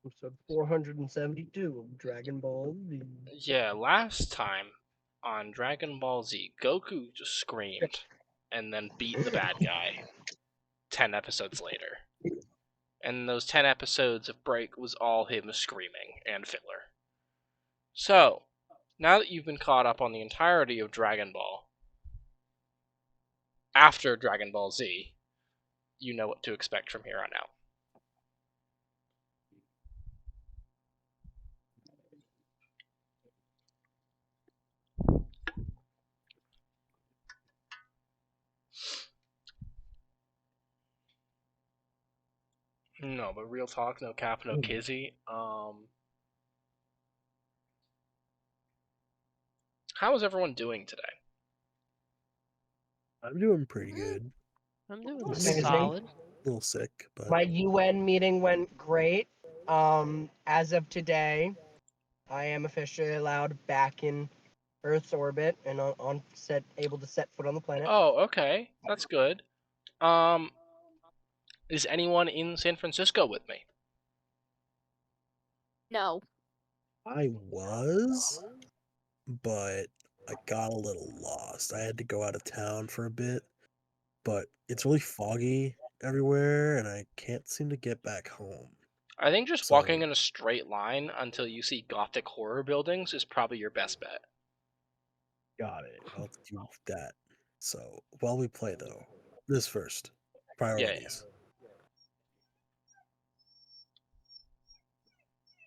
Episode 472 of Dragon Ball Z. Yeah, last time on Dragon Ball Z, Goku just screamed and then beat the bad guy 10 episodes later. And those 10 episodes of break was all him screaming and filler. So, now that you've been caught up on the entirety of Dragon Ball, after Dragon Ball Z, you know what to expect from here on out. No, but real talk, no cap, no kizzy. How is everyone doing today? I'm doing pretty good. I'm doing Amazing. solid. A little sick, but My UN meeting went great. As of today, I am officially allowed back in Earth's orbit and able to set foot on the planet. Oh, okay. That's good. Is anyone in San Francisco with me? No. I was, but I got a little lost. I had to go out of town for a bit, but it's really foggy everywhere, and I can't seem to get back home. I think just So- walking in a straight line until you see gothic horror buildings is probably your best bet. Got it. I'll do that. So while we play, though, this first priorities.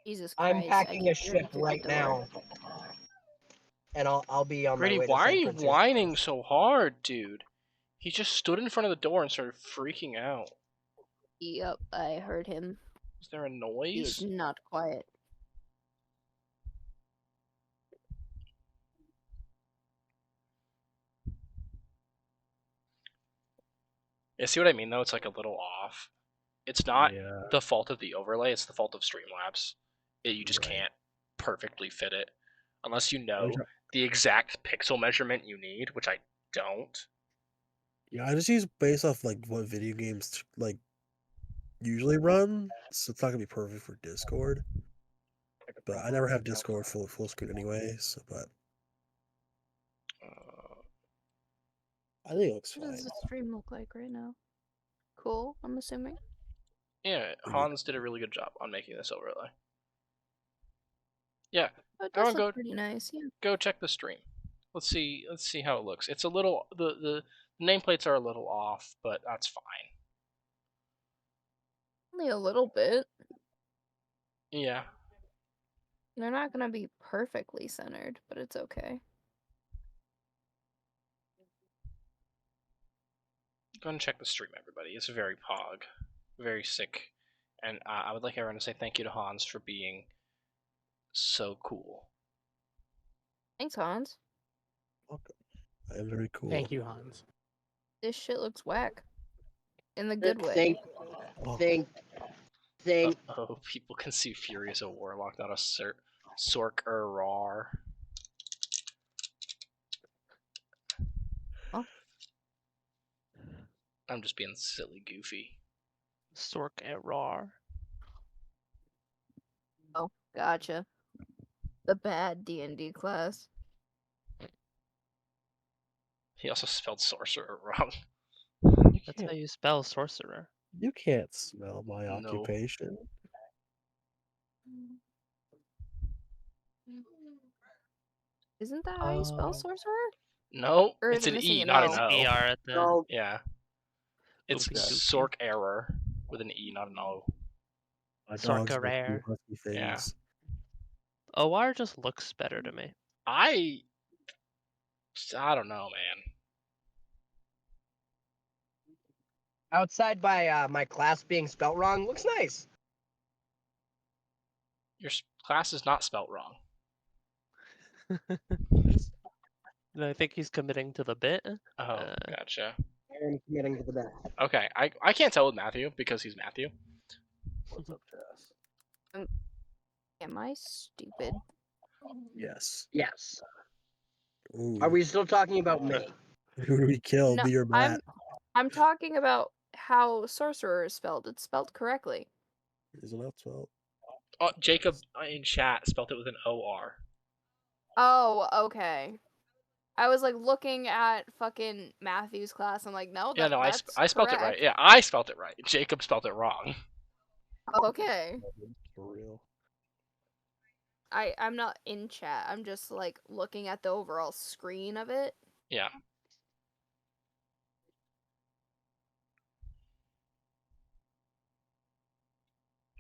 Jesus Christ. I'm packing a ship right now, and I'll be on Grady, my way to why are San you Francisco. whining so hard, dude? He just stood in front of the door and started freaking out. Yep, I heard him. Is there a He's noise? not quiet. Yeah, see what I mean though? It's like a little off. It's not Yeah. the fault of the overlay, it's the fault of Streamlabs. You just Right. can't perfectly fit it. Unless you know try- the exact pixel measurement you need, which I don't. Yeah, I just use based off like what video games like usually run, so it's not gonna be perfect for Discord. But I never have Discord full screen anyway. So, but I think it looks What fine. does the stream look like right now? Cool, I'm assuming. Yeah, Hans did a really good job on making this overlay. Yeah, Oh, it Everyone does go- look pretty nice, yeah. go check the stream. Let's see how it looks. It's a little the nameplates are a little off, but that's fine. Only a little bit. Yeah. They're not gonna be perfectly centered, but it's okay. Go and check the stream, everybody. It's very pog, very sick, and I would like everyone to say thank you to Hans for being so cool. Thanks, Hans. Welcome. I am very cool. Thank you, Hans. This shit looks whack. In the good way. Think. Oh, people can see Furious a Warlock, not a Sork-er-rar. Huh? I'm just being silly goofy. Sork error. Oh, gotcha. The bad D&D class. He also spelled sorcerer wrong. That's how you spell sorcerer. You can't smell my No. occupation. Isn't that how you spell Oh. sorcerer? No, Or it's is it an missing E, an not O? an O. ER at the No, Yeah. It's Oopsie doopsie. Sork error with an E, not an O. My dogs Sorka make rare. do husky things. Yeah. OR just looks better to me. I don't know, man. outside by my class being spelt wrong, looks nice. Your class is not spelt wrong. And I think he's committing to the bit. Oh, gotcha. I am committing to the bet. Okay, I can't tell with Matthew because he's Matthew. What's up, Jess? Am I stupid? Yes. Yes. Ooh. Are we still talking about me? Who do we kill? No, Me or Matt? I'm talking about how sorcerer is spelled. It's spelled correctly. Is it not spelled? Jacob in chat spelled it with an O-R. Oh, okay. I was like looking at fucking Matthew's class. I'm like, no, Yeah, no, that's I spelled it right. correct. Yeah, I spelled it right. Jacob spelled it wrong. Okay. For real. I'm not in chat. I'm just like looking at the overall screen of it. Yeah.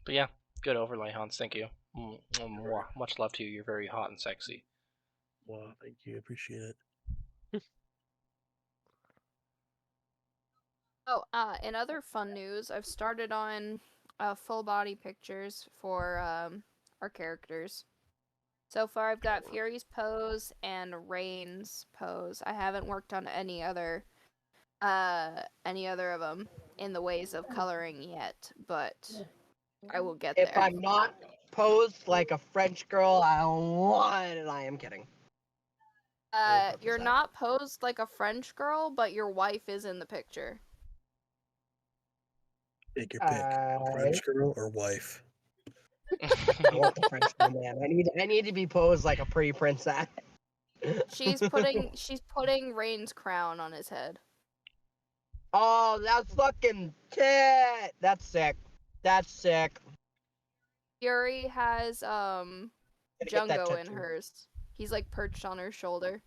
But yeah, good overlay, Hans. Thank you. Much love to you. You're very hot and sexy. Wow, thank you. Appreciate it. Oh, in other fun news, I've started on full body pictures for our characters. So far, I've got Fury's pose and Rain's pose. I haven't worked on any other of them in the ways of coloring yet, but I will get If there. I'm not posed like a French girl, I don't want it. I am kidding. You're not posed like a French girl, but your wife is in the picture. Take your pick. French girl or wife? I want the French girl, man. I need to be posed like a pretty princess. She's putting Rain's crown on his head. Oh, that's fucking tit. That's sick. That's sick. Fury has Gonna get that Jungo in tattoo. hers. He's like perched on her shoulder.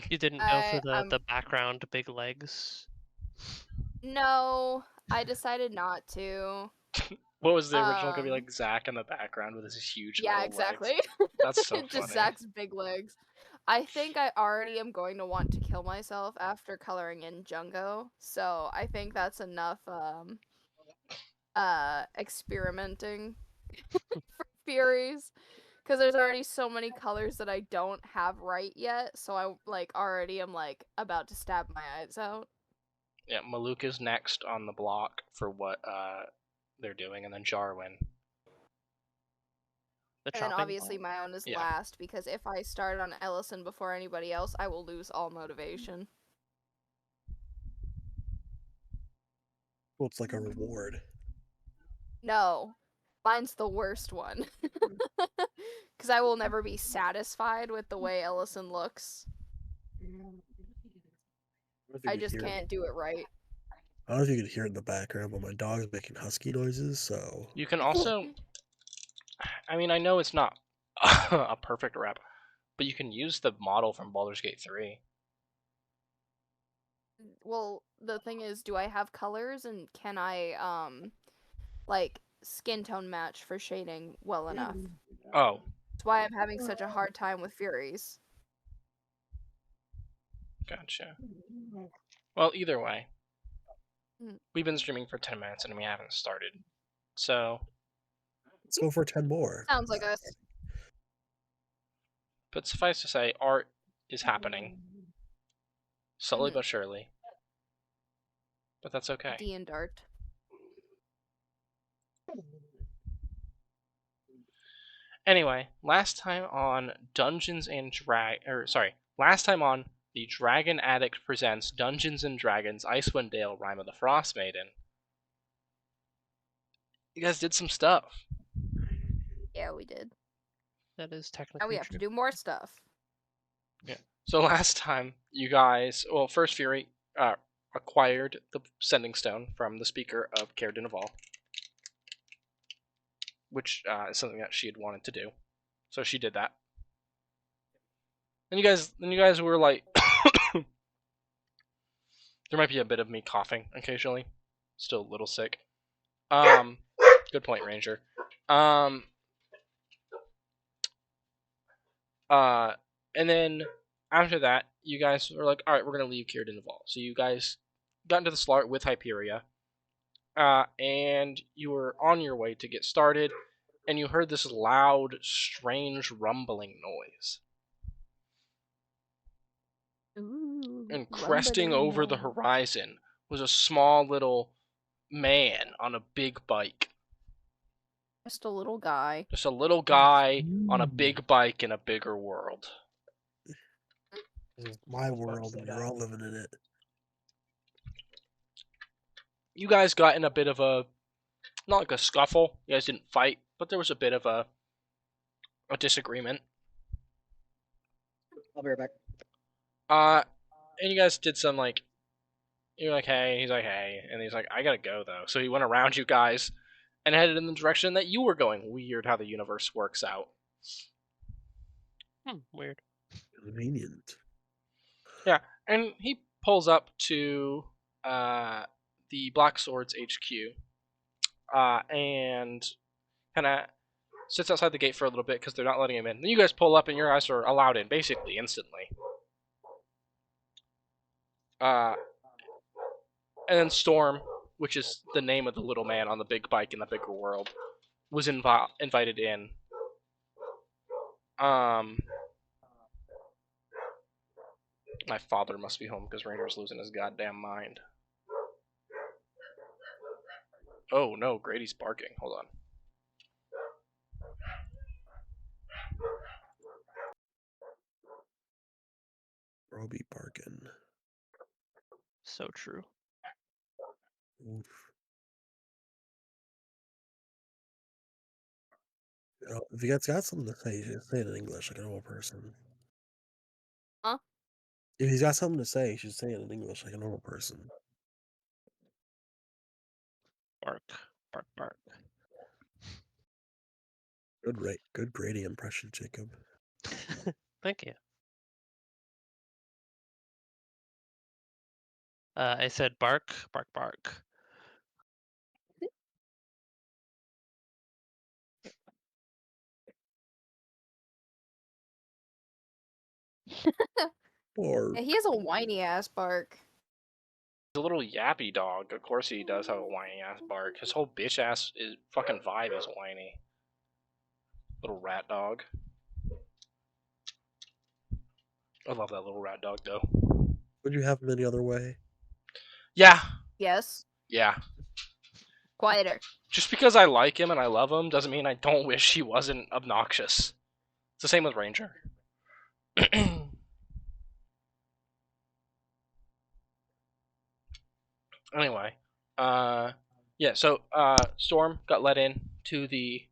You didn't go for the background big legs? No, I decided not to. What was the original gonna be like? Zach in the background with his huge Yeah, little exactly. legs. That's so Just funny. Zach's big legs. I think I already am going to want to kill myself after coloring in Jungo, so I think that's enough experimenting for Furies. Because there's already so many colors that I don't have right yet, so I already am about to stab my eyes out. Yeah, Maluk is next on the block for what they're doing, and then Jarwin. And obviously my own is Yeah. last, because if I start on Ellison before anybody else, I will lose all motivation. Well, it's like a reward. No. Mine's the worst one. Because I will never be satisfied with the way Ellison looks. I just can't do it right. I don't know if you could hear it in the background, but my dog's making husky noises, so... You can also... I mean, I know it's not a perfect rep, but you can use the model from Baldur's Gate 3. Well, the thing is, do I have colors, and can I, skin tone match for shading well enough? Oh. That's why I'm having such a hard time with Furies. Gotcha. Well, either way. We've been streaming for 10 minutes and we haven't started. So... Let's go for 10 more. Sounds like us. But suffice to say, art is happening. Slowly but surely. But that's okay. D and Dart. Anyway, last time on last time on the Dragon Addict Presents Dungeons and Dragons Icewind Dale Rime of the Frostmaiden, you guys did some stuff. Yeah, we did. That is technically Now we have true. to do more stuff. Yeah. So last time, you guys... Well, first Fury acquired the Sending Stone from the speaker of Caer Dineval, which is something that she had wanted to do. So she did that. Then you guys were like... There might be a bit of me coughing occasionally. Still a little sick. Good point, Ranger. And then after that, you guys were like, all right, we're gonna leave Caer Dineval. So you guys got into the Slart with Hyperia, and you were on your way to get started, and you heard this loud, strange rumbling noise. Ooh, and cresting over the horizon was a small little man on a big bike. Just a little guy. Just a little guy on a big bike in a bigger world. This is my world, and you're all living in it. You guys got in a bit of a Not like a scuffle. You guys didn't fight, but there was a bit of a disagreement. I'll be right back. And you guys did some like, you're like, hey, he's like, hey, and he's like, I gotta go though. So he went around you guys and headed in the direction that you were going. Weird how the universe works out. Weird. Convenient. Yeah, and he pulls up to the Black Swords HQ and kind of sits outside the gate for a little bit because they're not letting him in. Then you guys pull up and your guys are allowed in basically instantly. And then Storm, which is the name of the little man on the big bike in the bigger world, was invited in. My father must be home because Ranger's losing his goddamn mind. Oh no, Grady's barking. Hold on. Roby barking. So true. Oof. You know, if you guys got something to say, you should say it in English like a normal person. Huh? If he's got something to say, you should say it in English like a normal person. Bark, bark, bark. Good Grady impression, Jacob. Thank you. I said bark, bark, bark. Or Yeah, he has a whiny ass bark. He's a little yappy dog. Of course he does have a whiny ass bark. His whole bitch ass is fucking vibe is whiny. Little rat dog. I love that little rat dog though. would you have him any other way? Yeah. Yes. Yeah. Quieter. Just because I like him and I love him doesn't mean I don't wish he wasn't obnoxious. It's the same with Ranger. Anyway, yeah. So Storm got let in to the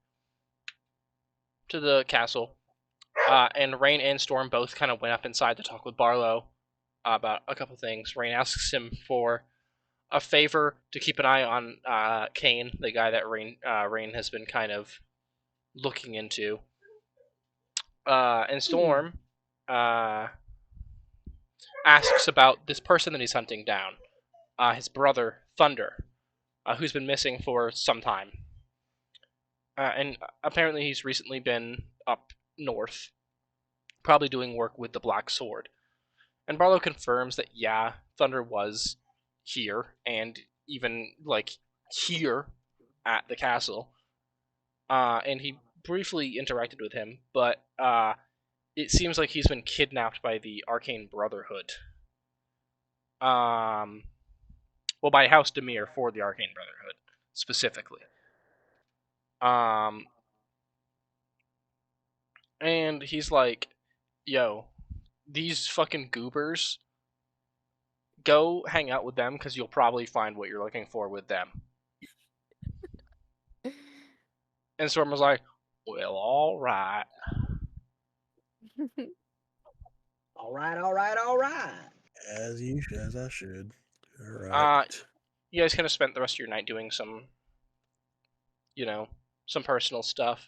castle, and Rain and Storm both kind of went up inside to talk with Barlow about a couple things. Rain asks him for a favor to keep an eye on Kane, the guy that Rain has been kind of looking into. And Storm asks about this person that he's hunting down, his brother Thunder, who's been missing for some time. And apparently he's recently been up north, probably doing work with the Black Sword. And Barlow confirms that, yeah, Thunder was here, and even, like, here at the castle. And he briefly interacted with him, but it seems like he's been kidnapped by the Arcane Brotherhood. Well, by House Demir for the Arcane Brotherhood, specifically. And he's like, yo, these fucking goobers, go hang out with them because you'll probably find what you're looking for with them. And Storm was like, well, alright. Alright. As I should. Alright. You guys kind of spent the rest of your night doing some, some personal stuff.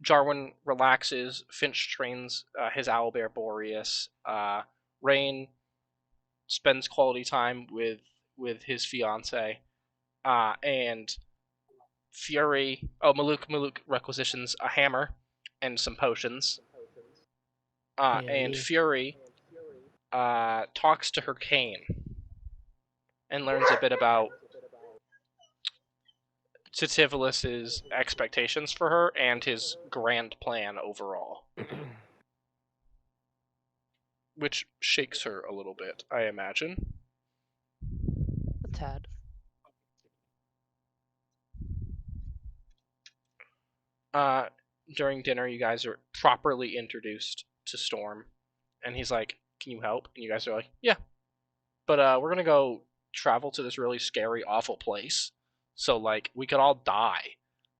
Jarwin relaxes. Finch trains his owlbear Boreas. Rain spends quality time with his fiance. And Fury. Oh, Maluk requisitions a hammer and some potions. And Fury talks to her Kane and learns a bit about Titivolus's expectations for her and his grand plan overall. Which shakes her a little bit, I imagine. A tad. During dinner, you guys are properly introduced to Storm, and he's like, can you help? And you guys are like, yeah. But we're gonna go travel to this really scary, awful place. So like we could all die.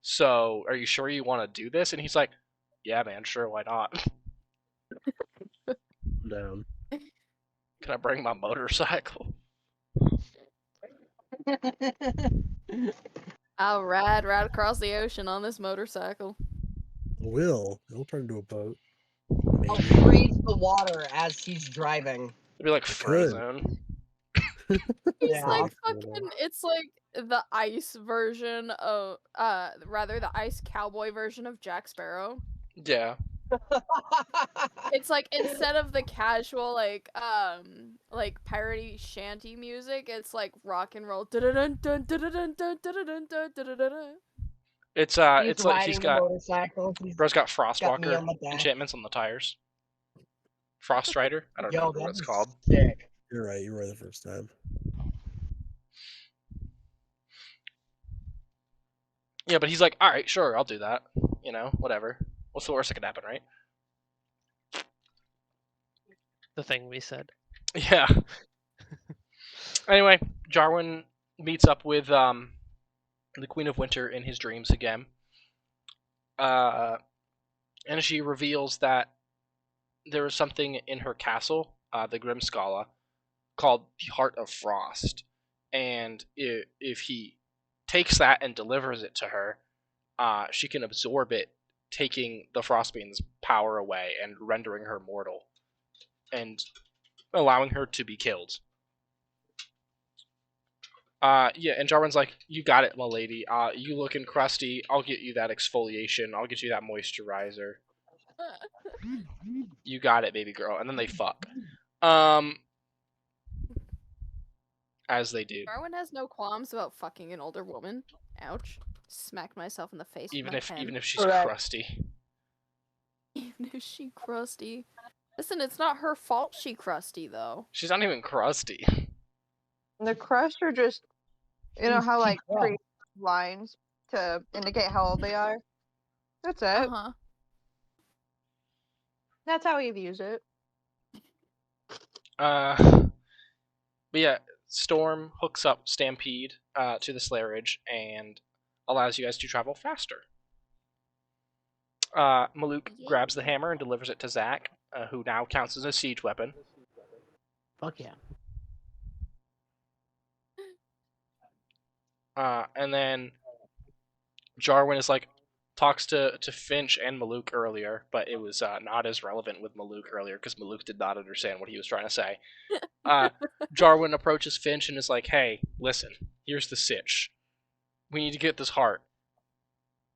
So are you sure you want to do this? And he's like, yeah, man, sure, why not? Down. Can I bring my motorcycle? I'll ride right across the ocean on this motorcycle. It'll turn into a boat. I'll Maybe. freeze the water as he's driving. It'd be like It could. Frozen. It's Yeah. like fucking. It's like the ice version of, rather the ice cowboy version of Jack Sparrow. Yeah. It's like instead of the casual like parody shanty music, it's like rock and roll. It's He's like riding he's the got motorcycle. bro's got got me Frostwalker on the back. enchantments on the tires. Frost Rider? I don't Yo, remember what that's it's called. sick. You're right. You were the first time. Yeah, but he's like, all right, sure, I'll do that. You know, whatever. What's the worst that could happen, right? The thing we said. Yeah. Anyway, Jarwin meets up with the Queen of Winter in his dreams again. And she reveals that there is something in her castle, the Grimskala, called the Heart of Frost. And if he takes that and delivers it to her, she can absorb it, taking the Frostmaiden's power away and rendering her mortal, and allowing her to be killed. Yeah, and Jarwin's like, you got it, my lady. You looking crusty. I'll get you that exfoliation. I'll get you that moisturizer. You got it, baby girl. And then they fuck. As they do. Darwin has no qualms about fucking an older woman. Ouch. Smacked myself in the face Even with my pen. if she's Correct. crusty. Even if she crusty. Listen, it's not her fault she crusty though. She's not even crusty. The crust are just, you know how She like crust. create lines to indicate how old they are. That's it. Uh-huh. That's how he views it. But yeah, Storm hooks up Stampede to the Slayer Ridge and allows you guys to travel faster. Maluk grabs the hammer and delivers it to Zack, who now counts as a siege weapon. Fuck yeah. And then Jarwin is like, talks to Finch and Maluk earlier, but it was not as relevant with Maluk earlier because Maluk did not understand what he was trying to say. Jarwin approaches Finch and is like, hey, listen, here's the sitch. We need to get this heart.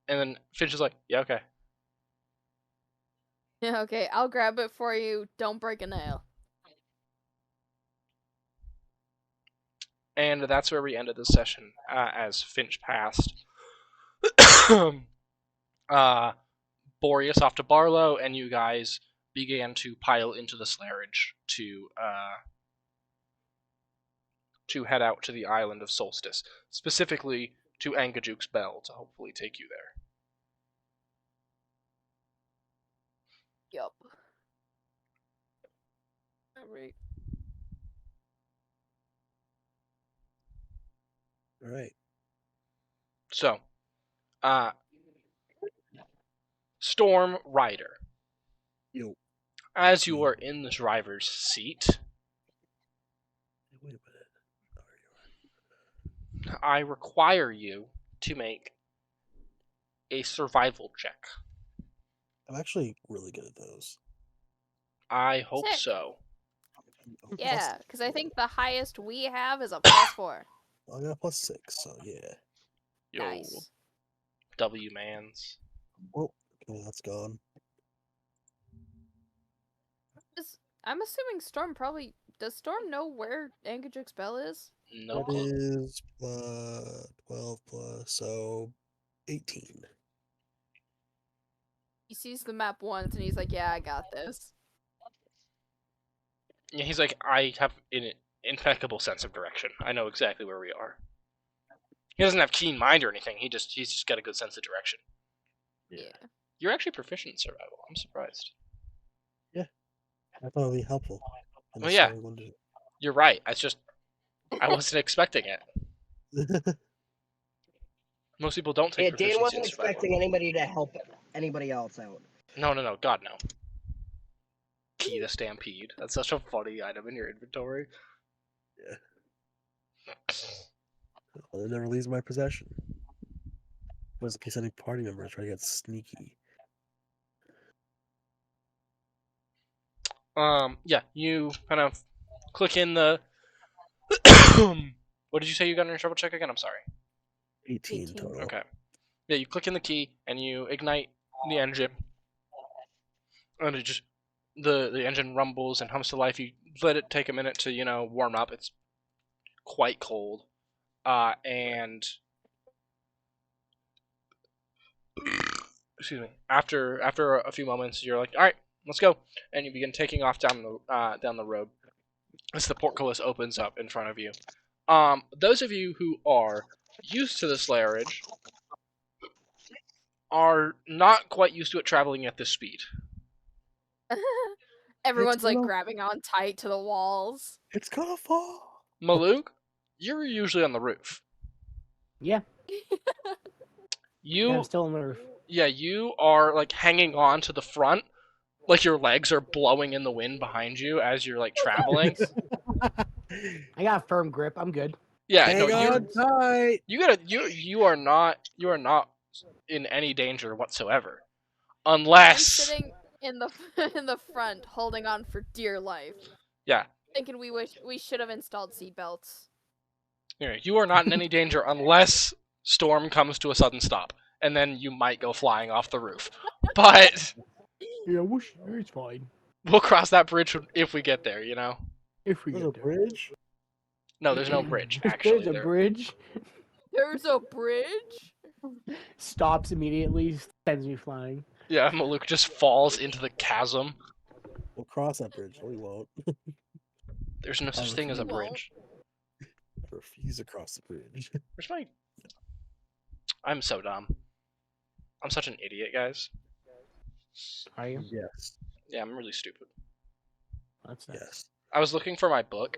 And then Finch is like, yeah, okay. Yeah, okay, I'll grab it for you. Don't break a nail. And that's where we ended the session, as Finch passed. Boreas off to Barlow, and you guys began to pile into the Slarage to head out to the island of Solstice, specifically to Angajuk's Bell to hopefully take you there. Yup. Alright. All right. So, Storm Rider. Yo. As you are in the driver's seat, Wait a minute. I require you to make a survival check. I'm actually really good at those. I hope Sick. so. Yeah, because I think the highest we have is a +4. I got +6, so yeah. Yo, Nice. W mans. Oh, okay, that's gone. I'm assuming Storm probably... Does Storm know where Angajuk's Bell is? No That clue. is 12 plus, so 18. He sees the map once and he's like, yeah, I got this. Yeah, he's like, I have an impeccable sense of direction. I know exactly where we are. He doesn't have keen mind or anything. He's just got a good sense of direction. Yeah. You're actually proficient in survival. I'm surprised. I thought it would be helpful. Well, yeah. So I wanted to- You're right. It's just I wasn't expecting it. Most people don't take Yeah, Dan proficiency wasn't in survival. expecting anybody to help anybody else out. No, God, no. Key to Stampede. That's such a funny item in your inventory. Well, it never leaves my possession. Was in case any party members try to get sneaky. Yeah, you kind of click in the. What did you say you got in your shovel check again? I'm sorry. 18 18. total. Okay. Yeah, you click in the key and you ignite the engine, and it just the engine rumbles and hums to life. You let it take a minute to warm up. It's quite cold, and excuse me. After a few moments, you're like, all right, let's go, and you begin taking off down the road as the portcullis opens up in front of you. Those of you who are used to this layerage are not quite used to it traveling at this speed. Everyone's like gonna- grabbing on tight to the walls. It's gonna fall. Maluk, you're usually on the roof. Yeah. You I'm still on the roof. Yeah, you are like hanging on to the front, like your legs are blowing in the wind behind you as you're like traveling. I got a firm grip. I'm good. Yeah, Hang no, on tight. you are not in any danger whatsoever, I'm unless sitting in the in the front, holding on for dear life, yeah, thinking we should have installed seatbelts. you are not in any danger unless storm comes to a sudden stop, and then you might go flying off the roof. But Yeah, it's fine. we'll cross that bridge if we get there. If we There's a get there. bridge. No, there's no bridge. Actually, There's a bridge. There's a bridge. Stops immediately, sends me flying. Yeah, Maluk just falls into the chasm. We'll cross that bridge. No, we won't. There's no such thing as a You won't. bridge. I refuse to cross the bridge. Where's my... I'm so dumb. I'm such an idiot, guys. Are you? Yes. Yeah, I'm really stupid. That's nice. Yes. I was looking for my book,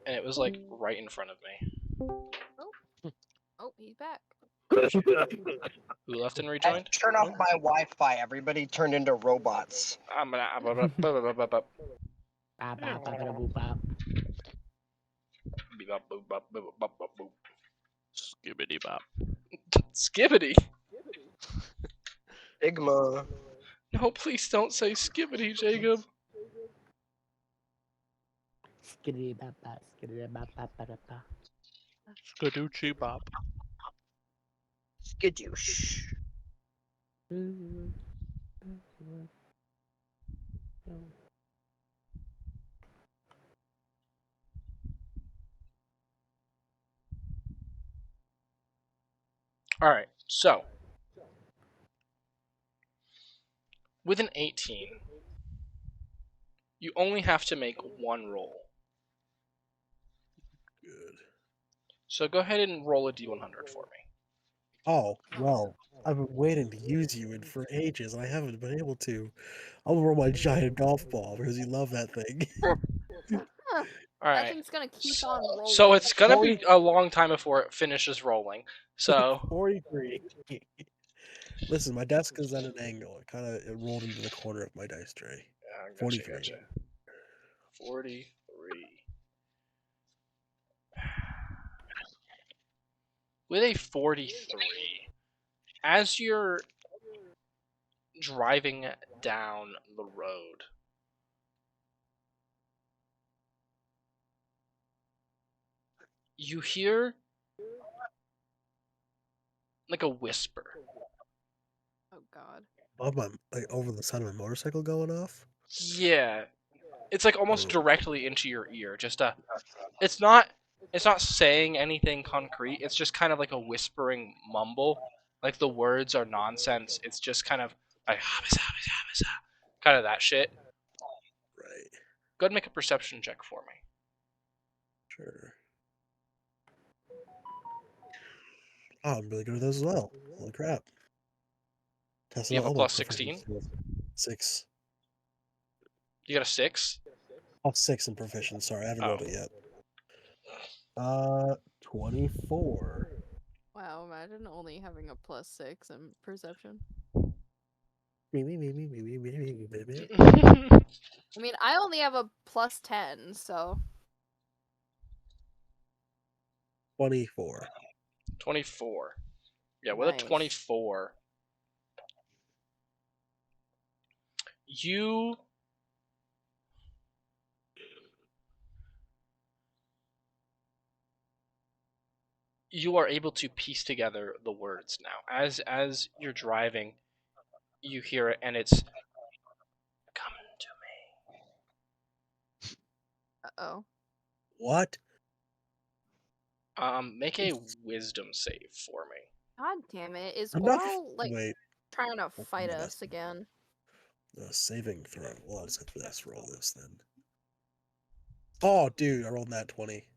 and it was like right in front of me. Oh, he's back. Who left and I rejoined? turned off my Wi-Fi. Everybody turned into robots. I'm gonna... Bop, bop, bop, bop, bop. Skibbity bop. Skibbity? Sigma. No, please don't say skibbity, Jacob. Skiddity bop bop, skiddity bop bop bop bop. Skadoochie bop. Skidoosh. Alright, so... with an 18, you only have to make one roll. Good. So go ahead and roll a d100 for me. Oh, well, I've been waiting to use you for ages, and I haven't been able to. I'll roll my giant golf ball because you love that thing. That Alright. thing's gonna keep on rolling. So it's gonna be a long time before it finishes rolling. So 43. Listen, my desk is at an angle. It rolled into the corner of my dice tray. 43. 43. With a 43, as you're driving down the road, you hear like a whisper. Oh God. Above over the sound of my motorcycle going off. Yeah, it's like almost Ooh. directly into your ear. It's not saying anything concrete. It's just kind of like a whispering mumble. Like the words are nonsense. It's just kind of like kind of that shit. Right. Go ahead and make a perception check for me. Sure. Oh, I'm really good at those as well. Holy crap. You have a all my plus 16? proficiency. 6. You got a 6? Oh, 6 in proficiency. Sorry, I haven't rolled it yet. 24. Wow, imagine only having a +6 in perception. Me, me, me, me, me, me, me, me, me, me. I mean, I only have a +10, so 24. 24. Yeah, with a nice. 24, you are able to piece together the words now. As you're driving, you hear it, and it's coming to Uh-oh. What? me. Make a wisdom save for me. God damn it. Is I'm not. Oral, like, Wait. trying to Oh, fight my us again? Saving throw. Well, let's roll this then. Oh, dude, I rolled that 20.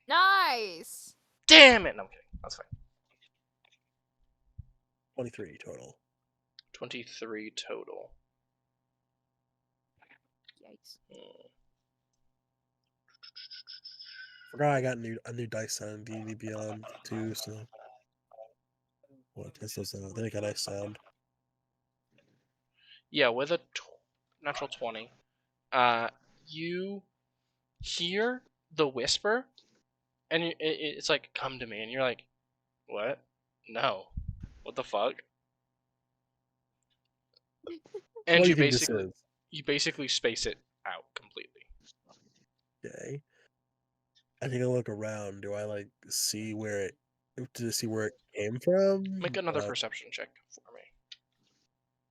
Nice! Damn it! No, I'm kidding. That's fine. 23 total. 23 total. Yikes. Forgot I got a new dice sound D&D Beyond too. So what? Test those out. Then I got dice sound. Yeah, with a natural 20, you hear the whisper, and it's like, come to me, and you're like, what? No. What the fuck? And What do you you think this basically is? space it out completely. Okay. I take a look around. Do I like see where it came from? Make another perception check for me.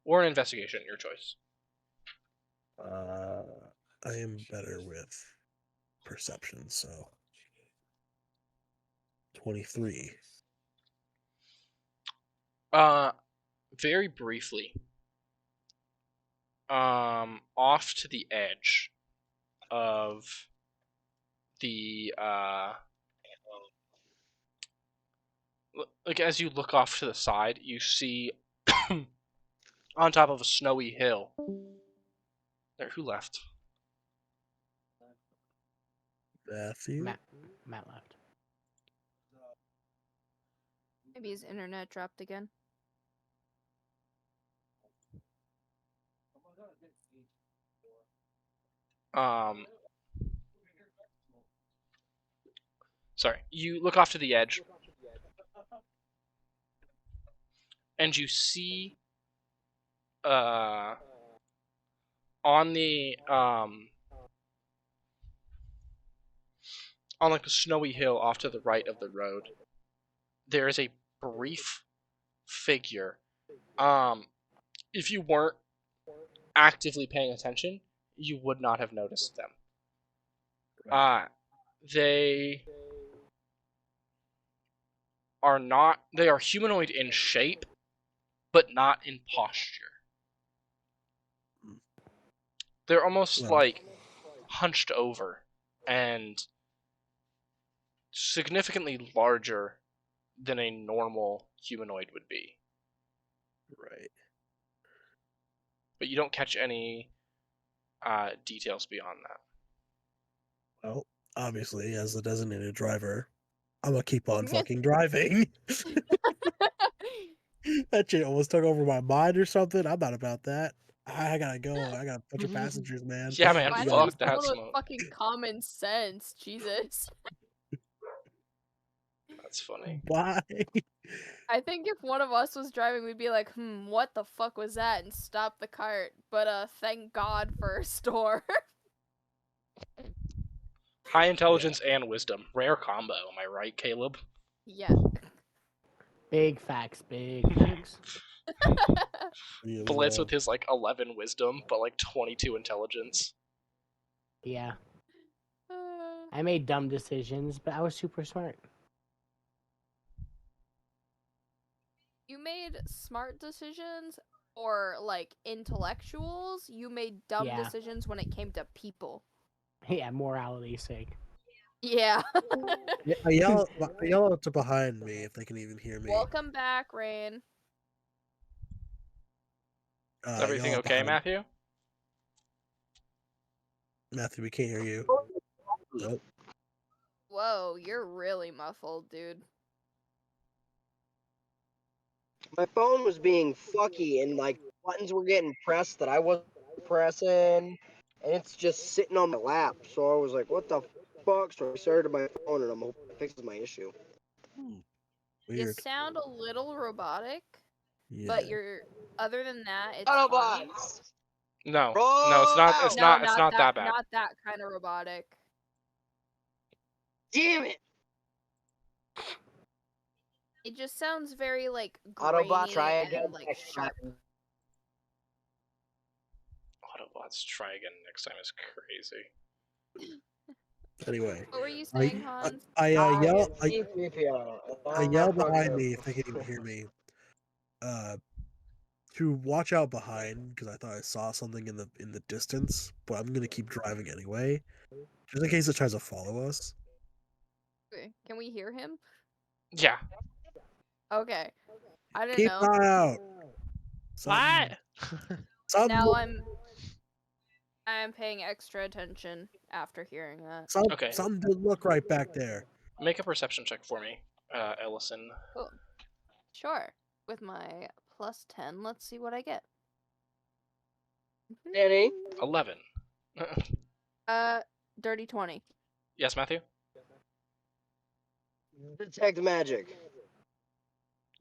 Or an investigation, your choice. I am better with perception, so 23. Very briefly, off to the edge of the like as you look off to the side, you see on top of a snowy hill. There, who left? Matthew. Matt left. Maybe his internet dropped again. Sorry, you look off to the edge, and you see on the on like a snowy hill off to the right of the road, there is a brief figure. If you weren't actively paying attention, you would not have noticed them. They are humanoid in shape, but not in posture. They're almost like hunched over and significantly larger than a normal humanoid would be. Right. But you don't catch any details beyond that. Well, obviously, as the designated driver, I'm gonna keep on fucking driving. That shit almost took over my mind or something. I'm not about that. I gotta go. I got a bunch of passengers, man. Yeah, man, Finally, fuck that someone with smoke. fucking common sense. Jesus. That's funny. Why? I think if one of us was driving, we'd be like, what the fuck was that? And stop the cart. But thank God for a store. High intelligence and wisdom. Rare combo, am I right, Caleb? Yeah. Big facts, big facts. Blitz with his like 11 wisdom, but like 22 intelligence. Yeah. I made dumb decisions, but I was super smart. You made smart decisions or like intellectuals. You made dumb Yeah. decisions when it came to people. Yeah, morality's sake. Yeah. I yell to behind me if they can even hear me. Welcome back, Rain. Is everything yell okay, behind- Matthew? Matthew, we can't hear you. Nope. Whoa, you're really muffled, dude. My phone was being fucky and like buttons were getting pressed that I wasn't pressing, and it's just sitting on my lap. So I was like, "What the fuck?" So I restarted my phone, and I'm hoping it fixes my issue. You Weird. sound a little robotic, Yeah. but you're. Other than that, it's fine. Autobots. No, Roll no, it's not. It's out! not. It's not that bad. Not that kind of robotic. Damn it! It just sounds very like Autobot, grainy try and again. like next sharp. time. Autobots try again next time is crazy. Anyway, What were you saying, Hans? I yell C-3PO. behind me if they can even hear me. To watch out behind because I thought I saw something in the distance, but I'm gonna keep driving anyway, just in case it tries to follow us. Okay, can we hear him? Yeah. Okay. I didn't Keep know. an eye out. What? Something, Now I'm paying extra attention after hearing that. Okay. something did look right back there. Make a perception check for me, Ellison. Cool. Sure. With my +10, let's see what I get. Danny? 11. Dirty 20. Yes, Matthew? Detect magic.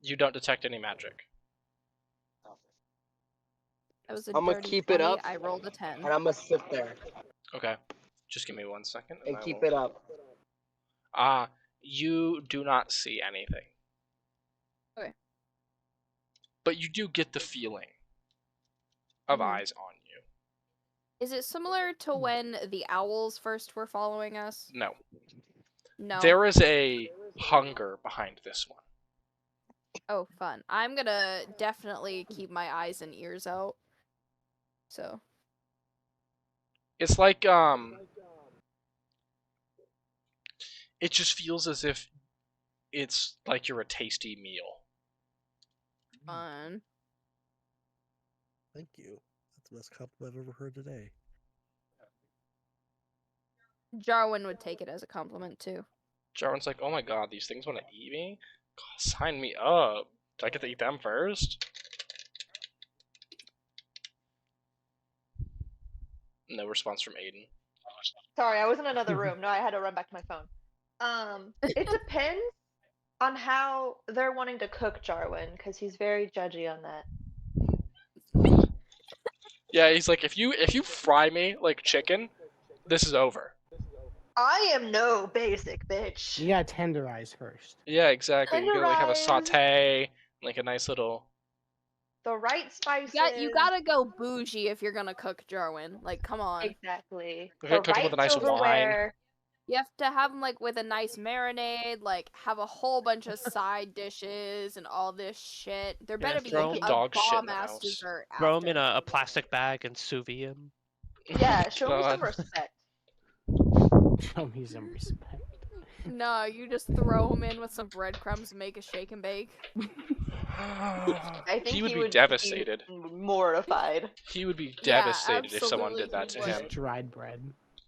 You don't detect any magic. That was a I'ma dirty keep it 20. up, I rolled a 10. And I'm gonna sit there Okay. Just give me 1 second. and I keep will... it up. You do not see anything. Okay. But you do get the feeling of Mhm. eyes on you. Is it similar to when the owls first were following us? No. No. There is a hunger behind this one. Oh, fun. I'm gonna definitely keep my eyes and ears out. So. It's like, it just feels as if it's like you're a tasty meal. Fun. Thank you. That's the best compliment I've ever heard today. Jarwin would take it as a compliment too. Jarwin's like, oh my god, these things want to eat me? God, sign me up. Do I get to eat them first? No response from Aiden. Sorry, I was in another room. No, I had to run back to my phone. It depends on how they're wanting to cook Jarwin, because he's very judgy on that. Yeah, he's like, if you fry me like chicken, this is over. I am no basic bitch. You gotta tenderize first. Yeah, exactly. You gotta like have a Tenderize. saute, like a nice little. The right spices. You gotta go bougie if you're gonna cook Jarwin. Like, come on. Exactly. Okay, The cook it with right a nice wine. silverware. You have to have them like with a nice marinade, like have a whole bunch of side dishes and all this shit. There better be throw a dog shit in bomb the ass house. dessert. Throw him after. in a plastic bag and sous vide him. Yeah, show me some God. respect. Show me some respect. No, you just throw him in with some breadcrumbs, make a shake and bake. I think He would be be devastated. mortified. He would be Yeah, devastated if someone absolutely did that to he would. him. Just dried bread.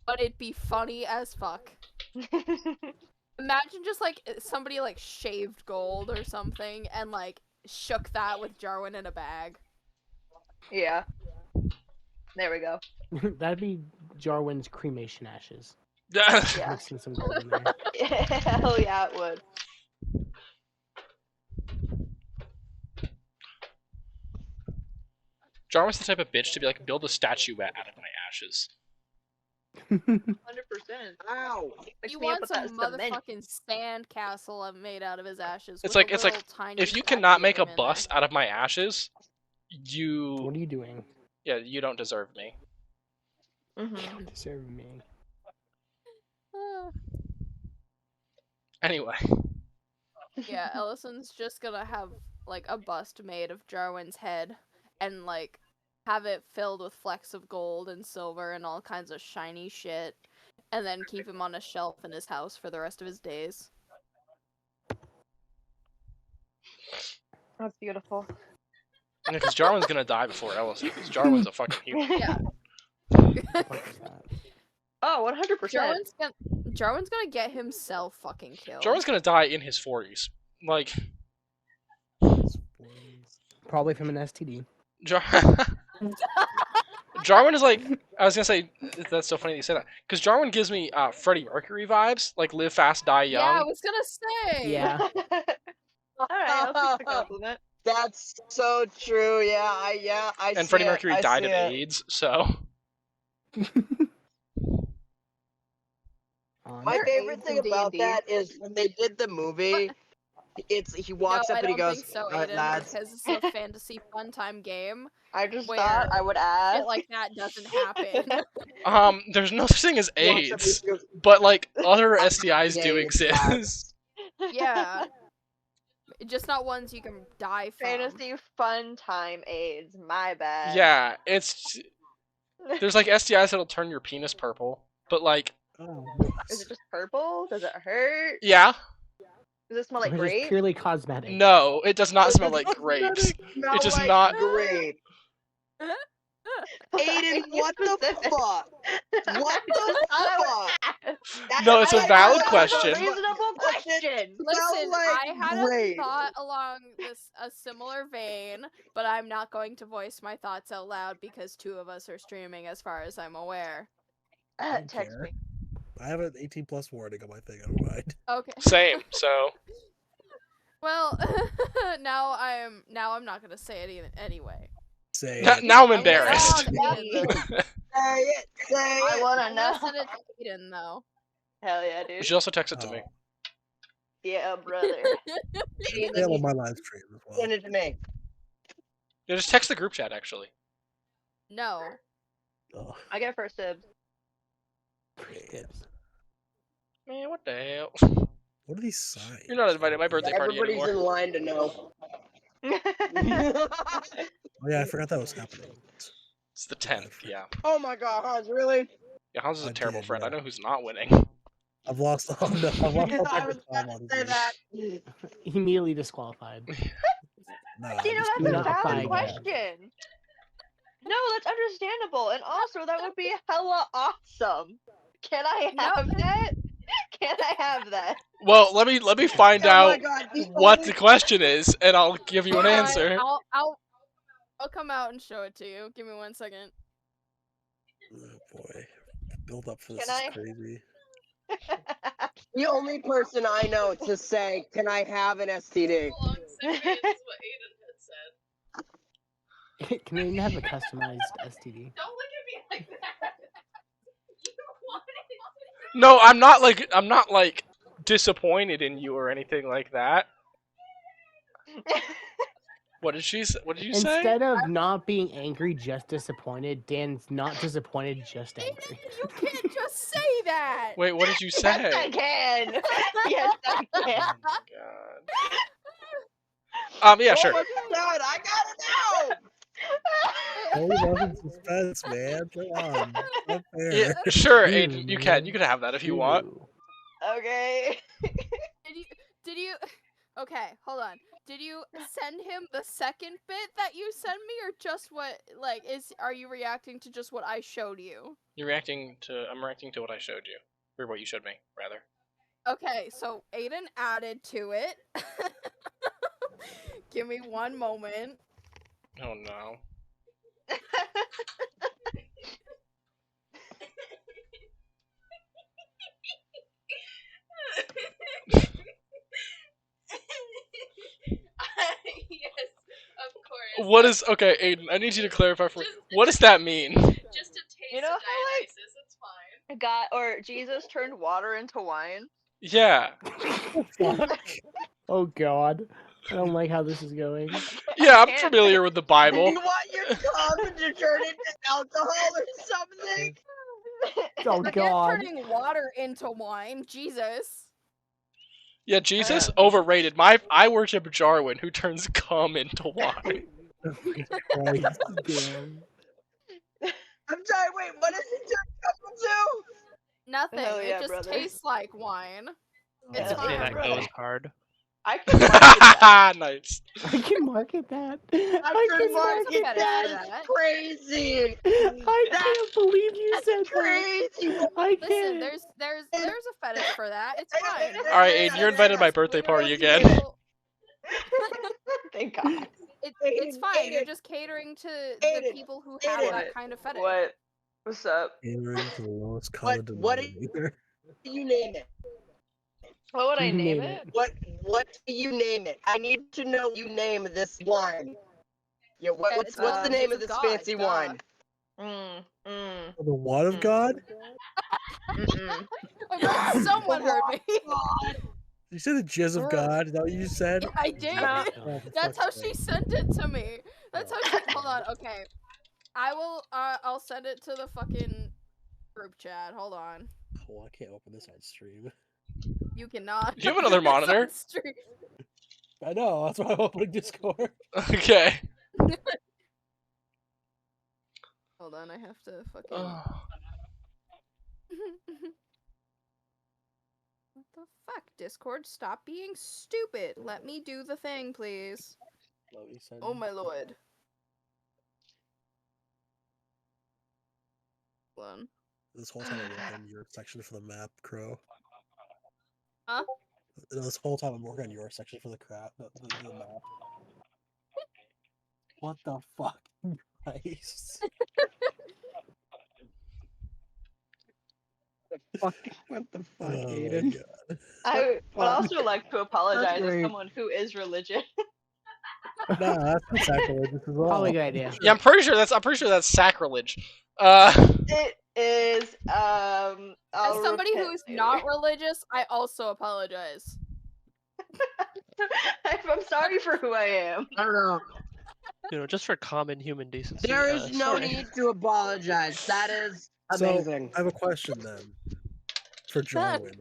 But it'd be funny as fuck. Imagine just like somebody like shaved gold or something and like shook that with Jarwin in a bag. Yeah. There we go. That'd be Jarwin's cremation ashes. Yeah. Mixing some gold in there. Hell yeah, it would. Jarvan's the type of bitch to be like, build a statuette out of my ashes. 100%. Ow! Mix He me up wants with a that cement. motherfucking sand castle made out of his ashes. It's with like a little tiny if you statue cannot of make a him in there. bust out of my ashes, you What are you doing? you don't deserve me. You Mm-hmm. don't deserve me. Ah. Anyway, Yeah, Ellison's just gonna have like a bust made of Jarwin's head and like have it filled with flecks of gold and silver and all kinds of shiny shit, and then keep him on a shelf in his house for the rest of his days. That's beautiful. because Jarwin's gonna die before Ellison, because Jarwin's a fucking hero. Yeah. What the fuck is that? Oh, 100%. Jarwin's gonna get himself fucking killed. Jarwin's gonna die in his 40s. Like, Probably from an STD. Jarwin is like, I was gonna say, that's so funny that you said that, because Jarwin gives me Freddie Mercury vibes, like live fast, die young. Yeah, I was gonna say. Yeah. All right, I'll take the compliment. That's so true. I And see Freddie it, Mercury I died see of it. AIDS, so. My favorite thing AIDS in about D&D. that is when they did the movie. He walks No, up I and he don't goes, think so, "All right, Aiden, lads." because it's a fantasy fun time game. I just Where thought I would ask. Shit like that doesn't happen. There's no such thing as He walks up and AIDS, he goes, but like other STIs do AIDS, exist. lads. Yeah. Just not ones you can die from. Fantasy fun time AIDS. My bad. Yeah, there's like STIs that'll turn your penis purple, but like, Oh, Is it just purple? Does it hurt? yeah, Does it smell Or like is it grape? purely cosmetic? no, it does not It smell does like not grapes. smell It does like not. grape. Aiden, what the Specific. fuck? What the fuck? No, it's a I valid asked question. A reasonable question. Listen, like I had grape. a thought along a similar vein, but I'm not going to voice my thoughts out loud because two of us are streaming, as far as I'm aware. don't Text care. me. I have an 18+ warning on my thing. I don't mind. Okay. Same. So Well, now I'm not gonna say it anyway. Say now, it. now I'm I'm gonna embarrassed. send it to Aiden, Say it, say I it. wanna I'm gonna know. send it to Aiden though. Hell yeah, You dude. should also text it to me. Oh, Yeah, brother. say it on my live stream as well. Send it to me. Yeah, just text the group chat actually. No. Ugh, I get first dibs. man. Man, what the hell? What are these signs? You're not invited to my birthday party Everybody's anymore. in line to know. Oh yeah, I forgot that was happening. It's the 10th. Yeah. Oh my god, Hans, really? Yeah, Hans is a I terrible did, friend. I yeah. know who's not winning. I've lost. Oh no, I've lost all I track was of about time to on say this. that. Immediately disqualified. Nah, You know, just that's do a not not apply valid apply again. question. No, that's understandable. And also, that would be hella awesome. Can I have that? Can I have that? Well, let me find Oh my out god, the what only- the question is, and I'll give you an Alright, answer. I'll come out and show it to you. Give me 1 second. Oh boy, build up for this Can is I- crazy. The only person I know to say, "Can I have an STD?" Can we have a customized STD? No, I'm not like disappointed in you or anything like that. What did you say? Instead of not being angry, just disappointed, Dan's not disappointed, just angry. You can't just say that. Wait, what did you Yes, I say? can. Yes, I Oh can. my god. Yeah, sure. Oh my god, I gotta know! Hold on, suspense, man. Come on, it's not fair. Yeah, sure, Ew, Aiden, you man. can have that if you want. Ew. Okay. Did you Okay, hold on. Did you send him the second bit that you sent me, or just what, like, are you reacting to just what I showed you? I'm reacting to what I showed you. Or what you showed me, rather. Okay, so Aiden added to it. Give me 1 moment. Oh no. Yes, of course. What is okay, Aiden? I need you to clarify for me. What does that mean? Just a taste You know of how, like, Dionysus, it's fine. God or Jesus turned water into wine. Yeah. Fuck. Oh god. I don't like how this is going. Yeah, I'm can't- familiar with the Do Bible. you want your cum to turn into alcohol or something? Oh Forget god. turning water into wine. Jesus. Yeah, Jesus overrated. I worship Jarwin, who turns cum into wine. Christ. Damn. I'm sorry, wait, what does it turn cum into? Nothing. Hell yeah, it just brother. tastes like wine. It's Hell fine. yeah, that brother. goes hard. I can market that. Nice. I can market that. I can could market market that. that. It's crazy. I That's can't believe you said that. crazy. I Listen, can't. there's a fetish for that. It's fine. All right, Aiden, you're invited to my birthday party again. Thank God. It's fine. You're Aiden, just catering to Aiden, the people who have Aiden. that kind of fetish. What? What's up? Catering to the lowest common What do denominator. you name it? What would I name Name it? What do you name it? I need to know you name this wine. Yeah, what's It's the name of of this God, fancy duh. wine? The one of Mm. God? Mm-mm. I'm glad someone heard me. You said the jizz of God? Is that what you said? I did. Uh, Oh, for That's how fuck's she sake. sent it to me. That's Oh. how she. Hold on. Okay. I will. I'll send it to the fucking group chat. Hold on. Oh, I can't open this on stream. You cannot. Do you have another open this on monitor? stream. I know, that's why I'm opening Discord. Okay. Hold on. I have to fucking. Oh. What the fuck, Discord? Stop being stupid. Let me do the thing, please. Let me send Oh my lord. Hold on. This whole time I'm working on your section for the map, Crow. Huh? This whole time I'm working on your section for the crap, the map. What the fuck, Christ? What the fuck, Oh my Aiden? God. I would Fuck. also like to apologize as great. someone who is religious. Nah, that's not sacrilegious as well. Probably a good idea. Yeah, I'm pretty sure that's sacrilege. It is. As I'll somebody repent who is later. not religious, I also apologize. I'm sorry for who I am. I don't know. You know, just for common human decency. There is no sorry. need to apologize. That is So, amazing. I have a question then. For Jarwin.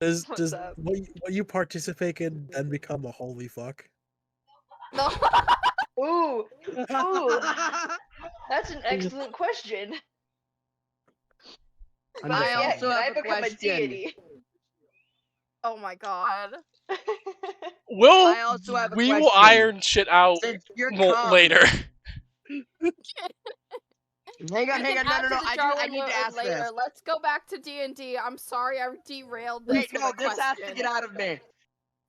Does What's up? what you participate in then become a holy fuck? No. Ooh, ooh, that's an excellent question. Better I yet, also can I have a become a question. deity? Oh my god. I also have a We will question. iron shit out Since you're later. Hang on, We can no, add no, to no. the I Jarwin need to one ask later. this. Let's go back to D&D. I'm sorry I derailed this Wait, with no, a this has to question. get out of me.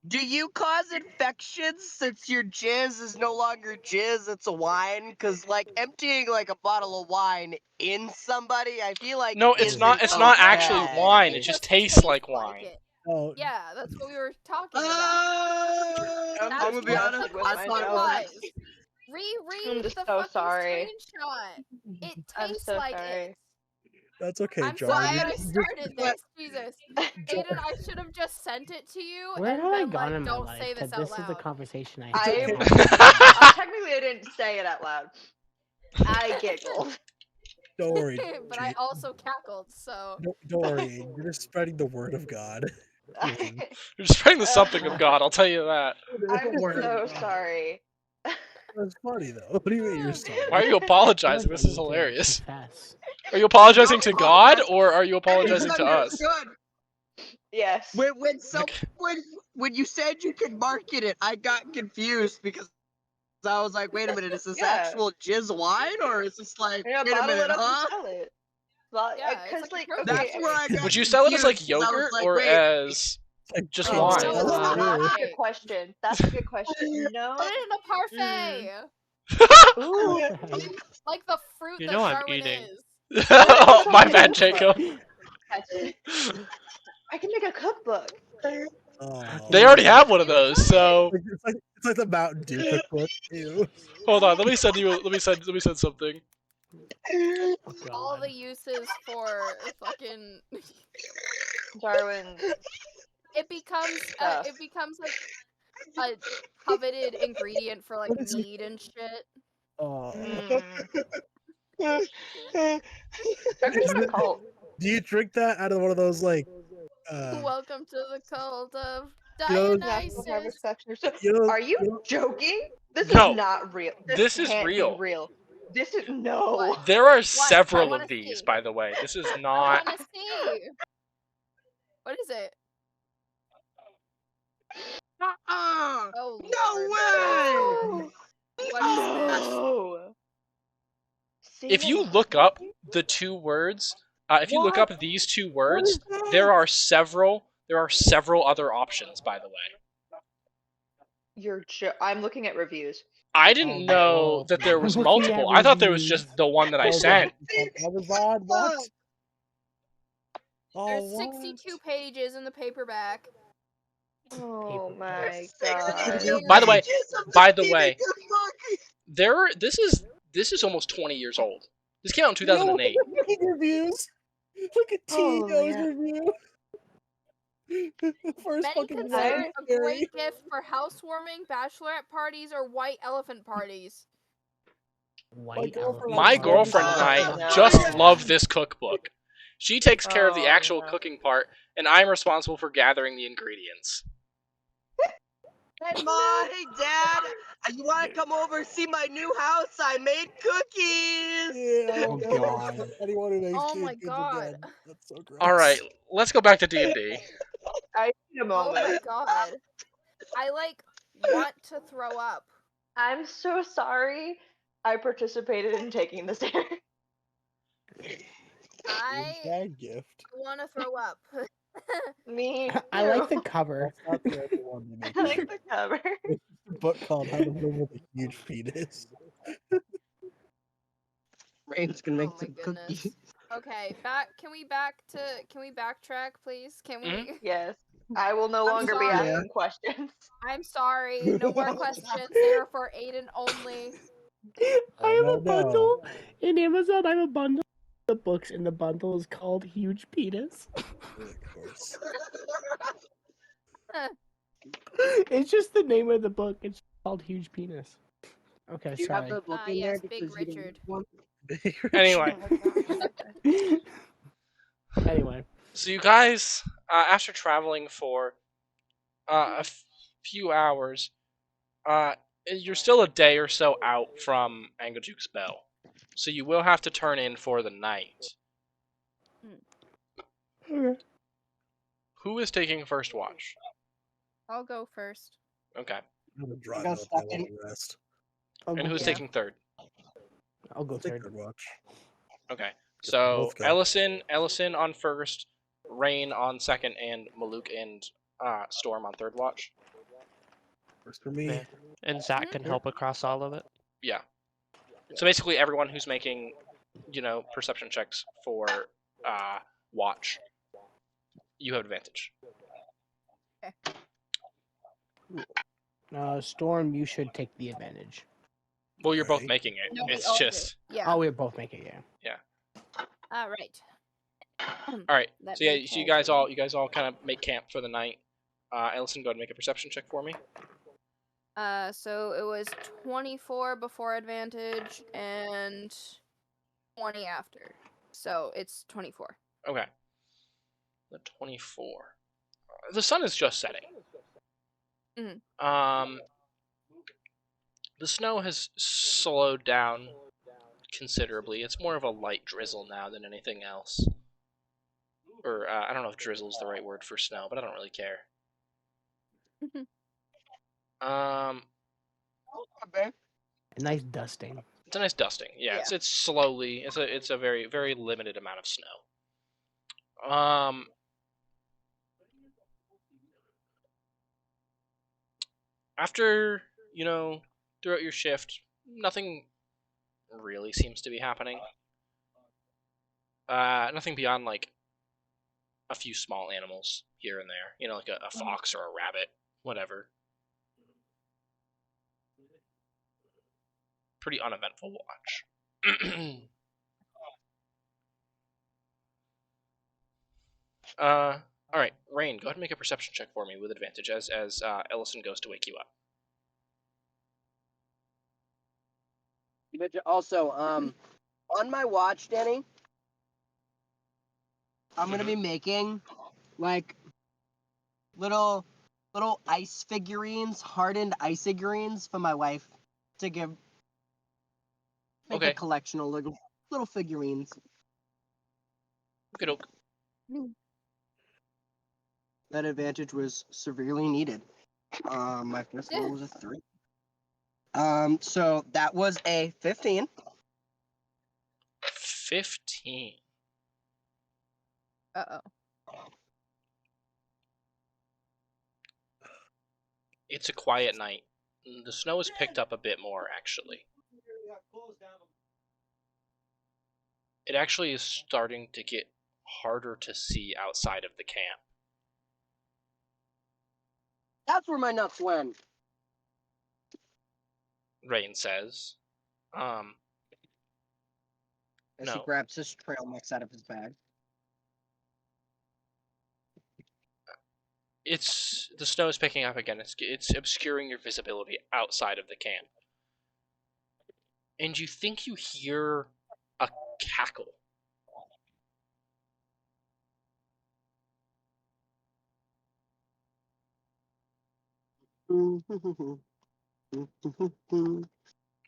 Do you cause infections since your jizz is no longer jizz, it's a wine? Because, like, emptying, like, a bottle of wine in somebody, I feel like No, it's isn't not. It's Oh, not okay. actually wine. It just tastes like wine. it. Oh, Yeah, that's what we were talking about. I'm I'm That's gonna be what honest. the I question thought it was. was. Reread I'm just the so fucking sorry. screenshot. It I'm tastes so like sorry. it. that's okay, I'm Jarwin. sorry I What? started What? this. Jesus. Aiden, I should have just sent it to you Where and have I been gone like, in my don't life say this that out this is the loud. conversation I I have? technically I didn't say it out loud. I giggled. Don't worry. But I also cackled, so. Don't worry. You're just spreading the word of God. You're spreading the something of God. I'll tell you that. I'm Word of so God. sorry. That's funny though. What do you mean you're sorry? Why are you I feel apologizing? like This I is need to hilarious. confess. Are you apologizing Don't to God apologize. or are you apologizing to us? Good. Yes. When you said you could market it, I got confused because I was like, wait a minute, is this Yeah. actual jizz wine or is this like, Yeah, wait a bottle minute, it up huh? and sell it. Well, Yeah, it's because like a like, protein okay, That's where I got Would you sell it as like confused, 'cause I was yogurt like, or wait. as Like just pig wine? No, it's salad, not. too. that's a Parfait. good question. That's a good question. No. Put it in a parfait. Ooh. Like the fruit You that know I'm Jarwin eating. is. Oh, my bad, Jacob. I can make a cookbook. Oh. They already have one of You those, could. so It's like the Mountain Dew cookbook. Ew. hold on. Let me send something. Oh, All God. the uses for fucking. Darwin. It becomes Stuff. like a coveted ingredient for like What is it? mead and shit. Oh. Talk Isn't about a it- cult. Do you drink that out of one of those like Welcome to the cult of you know- National Dionysus. Harvest Collection. So, you know, are you you know- joking? This No. is not real. This is can't real. be real. This is no. What? There are I several wanna of these, see. by the way. This is I not. wanna see. What is it? Oh No Lord. way! What is this? No. If you Semen look up honey? the two words, if you look What? up these two What is words, that? there are several other options, by the way. I'm looking at reviews. I Oh didn't my know God. that there I'm was looking at multiple. I thought there was reviews. just the one that I Oh, sent. Amazon, what? Oh, There's what? 62 pages in the paperback. Oh Paper. my 62 god. By the way, pages of by the the way, book. this is almost 20 years old. This came out in Yo, look 2008. at the reviews. Look at Oh, Tito's yeah. review. First Many fucking consider one. it a great gift for housewarming, bachelorette parties, or white elephant parties. White girlfriend My likes elephant girlfriend and I Oh, just no. love this cookbook. She takes care of the Oh, actual no. cooking part, and I'm responsible for gathering the ingredients. Hey, Ma, hey, Dad, you want to come over and see my new house? I made cookies! Yeah, Oh god. Anyone who makes Oh cake my goods God. again. That's so gross. All right, let's go back to D&D. I need a Oh my moment. God. I want to throw up. I'm so sorry I participated in taking this air. I Bad gift. want to throw up. Me too. I like the cover. That's not the only one to make I like the cover. It's a book called How to Live with a Huge Penis. Rain's gonna make Oh my some goodness. cookies. Okay, can we backtrack, please? Can we? Yes. I will no I'm longer be sorry. asking questions. I'm sorry. No more questions. They are for Aiden only. I have No, a bundle in Amazon. I have a bundle of the books, and the bundle is called Huge Penis. Of course. It's just the name of the book. It's called Huge Penis. Okay, Do you have sorry. the book in Yes, there? Big Because you didn't Richard. one? Anyway, Anyway, so you guys, after traveling for a few hours, you're still a day or so out from Angajuk's Bell. So you will have to turn in for the night. Who is taking first watch? I'll go first. Okay. I'm gonna drive gonna up. I stop want in- to rest. And who's Yeah. taking third? I'll go Take third. third watch. Okay. Guess we So both go. Ellison on first, Rain on second, and Maluk and Storm on third watch. First for me. Yeah. And Zach can help across all of it. Yeah. So basically, everyone who's making, perception checks for watch, you have advantage. Storm, you should take the advantage. Well, you're both Okay. making it. No, we It's all do. just Yeah. Oh, we're both making it. Yeah. All right. all right. Let So yeah, me so you calculate. guys all kind of make camp for the night. Ellison, go ahead and make a perception check for me. So it was 24 before advantage and 20 after. So it's 24. Okay. The 24. The sun is just setting. The snow has slowed down considerably. It's more of a light drizzle now than anything else. Or I don't know if drizzle is the right word for snow, but I don't really care. Okay. A nice dusting. It's a nice dusting. Yeah. It's slowly. It's a very very limited amount of snow. After throughout your shift, nothing really seems to be happening. Nothing beyond like a few small animals here and there. Like a fox or a rabbit, whatever. Pretty uneventful watch. All right, Rain, go ahead and make a perception check for me with advantage as Ellison goes to wake you up. Also, on my watch, Danny, I'm gonna be making like little ice figurines, hardened ice figurines for my wife to give. Make Okay. a collection of little figurines. Okey-doke. That advantage was severely needed. My first roll was a 3. So that was a 15. 15. Uh-oh. It's a quiet night. The snow has picked up a bit more, actually. It actually is starting to get harder to see outside of the camp. That's where my nuts went. Rain says. As he No. grabs his trail mix out of his bag. It's the snow is picking up again. It's obscuring your visibility outside of the camp. And you think you hear a cackle.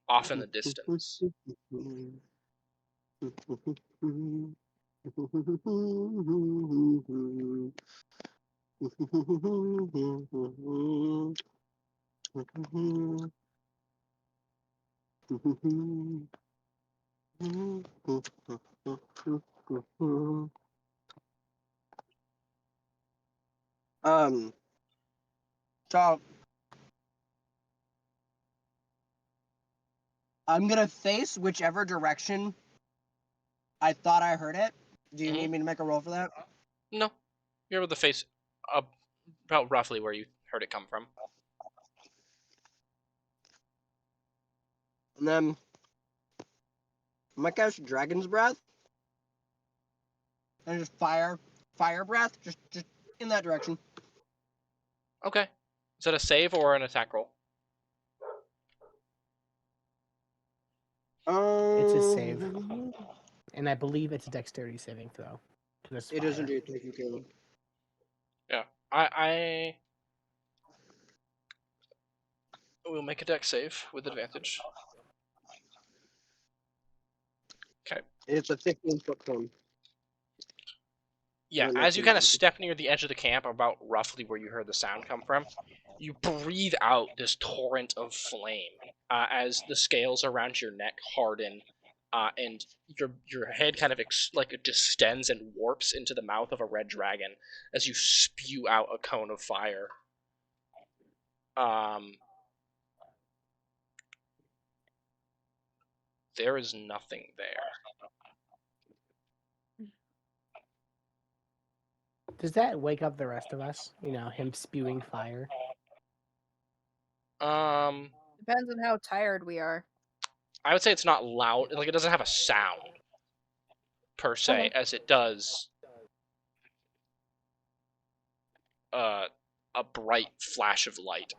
Off in the distance. So I'm gonna face whichever direction I thought I heard it. Do you need me to make a roll for that? No. You're able to face about roughly where you heard it come from. And then I might cast Dragon's Breath. And just fire breath, just in that direction. Okay. Is that a save or an attack roll? It's a save. And I believe it's a dexterity saving throw. It is indeed. Thank you, Caleb. Yeah. I will make a dex save with advantage. Okay. It's a 15-foot cone. Yeah, as you kind of step near the edge of the camp, about roughly where you heard the sound come from, you breathe out this torrent of flame as the scales around your neck harden, and your head kind of it distends and warps into the mouth of a red dragon as you spew out a cone of fire. There is nothing there. Does that wake up the rest of us? You know, him spewing fire. Depends on how tired we are. I would say it's not loud. Like, it doesn't have a sound per se, as it does a bright flash of light.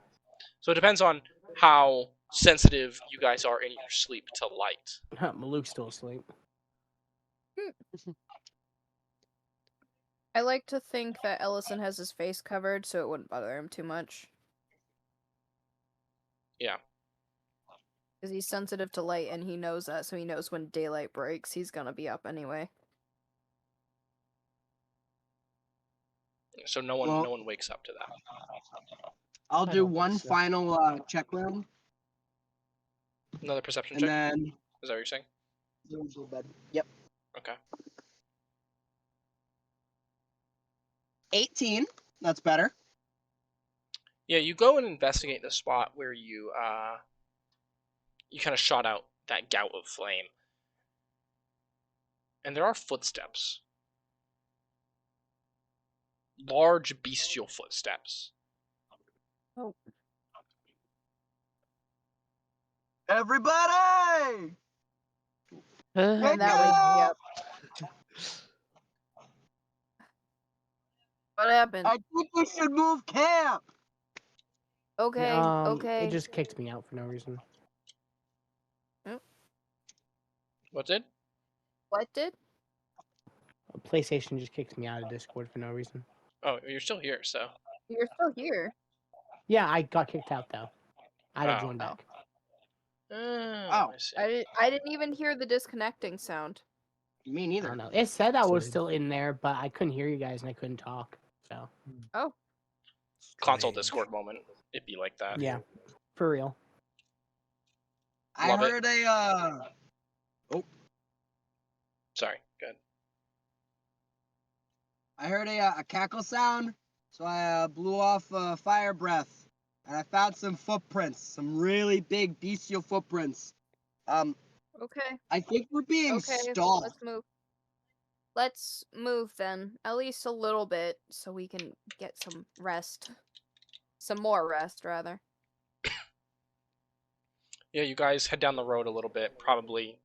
So it depends on how sensitive you guys are in your sleep to light. Maluk's still asleep. I like to think that Ellison has his face covered so it wouldn't bother him too much. Yeah. Because he's sensitive to light and he knows that, so he knows when daylight breaks, he's gonna be up anyway. So no one wakes up to that. I'll do one final check round. Another perception and check? Then is that what you're saying? Yep. Okay. 18. That's better. Yeah, you go and investigate the spot where you kind of shot out that gout of flame. And there are footsteps. Large bestial footsteps. Oh. Everybody! And that wakes me up. What happened? I think we should move camp. Okay, okay. It just kicked me out for no reason. What did? What did? PlayStation just kicked me out of Discord for no reason. Oh, you're still here, so. You're still here. Yeah, I got kicked out though. I had to join back. I see. I didn't even hear the disconnecting sound. Me I neither. don't know. It said I was still in there, but I couldn't hear you guys and I couldn't talk. So. Oh. console Strange. Discord moment. It'd be like that. Yeah, for real. I Love it. heard a Sorry, good. I heard a cackle sound, so I blew off fire breath, and I found some footprints, some really big bestial footprints. Okay. I think we're being Okay. stalked. Let's move. Let's move then, at least a little bit, so we can get some rest. Some more rest, rather. Yeah, you guys head down the road a little bit, probably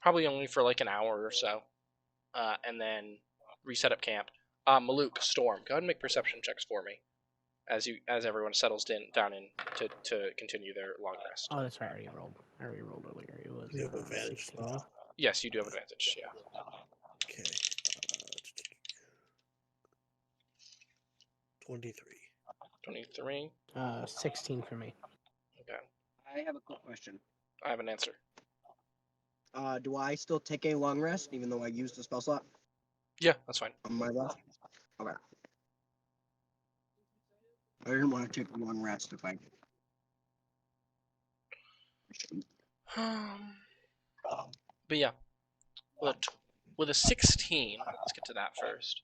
only for like an hour or so, and then reset up camp. Maluk, Storm, go ahead and make perception checks for me, as everyone settles down in to continue their long rest. Oh, that's right. I already rolled earlier. It was. You have advantage 16. now. Yes, you do have advantage. Yeah. Okay. 23. 23. 16 for me. Okay. I have a quick question. I have an answer. Do I still take a long rest even though I used a spell slot Yeah, that's fine. on my left? Okay. I didn't want to take a long rest if I. But yeah, with a 16, let's get to that first.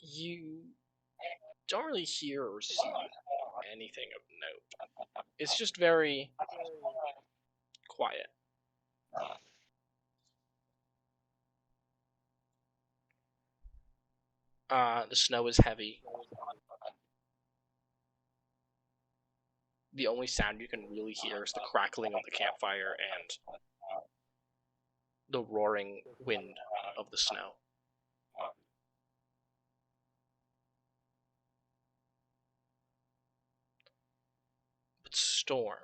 You don't really hear or see anything of note. It's just very quiet. The snow is heavy. The only sound you can really hear is the crackling of the campfire and the roaring wind of the snow. But Storm,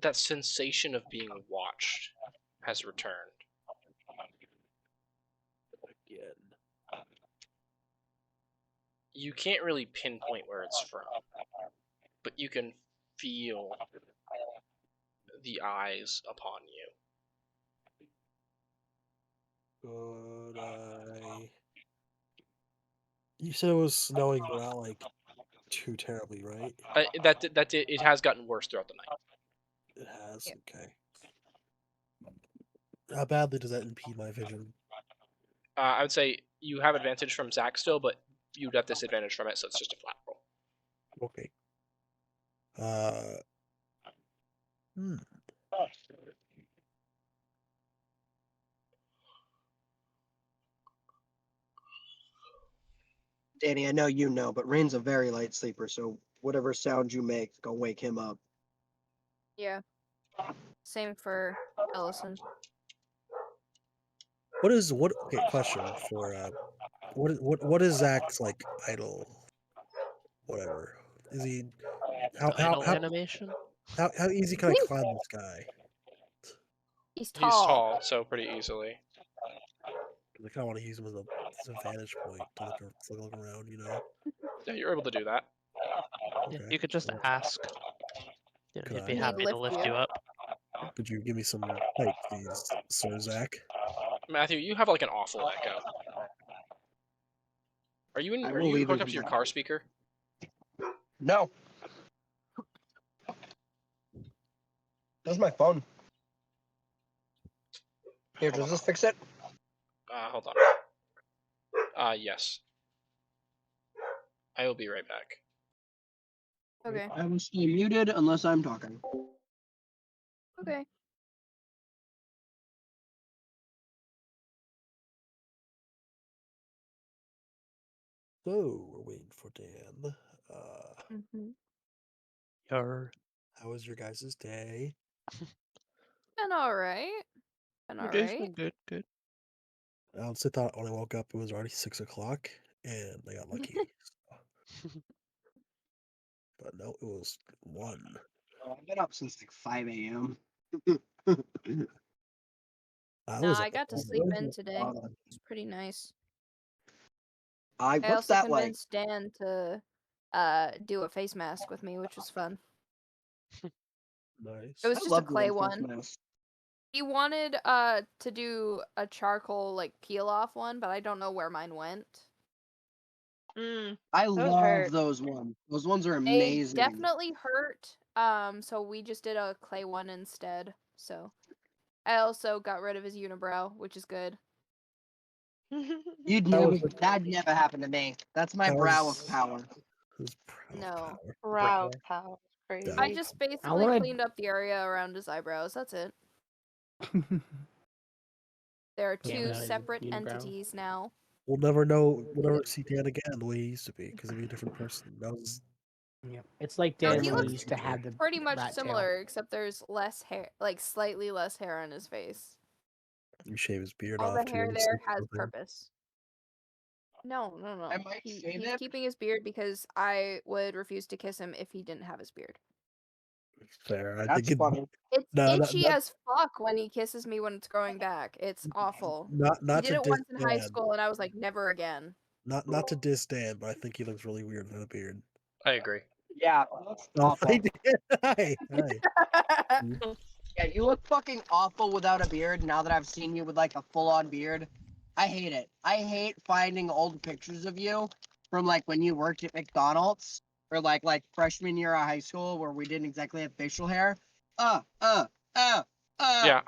that sensation of being watched has returned. Again. You can't really pinpoint where it's from, but you can feel the eyes upon you. Could I? You said it was snowing, but not like too terribly, right? It has gotten worse throughout the night. It has. Yep. Okay. How badly does that impede my vision? I would say you have advantage from Zach still, but you'd have disadvantage from it, so it's just a flat roll. Okay. Danny, I know you know, but Rain's a very light sleeper, so whatever sound you make, go wake him up. Yeah. Same for Ellison. Okay, question for what is Zach's like idol? Whatever. Is he how Idle animation. how easy can I climb this guy? He's He's tall. tall, so pretty easily. I kind of want to use him as a vantage point to look around, you know. Yeah, you're able to do that. Yeah, Okay. you could just ask. You know, Could he'd be I- happy to lift lift you. you up. Could you give me some height, please, Sir Zach? Matthew, you have like an awful echo. Are you I are will you leave hooked it up to your be. car speaker? No. That's my phone. Here, does this fix it? Hold on. Yes. I will be right back. Okay. I will stay muted unless I'm talking. Okay. So we're waiting for Dan. Mm-hmm. Your How was your guys' day? Been alright. Been alright. good. I honestly thought when I woke up it was already 6 o'clock, and I got lucky. But no, it was 1. I've been up since like 5 a.m. No, I got to sleep in today. It's pretty nice. I What's also that like? convinced Dan to do a face mask with me, which was fun. Nice. It was I just a love clay doing face one. masks. He wanted to do a charcoal like peel off one, but I don't know where mine went. I Those love hurt. those ones. Those ones are They amazing. definitely hurt. So we just did a clay one instead. So I also got rid of his unibrow, which is good. You'd That never. was the- That'd never happen to me. That's my That brow was- of power. His brow of No. power. Brow power. Crazy. Dope. I just basically wanna- cleaned up the area around his eyebrows. That's it. There are Yeah, two without his separate unibrow. entities now. We'll never know. We'll never see Dan again the way he used to be because he'll be a different person. That was Yeah. It's like No, Dan he when he looks used to have the pretty much rat tail. similar, except there's less hair, like slightly less hair on his face. you shave his beard All off the too. hair and there stuff, has nothing. purpose. No. I might shave He's it. keeping his beard because I would refuse to kiss him if he didn't have his beard. Fair. I That's think it, funny. It's No, itchy not- as fuck when he kisses me when it's growing back. It's awful. not He not did to it diss once in high Dan. school, and I was like, never again. Not to diss Dan, but I think he looks really weird with a beard. I agree. Yeah, that's Oh, awful. I did. Hi. Yeah, you look fucking awful without a beard. Now that I've seen you with like a full-on beard, I hate it. I hate finding old pictures of you from like when you worked at McDonald's or like freshman year of high school where we didn't exactly have facial hair. Yeah,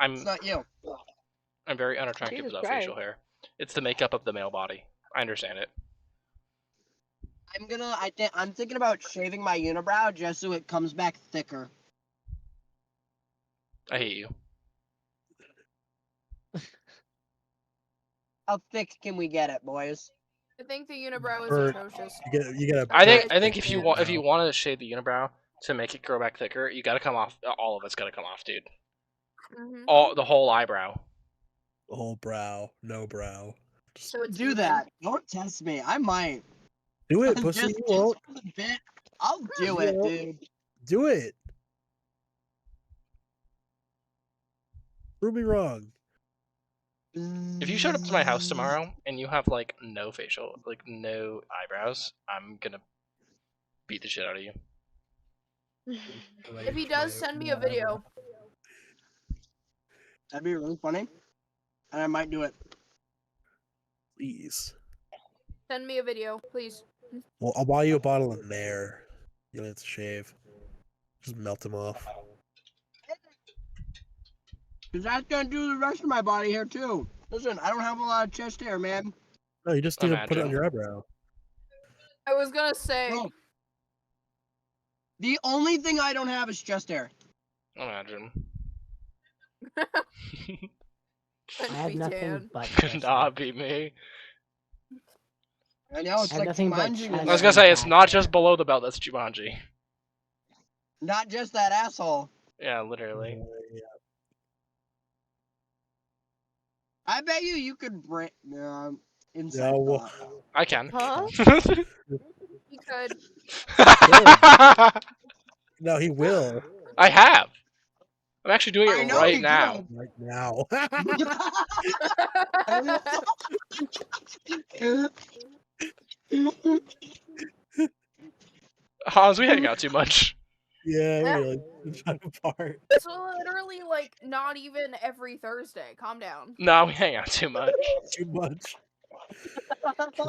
It's not you. I'm very unattractive Jesus without Christ. facial hair. It's the makeup of the male body. I understand it. I'm thinking about shaving my unibrow just so it comes back thicker. I hate you. How thick can we get it, boys? I think the unibrow is Or- atrocious. You get a I thick think if you want unibrow. to shave the unibrow to make it grow back thicker, you gotta come off. All of it's gotta come off, dude. Mm-hmm. The whole eyebrow. The whole brow, no brow. So it's Do even. that. Don't test me. I might. Do it, pussy. Just You won't. for the bit. I'll do You it, won't. dude. Do it. Prove me wrong. If you showed up to my house tomorrow and you have like no no eyebrows, I'm gonna beat the shit out of you. If he does, send me a video. That'd be really funny. And I might do it. Please. Send me a video, please. Well, I'll buy you a bottle of Nair. You'll have to shave. Just melt them off. Because that's going to do the rest of my body hair, too. Listen, I don't have a lot of chest hair, man. No, you just need to put it on Imagine. your eyebrow. I was gonna say. Bro, the only thing I don't have is chest hair. Imagine. I have nothing Dan. but Could chest not hair. be me. I know, it's I have like nothing but Jumanji. chest I was gonna say it's hair. not just below the belt. That's Jumanji. Not just that asshole. Yeah, literally. I bet you could bring... inside No, well, thought. I can. Huh? You could. no, he will I have. I'm actually doing I it know right he now. right now. Hans, we hang out too much. Yeah, we like drive apart. It's literally like not even every Thursday. Calm down. No, we hang out too much. Too much. Welcome to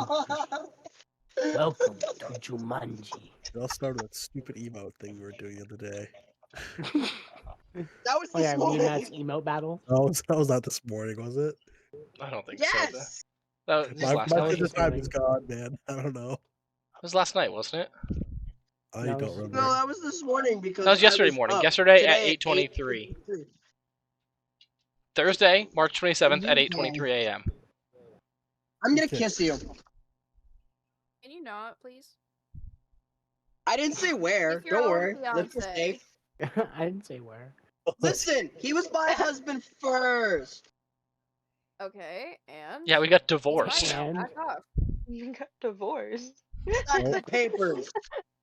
Jumanji. It all started with that stupid emote thing we were doing the other day. That was Oh yeah, this me and morning. Matt's emote battle. That was not this morning, was it? I don't think so. Yes! That was My last night. my night. fitness time is gone, man. I don't know. It was last night, wasn't it? I No, don't remember. No, that was this morning because That was I yesterday morning. up. Yesterday at Today 8:23. 8:23. Thursday, March 27th at Yeah. 8:23 a.m. I'm gonna Okay. kiss you. Can you not, please? I didn't say where. If your Don't own worry. Let's be fiancé. safe. I didn't say where. Listen, he was my husband first. Okay, and. Yeah, we got He's divorced. mine And- now. Back off. You got divorced. Sign the papers.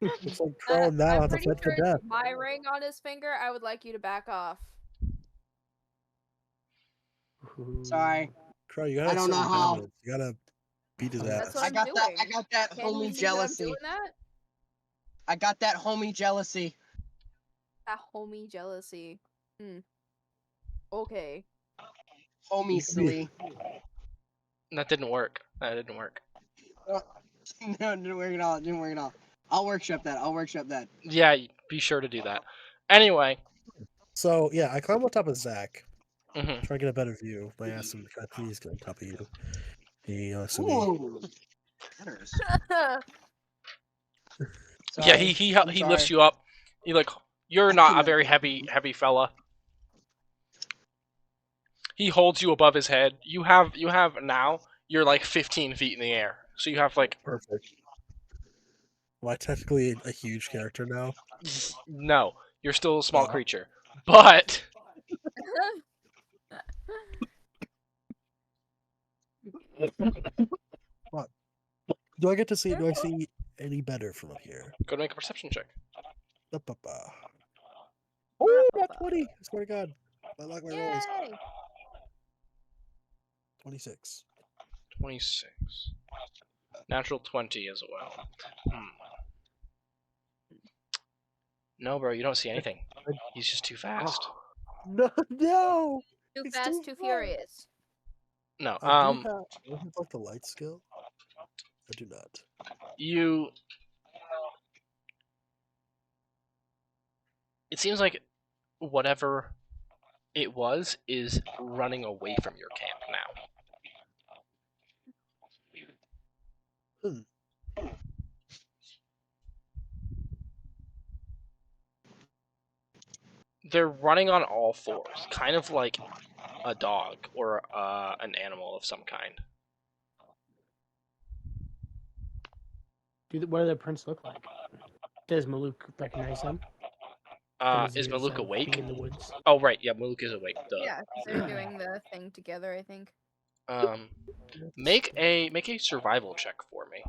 It's like throwing that I'm on the pretty fence sure to death. it's my ring on his finger. I would like you to back off. Sorry. Crow, you gotta I don't know accept how. dominance. You gotta beat his That's ass. what I I'm got that. doing. I got that Can you homie see that I'm jealousy. doing that? I got that homie jealousy. That homie jealousy. Okay. Homie silly. That didn't work. That didn't work. No, it didn't work at all. It didn't work at all. I'll workshop that. I'll workshop that. Yeah, be sure to do that. Anyway. So yeah, I climb on top of Zach, Mhm. try to get a better view. I asked him, "Can I please get on top of you?" He asked me, Ooh. Letters. Yeah, Sorry. I'm he sorry. lifts you up. He like, you're not a very heavy fella. He holds you above his head. You have now. You're like 15 feet in the air. So you have like "Perfect." Am I technically a huge character now? no. You're still a small Oh. creature, but What? Do I get to see? Do I see any better from up here? go make a perception check. Ba-ba-ba. Oh, not 20! I swear to God, I like my rolls. Yay! 26. 26. Natural 20 as well. No, bro, you don't see anything. He's just too fast. No, no! Too It's fast, too too far. furious. No, I do have like the light skill. I do not. you. It seems like whatever it was is running away from your camp now. They're running on all fours, kind of like a dog or an animal of some kind. What do the prints look like? Does Maluk recognize them? Is Maluk awake? In the woods? Oh, right, yeah, Maluk is awake. Duh. Yeah, because they're doing the thing together, I think. Make a survival check for me.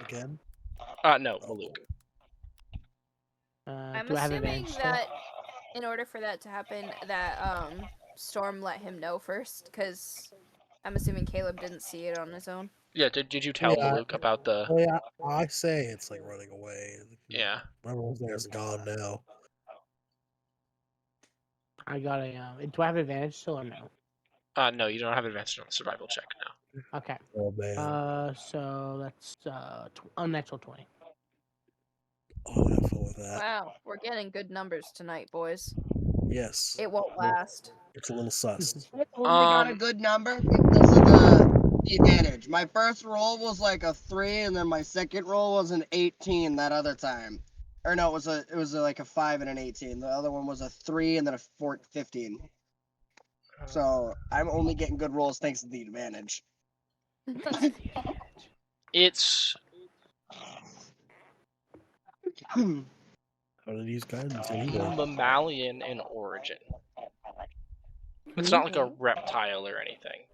Again? No, Maluk. I'm Do I have assuming advantage that in order for that to happen, that Storm let him know first, because I'm assuming Caleb didn't see it on his own. Yeah, did you tell Maluk about the... Oh yeah, I say it's like running away. Yeah. My rolls there is gone now. I got a. Do I have advantage still or no? No, you don't have advantage on the survival check now. Okay. Oh man. So that's unnatural 20. Oh, have fun with that. Wow, we're getting good numbers tonight, boys. Yes. It won't last. It's a little sus. I only got a good number because of the advantage. My first roll was like a 3, and then my second roll was an 18 that other time. Or no, it was like a 5 and an 18. The other one was a 3 and then a 15. So I'm only getting good rolls thanks to the advantage. It's... How did use guidance anyway? mammalian in origin. It's not like a reptile or anything.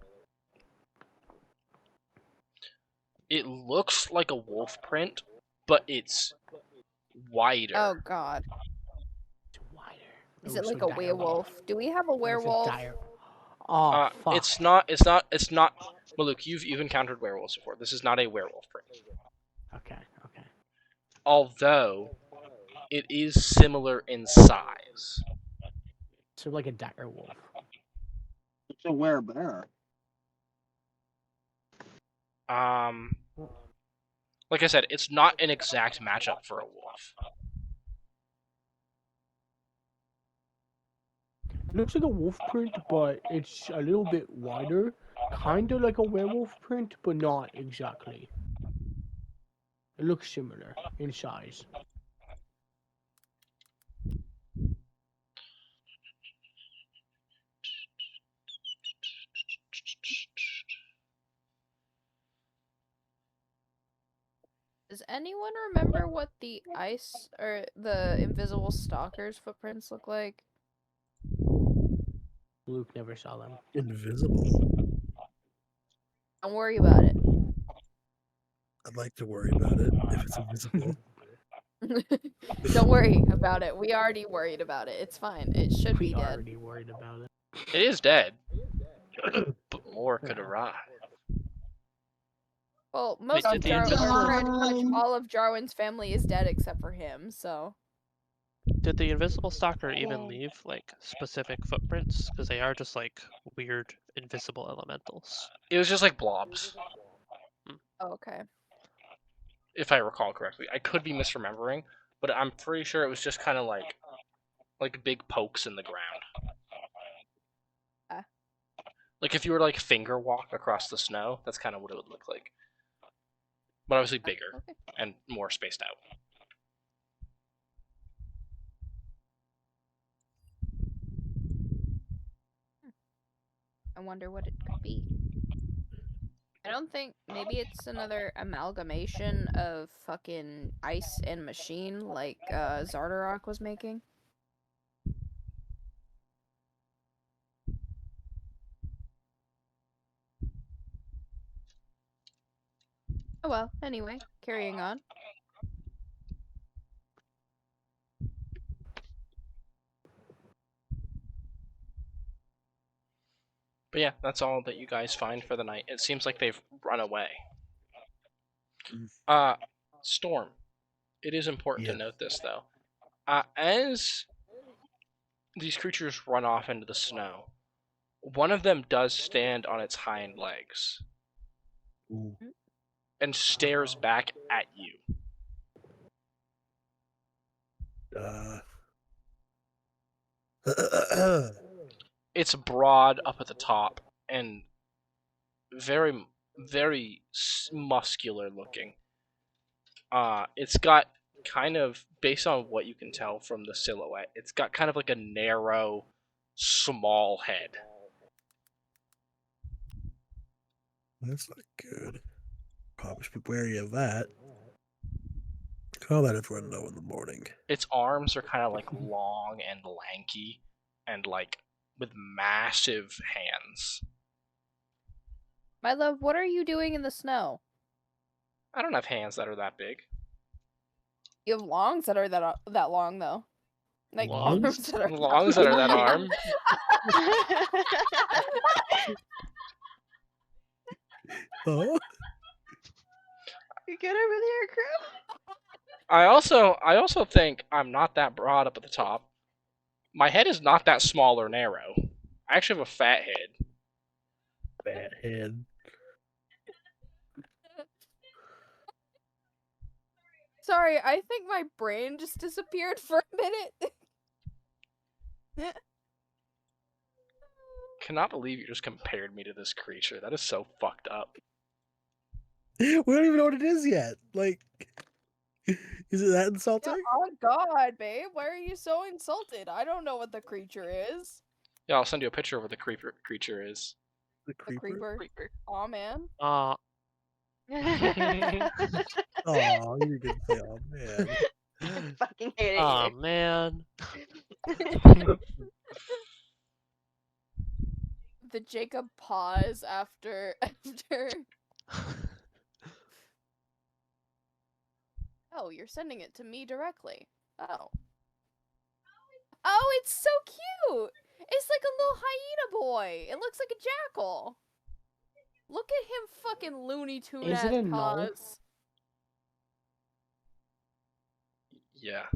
It looks like a wolf print, but it's wider. Oh god. It's wider. Is it like a werewolf? Do we have a werewolf? Oh, fuck. It's not. Maluk, you've encountered werewolves before. This is not a werewolf print. Okay. Although, it is similar in size. So like a dire wolf. It's a werebear. Like I said, it's not an exact matchup for a wolf. It looks like a wolf print, but it's a little bit wider. Kind of like a werewolf print, but not exactly. It looks similar in size. Does anyone remember what the ice or the invisible stalker's footprints look like? Luke never saw them. Invisible. Don't worry about it. I'd like to worry about it if it's invisible. Don't worry about it. We already worried about it. It's fine. It should be We dead. already worried about it. It is dead, but more could arrive. Well, most Wait, of did the pretty much invisible- all of Jarwin's family is dead except for him, so. Did the invisible stalker even leave like specific footprints? Because they are just like weird invisible elementals. It was just like blobs, Oh, okay. if I recall correctly. I could be misremembering, but I'm pretty sure it was just kind of like big pokes in the ground. Ah. Like if you were to like finger walk across the snow, that's kind of what it would look like. But obviously bigger Okay. and more spaced out. I wonder what it could be. I don't think maybe it's another amalgamation of fucking ice and machine like Zardarok was making. Oh well, anyway, carrying on. But yeah, that's all that you guys find for the night. It seems like they've run away. Storm. It is important to Yeah. note this though. As these creatures run off into the snow, one of them does stand on its hind legs Ooh. and stares back at you. It's broad up at the top and very, very muscular looking. It's got kind of, based on what you can tell from the silhouette, it's got kind of like a narrow, small head. That's not good. Probably should be wary of that. I'll let everyone know in the morning. Its arms are kind of like long and lanky and like with massive hands. My love, what are you doing in the snow? I don't have hands that are that big. You have longs that are that long though. Like Longs? arms that are Longs that are that arm. Huh? You get over there, Chris? I also think I'm not that broad up at the top. My head is not that small or narrow. I actually have a fat head. Bad head. Sorry, I think my brain just disappeared for a minute. Cannot believe you just compared me to this creature. That is so fucked up. We don't even know what it is yet. Like, is it that insulting? Oh god, babe, why are you so insulted? I don't know what the creature is. Yeah, I'll send you a picture of what the creature is. The The creeper? creeper. Aw, man. Oh, you're gonna say, oh man. I fucking hate it Aw, here. man. The Jacob pause after Oh, you're sending it to me directly. Oh. Oh, it's so cute! It's like a little hyena boy. It looks like a jackal. Look at him fucking Looney Tune Is it ass a null? paws. Yeah.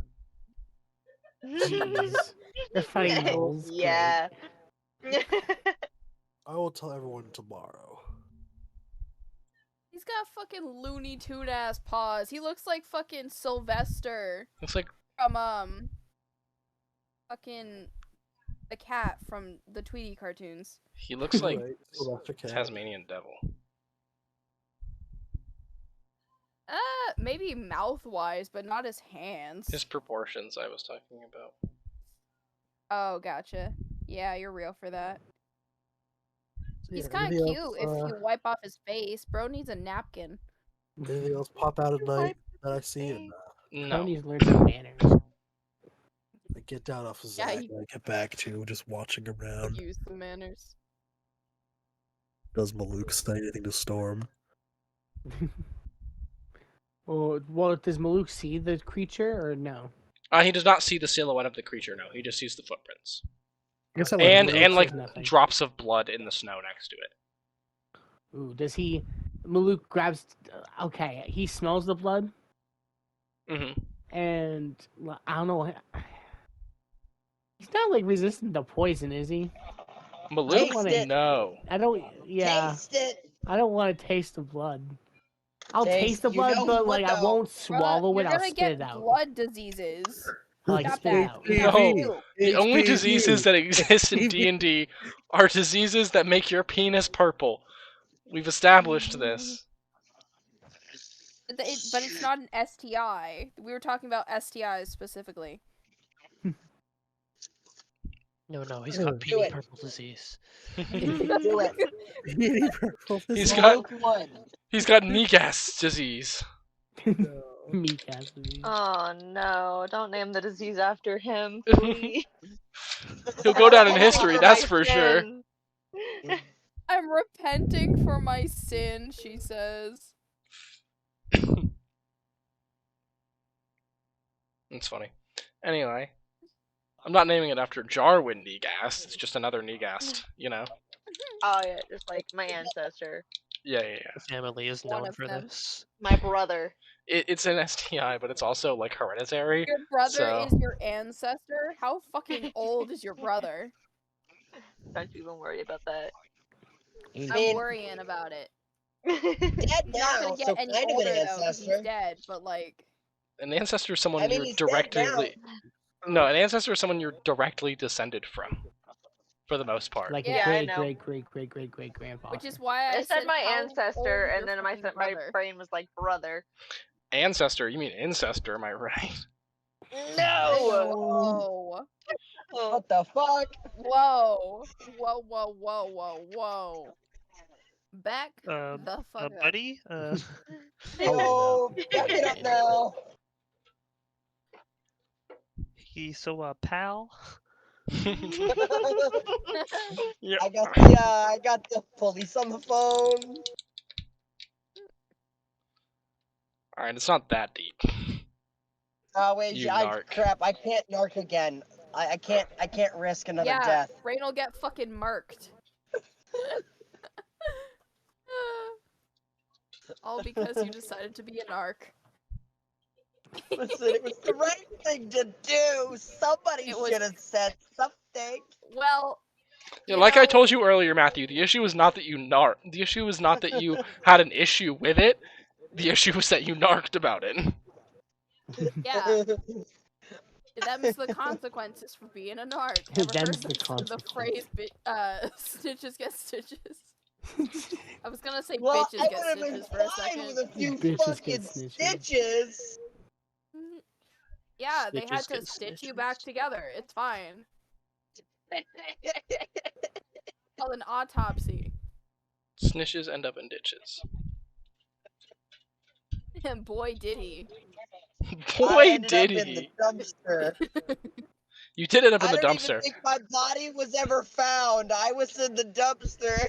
Jeez. They're fighting nulls. Yeah. I will tell everyone tomorrow. He's got fucking Looney Tune ass paws. He looks like fucking Sylvester Looks like from fucking the cat from the Tweety cartoons. he looks like Right, so that's okay. Tasmanian devil. Maybe mouth wise, but not his hands. His proportions I was talking about. Oh, gotcha. Yeah, you're real for that. He's Yeah, kind of anything cute else, if you wipe off his face. Bro needs a napkin. Anything else pop out at night that I see? And No. Tony's learned some manners. I get down off of Yeah, Zach and I get back to just watching around. Use the manners. Does Maluk say anything to Storm? Well, does Maluk see the creature or no? He does not see the silhouette of the creature, no. He just sees the footprints. I guess I And Maluk like says nothing. drops of blood in the snow next to it. Ooh, does he? Maluk grabs. Okay, he smells the blood, Mm-hmm. and I don't know. He's not like resistant to poison, is he? Malouk? wanna- Taste it. No. I don't. Yeah. Taste it. I don't want to taste the blood. I'll Taste- taste the you blood, know but what, like I though? won't Bruh, swallow you're it. I'll gonna spit get it out. blood diseases. I like Stop spit it that. out. We have No. to. The only HPV. diseases that exist in D&D are diseases that make your penis purple. We've established this. But it's not an STI. We were talking about STIs specifically. No, he's got Do peony it. purple disease. Do it. Peony purple. He's This got- Malouk would. He's got Negas disease. Meat gas disease. Oh no! Don't name the disease after him, please. He'll go down in I'm history, over that's my for sure. sin. I'm repenting for my sin, she says. It's funny. Anyway, I'm not naming it after Jarwin Negast. It's just another Negast, you know? Oh yeah, just like my ancestor, Yeah. The family is One known of for them. this. my brother. It's an STI, but it's also like hereditary. Your brother So- is your ancestor? How fucking old is your brother? Don't you even worry about that. I'm mean- worrying about it. Dead He's not now, gonna get so any kind of older an though, 'cause he's ancestor. dead. But like, An ancestor is someone I mean, you're he's dead directly. No, an ancestor is someone you're directly descended from, for the most part. Like Yeah, I a know. great grandfather. which is why I said my how ancestor, old and your then my fucking my brother? brain was like brother. Ancestor? You mean incestor? Am I right? Whoa! What the fuck? Whoa! Whoa! Whoa! Whoa! Whoa! Whoa! Back the fuck up. Buddy? Oh, back it up now. Pal? Yeah. I got the police on the phone. Alright, it's not that deep. Oh wait, You I narc. crap! I can't narc again. I can't risk another Yeah, death. Rain will get fucking marked. All because you decided to be an arc. Listen, it was the right thing to do. Somebody It was- should have said something. Well, Yeah, you like I know- told you earlier, Matthew, the issue is not that you narc. The issue is not that you had an issue with it. The issue was that you narked about it. Yeah, them's the consequences for being a narc. Ever Them's heard the the phrase "snitches get stitches"? I was gonna say Well, bitches I get would have been stitches for a fine second. with a few Bitches fucking get snitches. stitches. Yeah, they had Snitches to get stitch you back snitches. together. It's fine. Called an autopsy. Snitches end up in ditches. And boy, did he. I Boy, ended did up in he. the dumpster. You did end up in I the don't even dumpster. think my body was ever found. I was in the dumpster.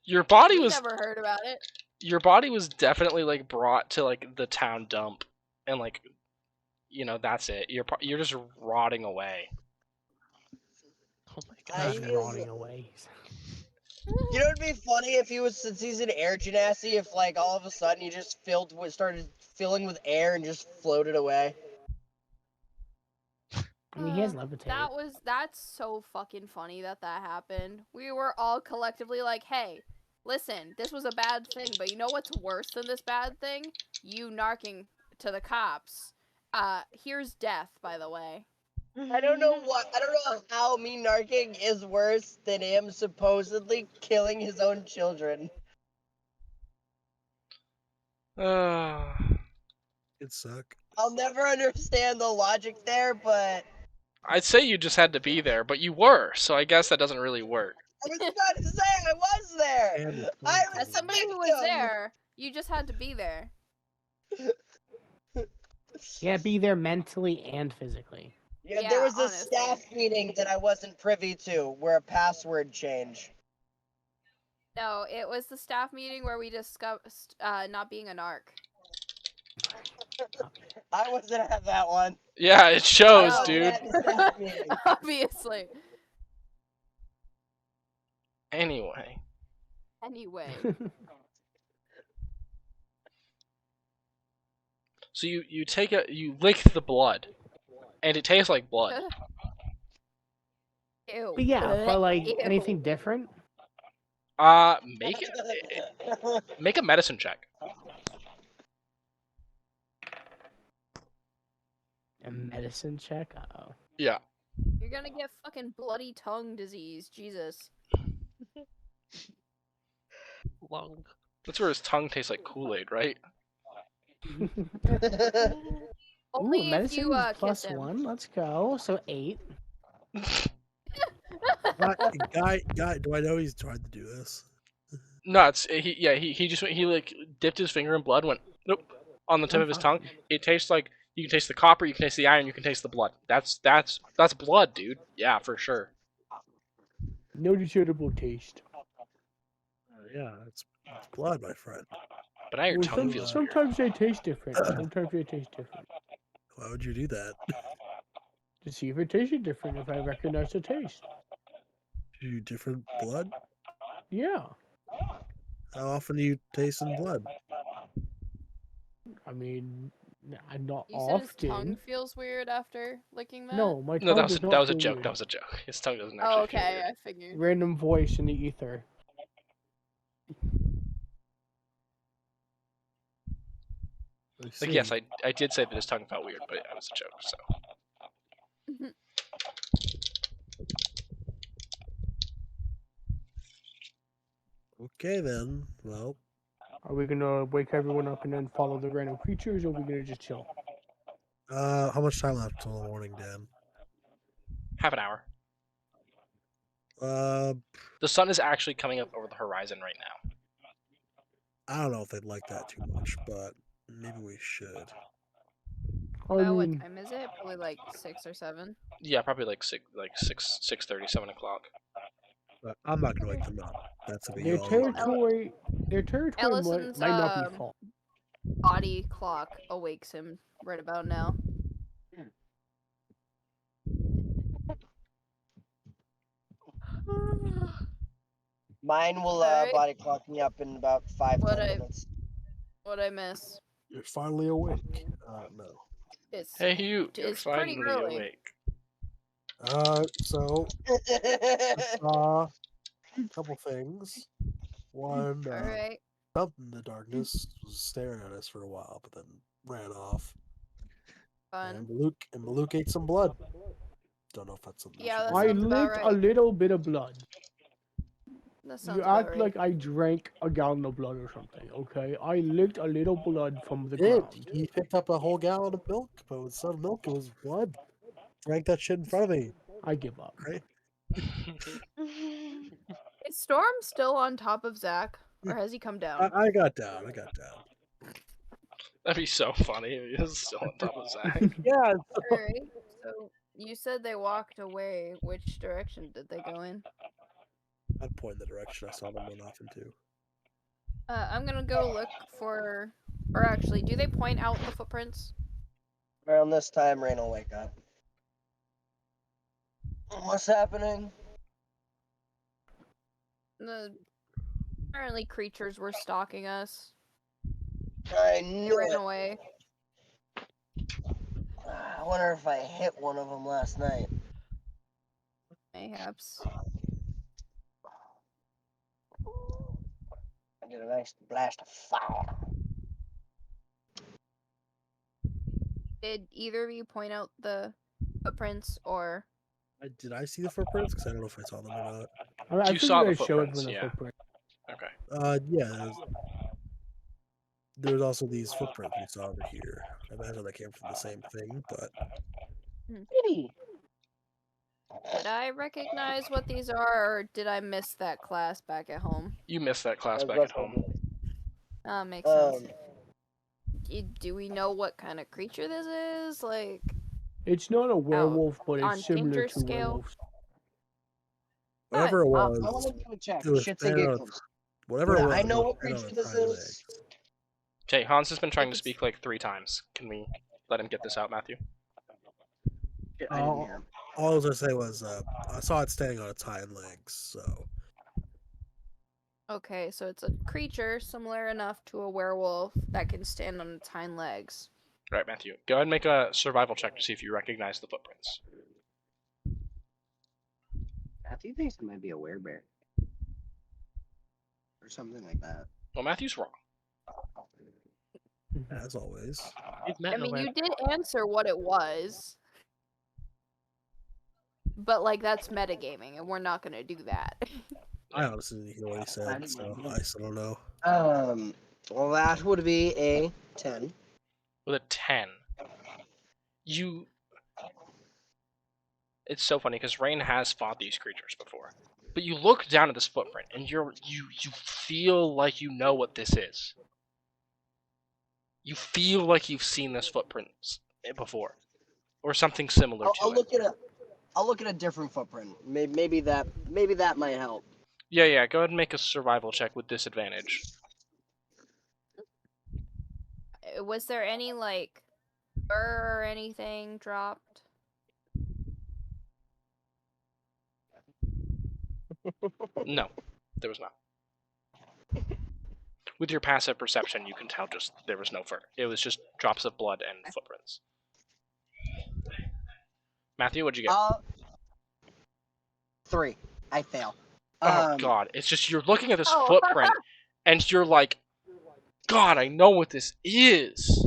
Your body We was never heard about it. your body was definitely like brought to like the town dump, and like, you know, that's it. You're just rotting away. Oh my I god. use- rotting away. You know, it'd be funny if he was, since he's in air genasi, if like all of a sudden he just started filling with air and just floated away. I mean, he has levitate. That's so fucking funny that happened. We were all collectively like, hey, listen, this was a bad thing, but you know what's worse than this bad thing? You narking to the cops. Here's death, by the way. I don't know how me narking is worse than him supposedly killing his own children. It suck. I'll never understand the logic there, but I'd say you just had to be there, but you were, so I guess that doesn't really work. I was about to say I was there. And I was As somebody who was victim. there, you just had to be there. Yeah, be there mentally and physically. Yeah, Yeah, there was a honestly. staff meeting that I wasn't privy to where a password changed. No, it was the staff meeting where we discussed not being a narc. I wasn't at that one. Yeah, it shows, I wasn't dude. at the staff meeting. Obviously. Anyway, Anyway. so you lick the blood, and it tastes like blood. Ew. But yeah, but like Ew. anything different? Make a medicine check. A medicine check? Uh-oh. Yeah. You're gonna get fucking bloody tongue disease. Jesus. Lung. That's where his tongue tastes like Kool-Aid, right? Only Ooh, if medicine you is kiss him. +1. Let's go. So 8. Guy, do I know he's tried to do this? No, he like dipped his finger in blood, went nope on the tip I'm of his fine. tongue. It tastes like you can taste the copper, you can taste the iron, you can taste the blood. That's blood, dude. Yeah, for sure. No discernible taste. Yeah, it's blood, my friend. But now your Well, tongue feels weird. sometimes they taste different. Sometimes they taste different. Why would you do that? To see if it tasted different, if I recognize the taste. Do you different blood? Yeah. How often do you taste in blood? I mean, not You said his tongue often. feels weird after licking that? No, my No, tongue does that not was a feel joke. weird. That was a joke. His tongue doesn't Oh, actually feel okay, weird. I figured. Random voice in the ether. Like, yes, I did say that his tongue felt weird, but it was a joke. So Okay then. Well, Are we gonna wake everyone up and then follow the random creatures, or are we gonna just chill? how much time left till the morning, Dan? half an hour. Uh, The sun is actually coming up over the horizon right now. I don't know if they'd like that too much, but maybe we should. I About what mean, time is it? Probably like 6 or 7. Yeah, probably like 6:30, 7 o'clock. But I'm not gonna wake them up. That's what their you all. territory Ellison's might not be fault. body clock awakes him right about now. Mine will Alright. body clock me up in about 5 What 10 I- minutes. What'd I miss? You're finally awake. No. It's Hey, you! You're It's pretty finally early. awake. So I saw a couple things. One, alright. something in the darkness was staring at us for a while, but then ran off. Fun. And Maluk ate some blood. Don't know if that's something. Yeah, should that do. I sounds about licked a right. little bit of blood. That sounds You about act right. like I drank a gallon of blood or something, okay? I licked a little blood from the He did. ground. He picked up a whole gallon of milk, but instead of milk, it was blood. Drank that shit in front of me. I give up. Right? Is Storm still on top of Zach? Or has he come down? I got down. That'd be so funny if he was still on top of Zach. Yeah. Alright. So you said they walked away. Which direction did they go in? I'd point the direction I saw them run off into. I'm gonna go look for. Or actually, do they point out the footprints? Around this time, Rain will wake up. What's happening? Apparently, creatures were stalking us. I They knew ran it. away. I wonder if I hit one of them last night. Mayhaps. I did a nice blast of fire. Did either of you point out the footprints or? Did I see the footprints? Because I don't know if I saw them or not. I You think saw you the guys showed footprints, when the yeah. footprint. Okay. Yeah. There's also these footprints we saw over here. I imagine they came from the same thing, but Pity. Did I recognize what these are, or did I miss that class back at home? You missed that class That's back at what home. Makes sense. Um, Do we know what kind of creature this is? Like, It's not a werewolf, but on it's similar danger to scale? werewolves. whatever it I was, want to do a check. it was Shits and standing on giggles. whatever it Yeah, was. I know it what was standing creature on this its hind is. legs. Okay, Hans has been trying to It's- speak like 3 times. Can we let him get this out, Matthew? I didn't hear him. All I was gonna say was I saw it standing on its hind legs, so Okay, so it's a creature similar enough to a werewolf that can stand on its hind legs. All right, Matthew. Go ahead and make a survival check to see if you recognize the footprints. Matthew thinks it might be a werebear. Or something like that. Well, Matthew's wrong. As always. We've met I mean, nowhere. you did answer what it was. But, like, that's metagaming, and we're not gonna do that. I honestly didn't hear what he said, so I still don't know. Well, that would be a 10. With a 10. It's so funny because Rain has fought these creatures before. But you look down at this footprint and you feel like you know what this is. You feel like you've seen this footprint before. Or something similar I'll to it. I'll look at a different footprint. Maybe that might help. Yeah, go ahead and make a survival check with disadvantage. Was there any, like, fur or anything dropped? No, there was not. With your passive perception, you can tell just there was no fur. It was just drops of blood and footprints. Matthew, what'd you get? 3. I fail. Oh god, it's just you're looking at this footprint and you're like, God, I know what this is.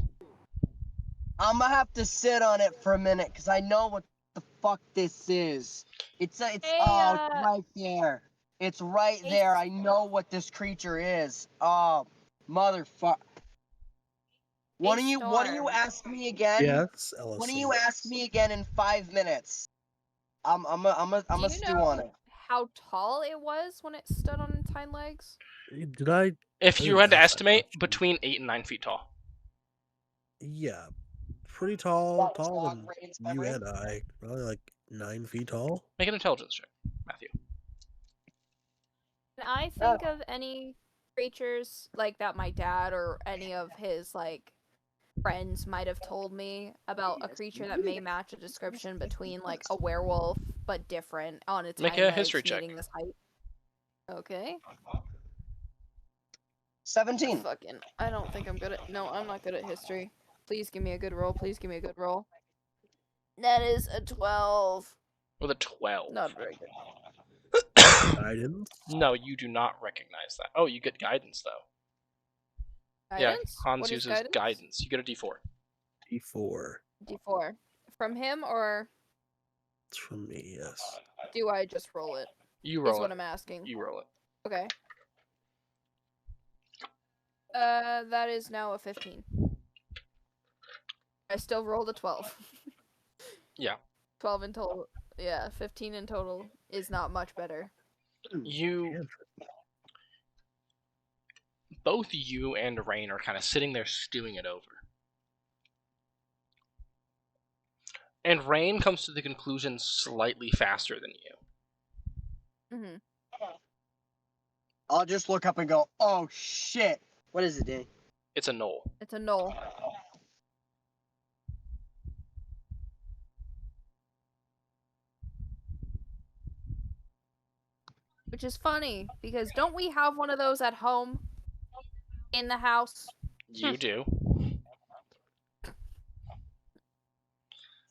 I'm gonna have to sit on it for a minute because I know what the fuck this is. It's right there. It's right there. I know what this creature is. Oh, motherfucker. Why don't you ask me again? Yes, LSC. Why don't you ask me again in 5 minutes? I'm a stew on it. How tall it was when it stood on its hind legs? Did I? If I you didn't had to ask that estimate, question. between 8 and 9 feet tall. Yeah, pretty tall, That was taller not than Rain's you memory. and I. Probably like 9 feet tall. Make an intelligence check, Matthew. Can I think of any creatures like that my dad or any of his, like, friends might have told me about a creature that may match a description between, like, a werewolf but different on its Make hind a legs, history check. needing this height? Okay. 17. Fucking, I don't think I'm good at. No, I'm not good at history. Please give me a good roll. Please give me a good roll. That is a 12. With a 12. Not very good. Guidance. No, you do not recognize that. Oh, you get guidance, though. Guidance? Yeah, Hans What is uses guidance. You get a d4. D4. D4. From him, or It's from me, yes. do I just roll it? You roll Is it. what I'm asking. You roll it. Okay. That is now a 15. I still rolled a 12. Yeah. 12 in total. Yeah, 15 in total is not much better. Both you and Rain are kind of sitting there stewing it over. And Rain comes to the conclusion slightly faster than you. Mm-hmm. I'll just look up and go, oh shit. What is it, Danny? It's a knoll. It's a knoll. Which is funny, because don't we have one of those at home? In the house? You do.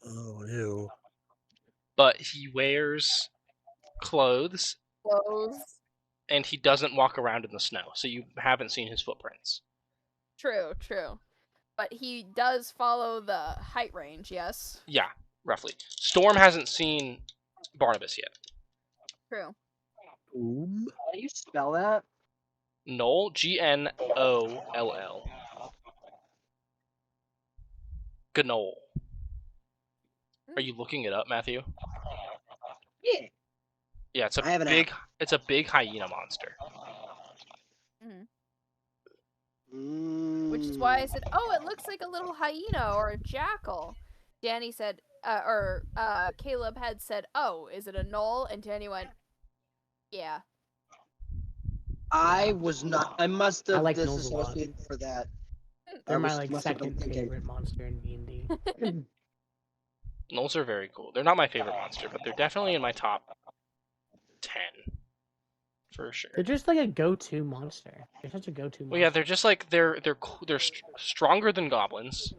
Oh, ew. But he wears clothes, and he doesn't walk around in the snow, so you haven't seen his footprints. True. But he does follow the height range, yes? Yeah, roughly. Storm hasn't seen Barnabas yet. True. How do you spell that? Knoll, Gnoll. Gnoll. Are you looking it up, Matthew? Yeah. Yeah, it's I have an a big hyena monster. Which is why I said, oh, it looks like a little hyena or a jackal. Danny said, Caleb had said, oh, is it a knoll? And Danny went, yeah. I was not. I must have I like gnolls a lot. disassociated for that. They're my must have been second thinking. favorite monster in D&D. Gnolls are very cool. They're not my favorite monster, but they're definitely in my top 10. For sure. They're just like a go-to monster. They're such a go-to monster. Well, yeah, they're just like they're stronger than goblins,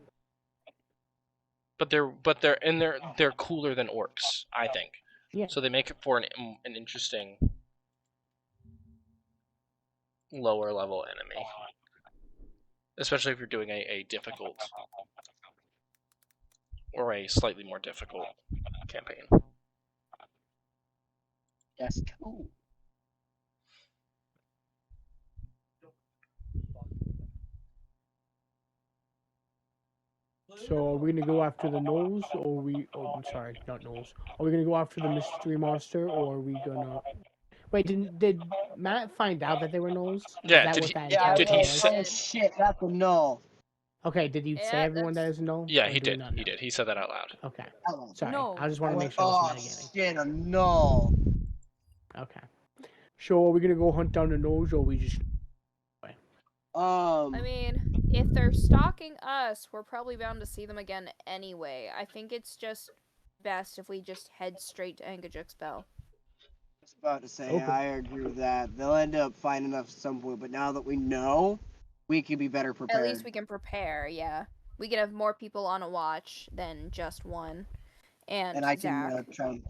but they're cooler than orcs, I think. Yeah. So they make it for an interesting lower level enemy. Especially if you're doing a difficult or a slightly more difficult campaign. That's cool. So are we gonna go after the gnolls, or I'm sorry, not gnolls. Are we gonna go after the mystery monster, or are we gonna? Wait, did Matt find out that they were gnolls? Is Yeah, that did what he- that Yeah, I Did he encounter was. was? say- Oh shit, that's a no. Okay, did he say Yeah, everyone that that's- is a null? Yeah, or he do we did. not He know? did. He said that out loud. Okay, Oh, sorry. No. I just I want to went, make sure oh that's not getting. shit, a no. Okay. So are we gonna go hunt down the gnolls, or we just? I mean, if they're stalking us, we're probably bound to see them again anyway. I think it's just best if we just head straight to Angajuk's Bell. I was about to say, Okay. I agree with that. They'll end up finding us at some point, but now that we know, we can be better prepared. At least we can prepare, yeah. We can have more people on a watch than just one. And I Zach. can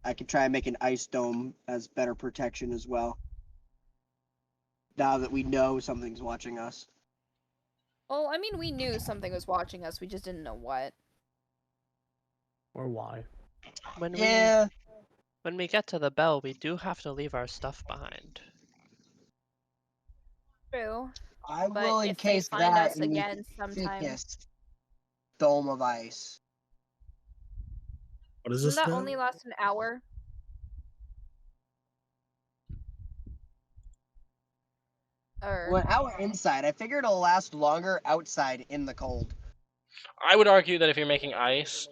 I can try and make an ice dome as better protection as well. Now that we know something's watching us. Well, I mean, we knew something was watching us, we just didn't know what. Or why? When Yeah, when we get to the bell, we do have to leave our stuff behind. True. I But will if they encase find that us in the again sometime. thickest dome of ice. What is Doesn't this that now? only last an hour? Or Well, an hour inside. I figured it'll last longer outside in the cold. I would argue that if you're making ice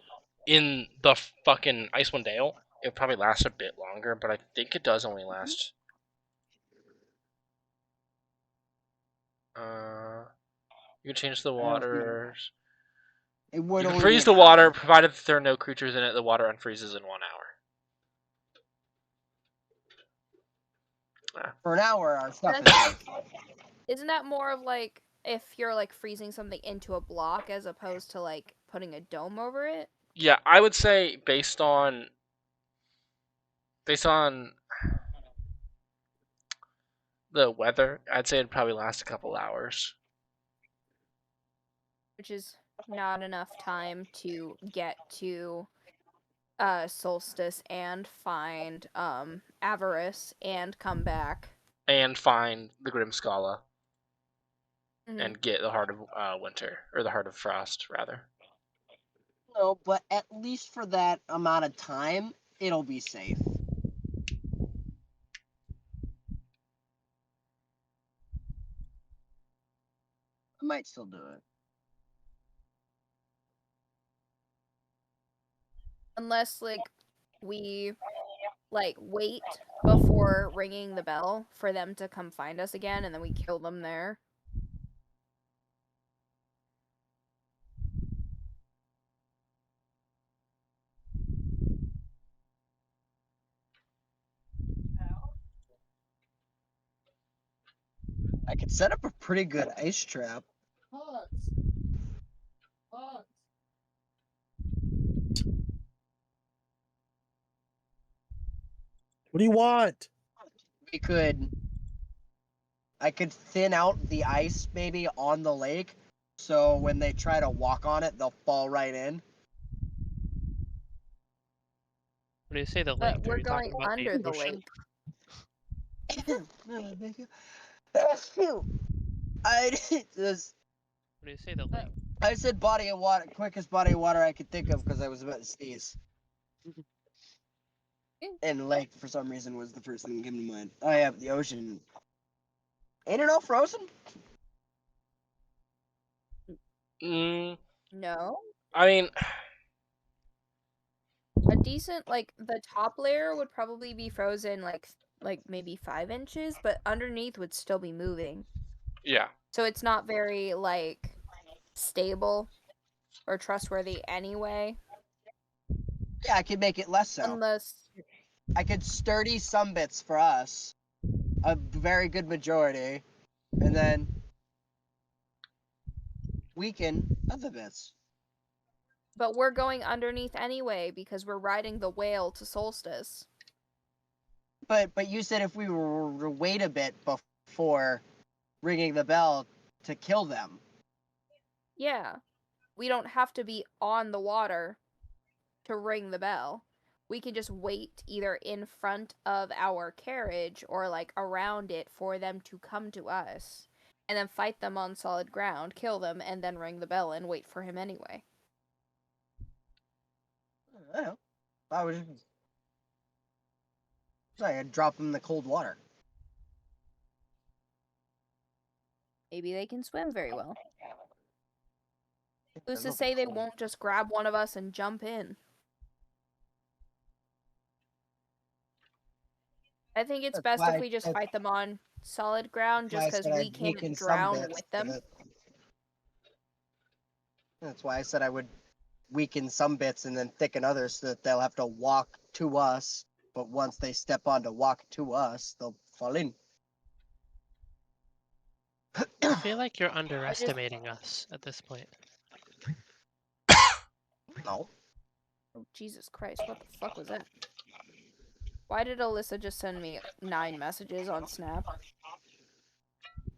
in the fucking Icewind Dale, it probably lasts a bit longer, but I think it does only last. You can change the don't know. waters. It would You can only freeze be the an water, hour. provided that there are no creatures in it. The water unfreezes in 1 hour. For an hour, our stuff That's is. like, isn't that more of like if you're like freezing something into a block as opposed to like putting a dome over it? Yeah, I would say based on the weather, I'd say it'd probably last a couple hours. Which is not enough time to get to Solstice and find Avarice and come back. And find the Grim Scala Mhm. and get the Heart of Winter, or the Heart of Frost, rather. No, but at least for that amount of time, it'll be safe. I might still do it. Unless like we like wait before ringing the bell for them to come find us again and then we kill them there. I could set up a pretty good ice trap. What do you want? We could. I could thin out the ice maybe on the lake, so when they try to walk on it, they'll fall right in. When you say the But lake, are we're you talking going about under the the ocean? lake. I just. When you say the lake, I said body of water, quickest body of water I could think of because I was about to sneeze. And lake, for some reason, was the first thing that came to mind. Oh yeah, the ocean. Ain't it all frozen? No. I mean, A decent like the top layer would probably be frozen like maybe 5 inches, but underneath would still be moving. yeah. So it's not very like stable or trustworthy anyway. Yeah, I could make it less so. Unless I could sturdy some bits for us, a very good majority, and then weaken other bits. But we're going underneath anyway because we're riding the whale to Solstice. But you said if we were to wait a bit before ringing the bell to kill them. Yeah. We don't have to be on the water to ring the bell. We can just wait either in front of our carriage or like around it for them to come to us. And then fight them on solid ground, kill them, and then ring the bell and wait for him anyway. I don't know. I would just sorry, I'd drop them in the cold water. Maybe they can swim very well. Who's to They're not say they cold. won't just grab one of us and jump in? I think it's That's best why if we just I- fight them on solid ground That's why I just because said we I'd weaken can't some drown bits with them. so that- That's why I said I would weaken some bits and then thicken others so that they'll have to walk to us. But once they step on to walk to us, they'll fall in. I feel like you're underestimating us at this point. No. Oh, Jesus Christ, what the fuck was that? Why did Alyssa just send me 9 messages on Snap?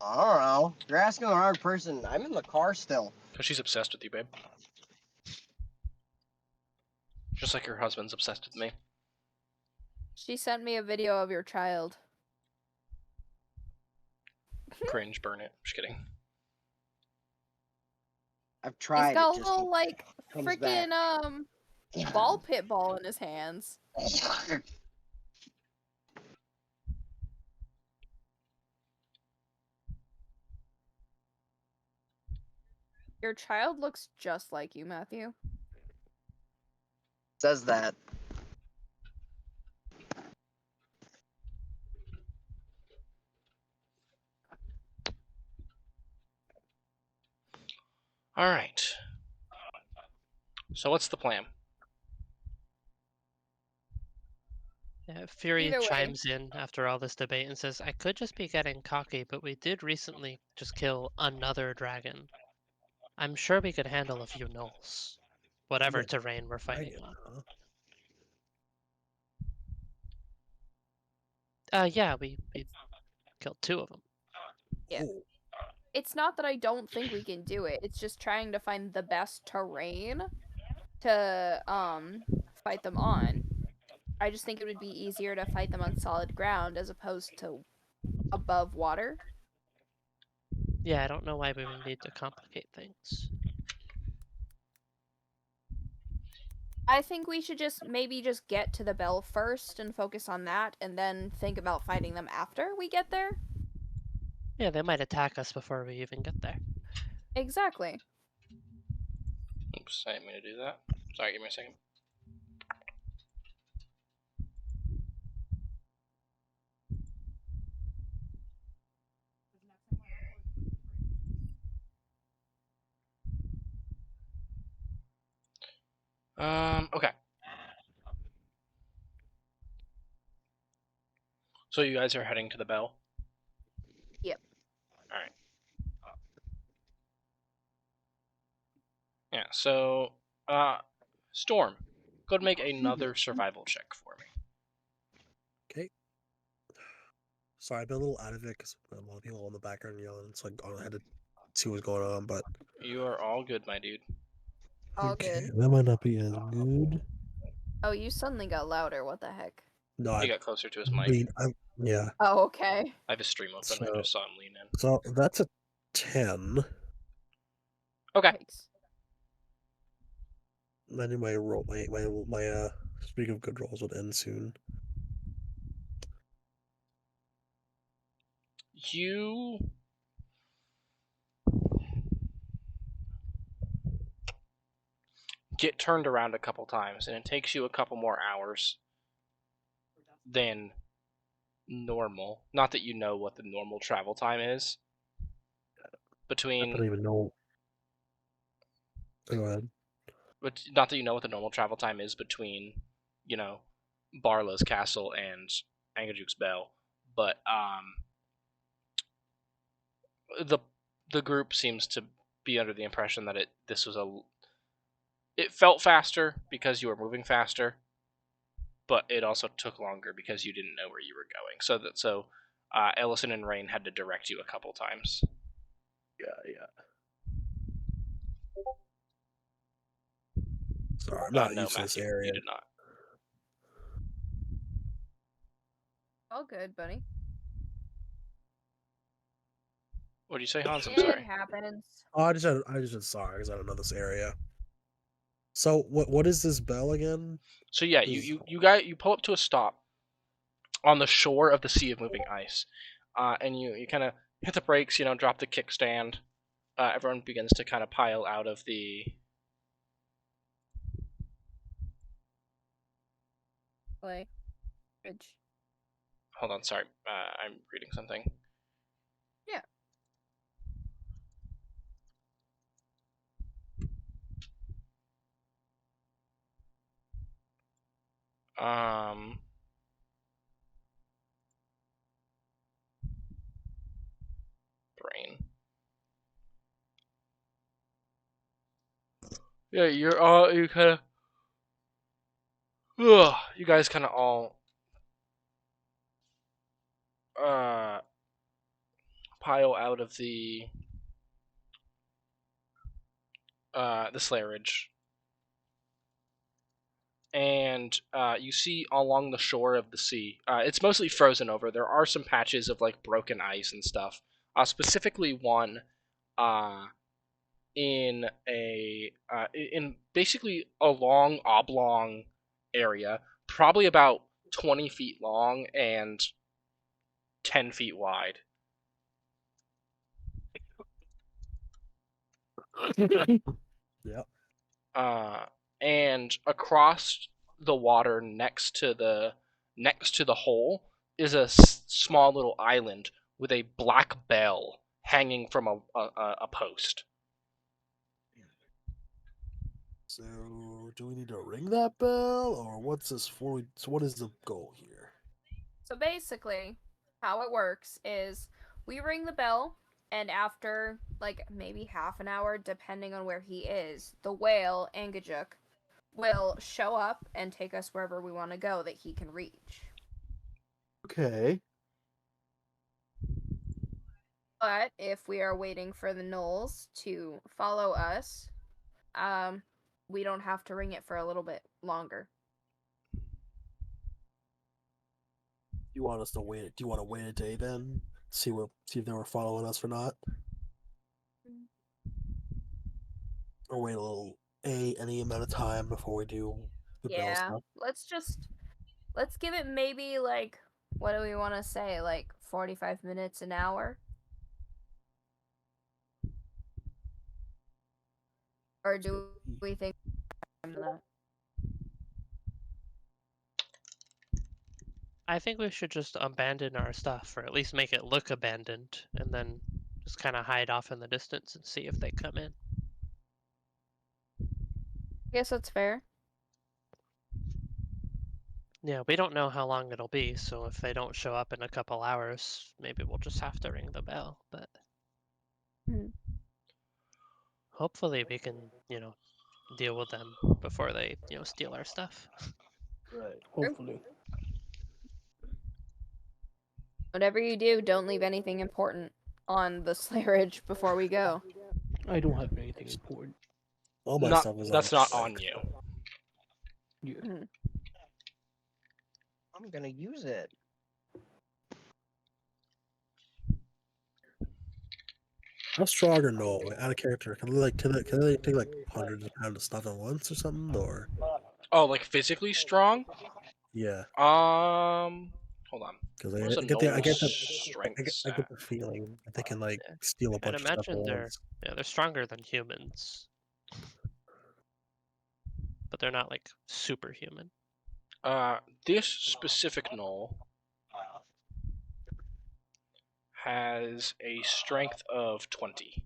I don't know. You're asking the wrong person. I'm in the car still. Because she's obsessed with you, babe. Just like her husband's obsessed with me. She sent me a video of your child. Cringe, burn it. Just kidding. I've tried. He's got it a just little, like, comes back. freaking, ball pit ball in his hands. Your child looks just like you, Matthew. Says that. Alright. So what's the plan? Yeah, Fury Either way. chimes in after all this debate and says, I could just be getting cocky, but we did recently just kill another dragon. I'm sure we could handle a few gnolls. Whatever Yeah, terrain we're fighting Dragon, on. huh? Yeah, we killed 2 of them. Yeah. Oh, It's not that I don't think we can do it. It's just trying to find the best terrain to fight them on. I just think it would be easier to fight them on solid ground as opposed to above water. Yeah, I don't know why we would need to complicate things. I think we should just maybe just get to the bell first and focus on that and then think about fighting them after we get there. Yeah, they might attack us before we even get there. Exactly. Oops, I didn't mean to do that. Sorry, give me a second. Okay. So you guys are heading to the bell? Yep. Alright. Yeah, so, Storm, go ahead and make another survival check for me. okay. Sorry, I've been a little out of it because a lot of people in the background yelling, so I had to see what's going on. But You are all good, my dude. All okay, good. that might not be as good. Oh, you suddenly got louder. What the heck? No, He I got closer to his mic. lean. Yeah. Oh, okay. I have his stream open, I So- just saw him lean in. So that's a 10. Okay. Yikes. Then my roll, my streak of good rolls would end soon. You get turned around a couple times, and it takes you a couple more hours than normal. Not that you know what the normal travel time is. I Between, don't even know. Go ahead. but not that you know what the normal travel time is between, you know, Barla's castle and Angajuke's bell, but the group seems to be under the impression that this was It felt faster because you were moving faster, but it also took longer because you didn't know where you were going. So Ellison and Rain had to direct you a couple times. Yeah. Sorry, I'm not No, used to this Matthew, area. you did not. All good, buddy. What did you say, Hans? I'm It sorry. happens. Oh, I just sorry because I don't know this area. So what is this bell again? So yeah, you pull up to a stop on the shore of the Sea of Moving Ice, and you kind of hit the brakes, drop the kickstand. Everyone begins to kind of pile out of the. Like, bridge. Hold on, sorry, I'm reading something. Yeah. Brain. Yeah, you're all you kind of. You guys kind of all pile out of the slayerage, and you see along the shore of the sea. It's mostly frozen over. There are some patches of like broken ice and stuff. Specifically one in basically a long oblong area, probably about 20 feet long and 10 feet wide. Yep. And across the water next to the hole is a small little island with a black bell hanging from a post. So do we need to ring that bell, or what's this for? So what is the goal here? So basically, how it works is we ring the bell, and after like maybe half an hour, depending on where he is, the whale Angajuk will show up and take us wherever we want to go that he can reach. Okay. But if we are waiting for the gnolls to follow us, we don't have to ring it for a little bit longer. You want us to wait? Do you want to wait a day then? See if they were following us or not, or wait a little any amount of time before we do the bell stuff. Let's give it maybe like, what do we want to say, like 45 minutes, an hour? Or do we think that? I think we should just abandon our stuff, or at least make it look abandoned, and then just kind of hide off in the distance and see if they come in. I guess that's fair. Yeah, we don't know how long it'll be, so if they don't show up in a couple hours, maybe we'll just have to ring the bell, but hopefully we can, deal with them before they, steal our stuff. Right. Hopefully. Whatever you do, don't leave anything important on the slayerage before we go. I don't have anything important. All my Not stuff is that's on not strike. on you. Yeah. I'm gonna use it. How strong or no? Out of character, can they take like hundreds of pounds of stuff at once or something? Or Oh, like physically strong? yeah, Hold on. because What is a I get the Knoll's strength I stat? get the feeling that they can like Yeah. steal a I'd bunch of stuff at imagine once. they're stronger than humans, but they're not like superhuman. This specific Knoll has a strength of 20.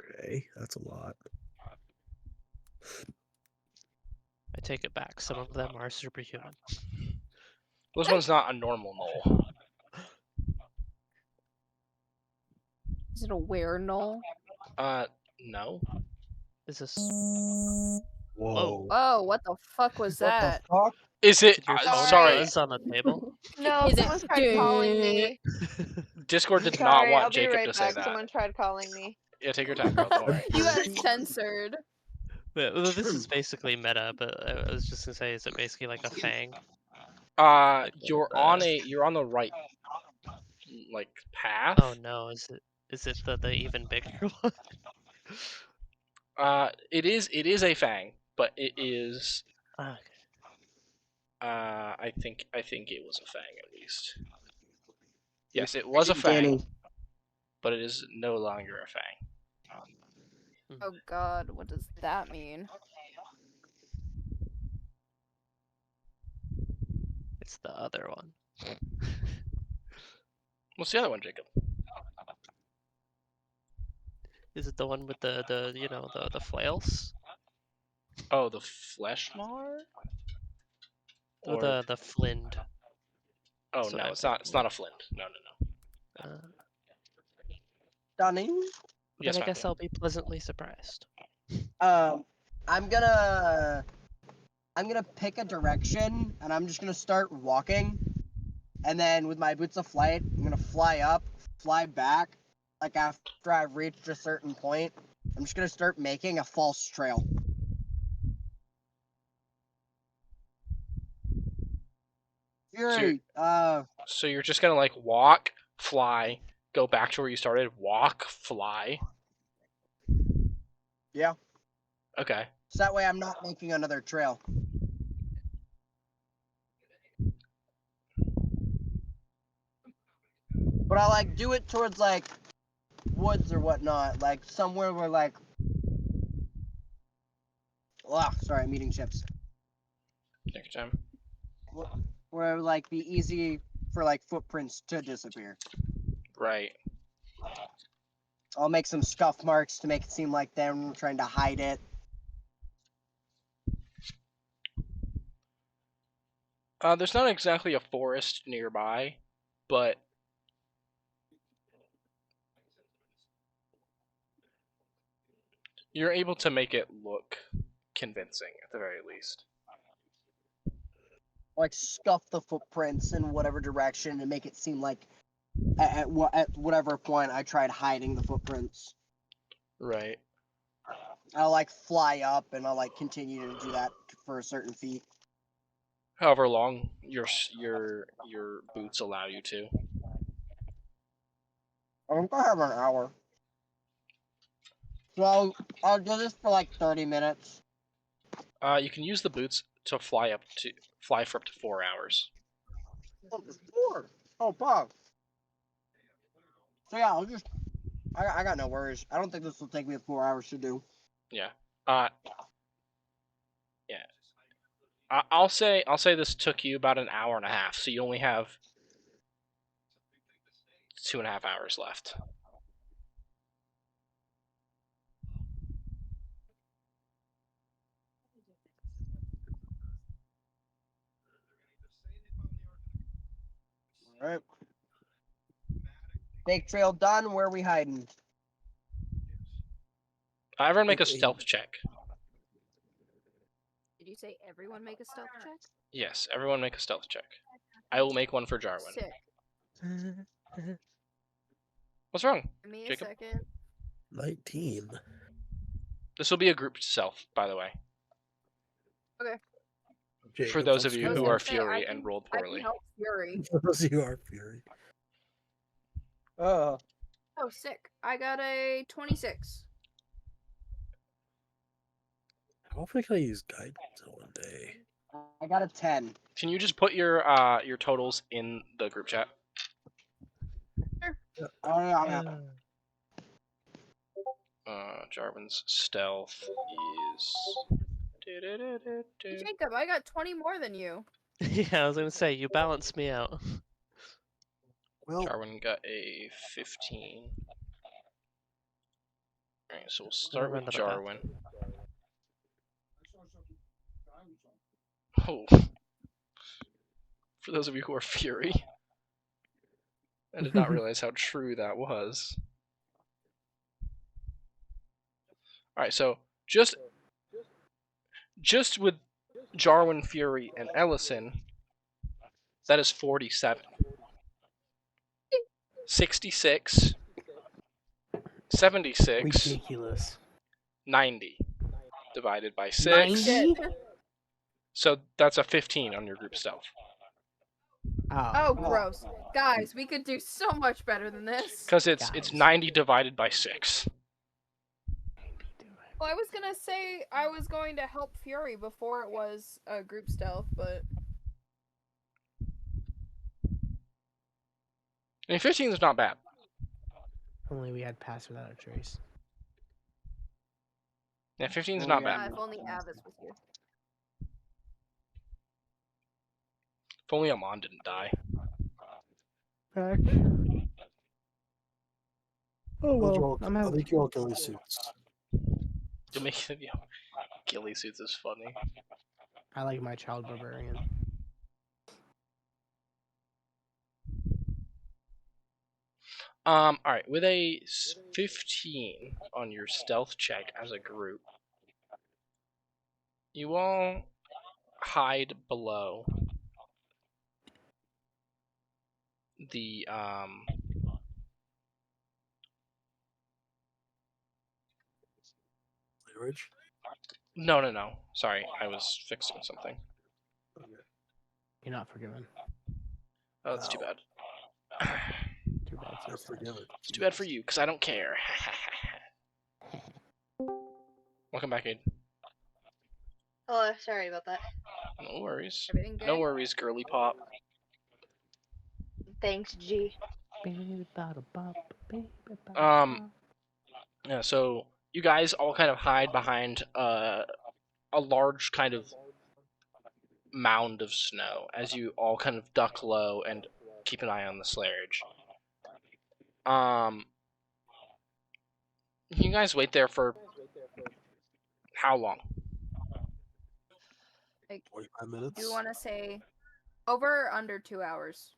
Okay, that's a lot. I take it back. Some of them are superhuman. This one's not a normal Knoll. Is it a were-null? No. Is this? Whoa. Oh, what the fuck was What the that? fuck? Is it? Did your phone Sorry, buzz on the table? No, Is it someone tried calling me. Discord did not Sorry, I'll want be Jacob right to say back. that. Someone tried calling me. Yeah, take your time, girl. Don't worry. You got censored. But, well, this is basically meta, but I was just gonna say, is it basically like a fang? Like You're on the right like path. Oh no, is it the even bigger one? It is a fang, but it is. Okay. I think it was a fang at least. Yes, it was a Danny. fang, but it is no longer a fang. Oh god, what does that mean? It's the other one. What's the other one, Jacob? Is it the one with the the flails? Oh, the flesh mar? Or the flind? Oh That's what no, I it's not. It's not a flint. No. Danny? Yes, Then I ma'am. guess I'll be pleasantly surprised. I'm gonna pick a direction, and I'm just gonna start walking, and then with my boots of flight, I'm gonna fly up, fly back. Like after I've reached a certain point, I'm just gonna start making a false trail. Fury, So you're just gonna like walk, fly, go back to where you started, walk, fly. yeah. Okay. So that way I'm not making another trail. But I like do it towards like woods or whatnot, like somewhere where like. Sorry, I'm eating chips. Take your time. Where it would like be easy for like footprints to disappear. Right. I'll make some scuff marks to make it seem like them trying to hide it. There's not exactly a forest nearby, but you're able to make it look convincing at the very least. Like scuff the footprints in whatever direction and make it seem like at whatever point I tried hiding the footprints. Right. I'll like fly up and I'll like continue to do that for a certain feat. However long your boots allow you to. I'm gonna have an hour. So I'll do this for like 30 minutes. You can use the boots to fly for up to 4 hours. Oh, 4. Oh, fuck. So yeah, I got no worries. I don't think this will take me 4 hours to do. Yeah. Yeah. I'll say this took you about an hour and a half, so you only have 2.5 hours left. Alright. Fake trail done. Where are we hiding? Everyone make a stealth check. Did you say everyone make a stealth check? Yes, everyone make a stealth check. I will make one for Jarwin. Sick. What's wrong? Give me a Jacob? second. 19. This will be a group stealth, by the way. For Jacob, those that's of you I was who gonna are say, Fury I and can- rolled I can poorly. help Fury. For those of you who are Fury. Oh, sick. I got a 26. How often can I use guidance in one day? I got a 10. Can you just put your totals in the group chat? Oh, yeah. Jarvin's stealth is. Jacob, I got 20 more than you. Yeah, I was gonna say you balance me out. Well, Jarwin got a 15. Alright, so we'll start run with to the bathroom. Jarwin. Oh. For those of you who are Fury. I did not realize how true that was. All right, so just with Jarwin, Fury, and Ellison, that is 47. 66, 76, Ridiculous. 90 divided by 6. 90? So that's a 15 on your group stealth. Oh, gross. Guys, we could do so much better than this. Because it's Guys. 90 divided by 6. Well, I was gonna say I was going to help Fury before it was a group stealth, but... I mean, 15 is not bad. Only we had Pass Without a Trace. Yeah, 15 is not Yeah. bad. If only Avis was here. If only Amon didn't die. Back. Oh well, I'm I out. think you all ghillie suits. To make it, ghillie suits is funny. I like my child barbarian. Alright, with a 15 on your stealth check as a group, you all hide below the, Ridge? No. Sorry, I was fixing something. You're not forgiven. Oh, that's too bad. Too bad. You're forgiven. It's too bad for you, because I don't care. Welcome back, Aid. Oh, sorry about that. No worries. Everything good? No worries, girly pop. Thanks, G. Yeah, so you guys all kind of hide behind a large kind of mound of snow as you all kind of duck low and keep an eye on the slayage. You guys wait there for how long? Like, 45 minutes? do you want to say over or under 2 hours?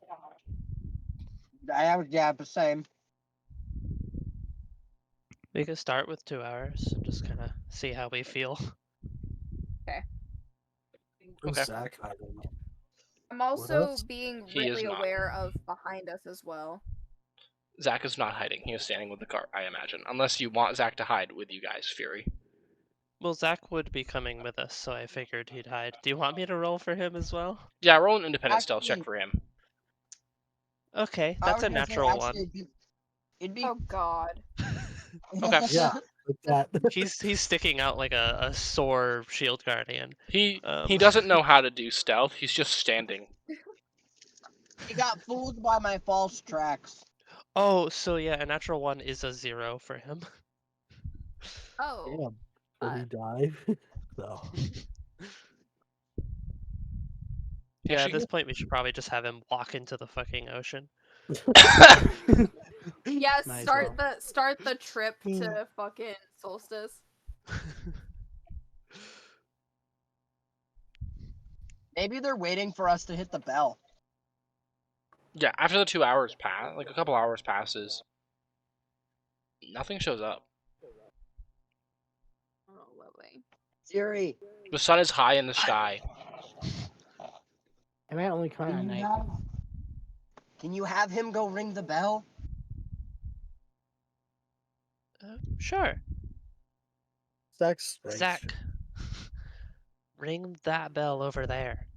Yeah, the same. We could start with 2 hours and just kind of see how we feel. Where's Okay. Zach hiding? I'm also us? being He is really not. aware of behind us as well. Zach is not hiding. He is standing with the cart, I imagine. Unless you want Zach to hide with you guys, Fury. Well, Zach would be coming with us, so I figured he'd hide. Do you want me to roll for him as well? Yeah, roll an independent stealth Actually- check for him. Okay, I that's was a gonna say, natural actually, one. It'd be. Oh god. Okay. Yeah, like that. He's sticking out like a sore shield guardian. He Um. doesn't know how to do stealth. He's just standing. He got fooled by my false tracks. Oh, so yeah, a natural one is a 0 for him. Oh. Damn. Will he die? No. Yeah, at Actually- this point we should probably just have him walk into the fucking ocean. Yeah, Might as start the trip to fucking Solstice. Maybe they're waiting for us to hit the bell. Yeah, after the 2 hours pass, like a couple hours passes, nothing shows up. Oh, lovely. Siri, The sun is high in the sky. I might only come out at can you, night. can you have him go ring the bell? Sure. Zach's strength. Zach, ring that bell over there.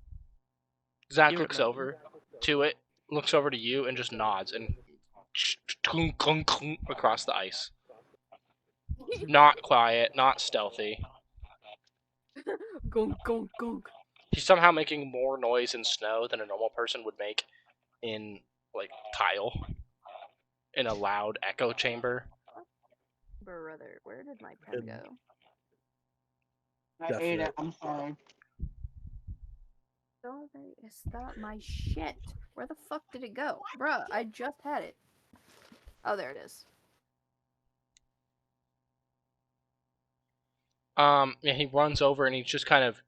Zach You looks remember. over to it, looks over to you, and just nods and across the ice. Not quiet, not stealthy. Gunk, gunk, gunk. He's somehow making more noise in snow than a normal person would make in, like, tile. In a loud echo chamber. Brother, where did my pen go? I ate it. I'm sorry. Oh, is that my shit? Where the fuck did it go? Bruh, I just had it. Oh, there it is. Yeah, he runs over and he just kind of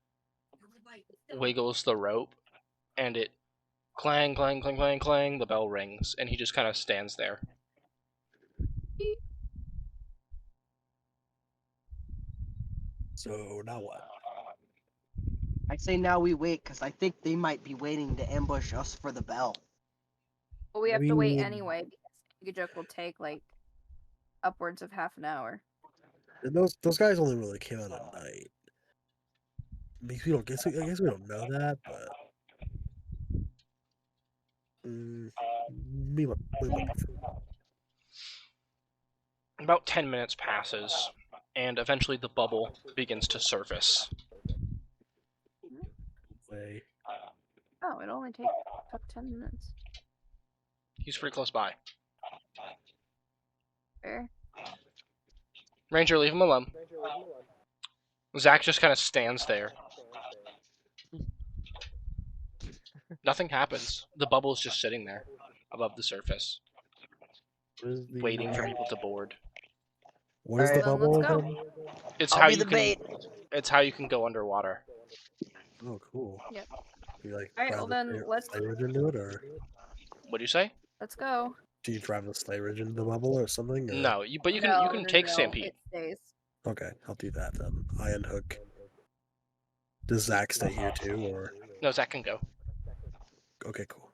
wiggles the rope, and it clang, clang, clang, clang, clang, the bell rings, and he just kind of stands there. So now what? I say now we wait because I think they might be waiting to ambush us for the bell. But we have I to wait mean- anyway because Sangajuk will take like upwards of half an hour. And those guys only really came out at night. Because we don't guess. I guess we don't know that, but we might be. About 10 minutes passes, and eventually the bubble begins to surface. Way. Oh, it only took 10 minutes. He's pretty close by. Fair. Ranger, leave him alone. Zach just kind of stands there. Nothing happens. The bubble is just sitting there above the surface, What is the waiting for people to board. What is the Alright, then bubble let's go. again? It's I'll how be you the can. bait. It's how you can go underwater. Oh, cool. Yep. You like Alright, drive well then, the let's- sleigh ridge into it, or What do you say? Let's go. do you drive the sleigh ridge into the bubble or something? Or? No, but you can No, you can no, take no, Stampede. It stays. Okay, I'll do that then. I unhook. Does Zach stay here too, or No, Zach can go. okay, cool.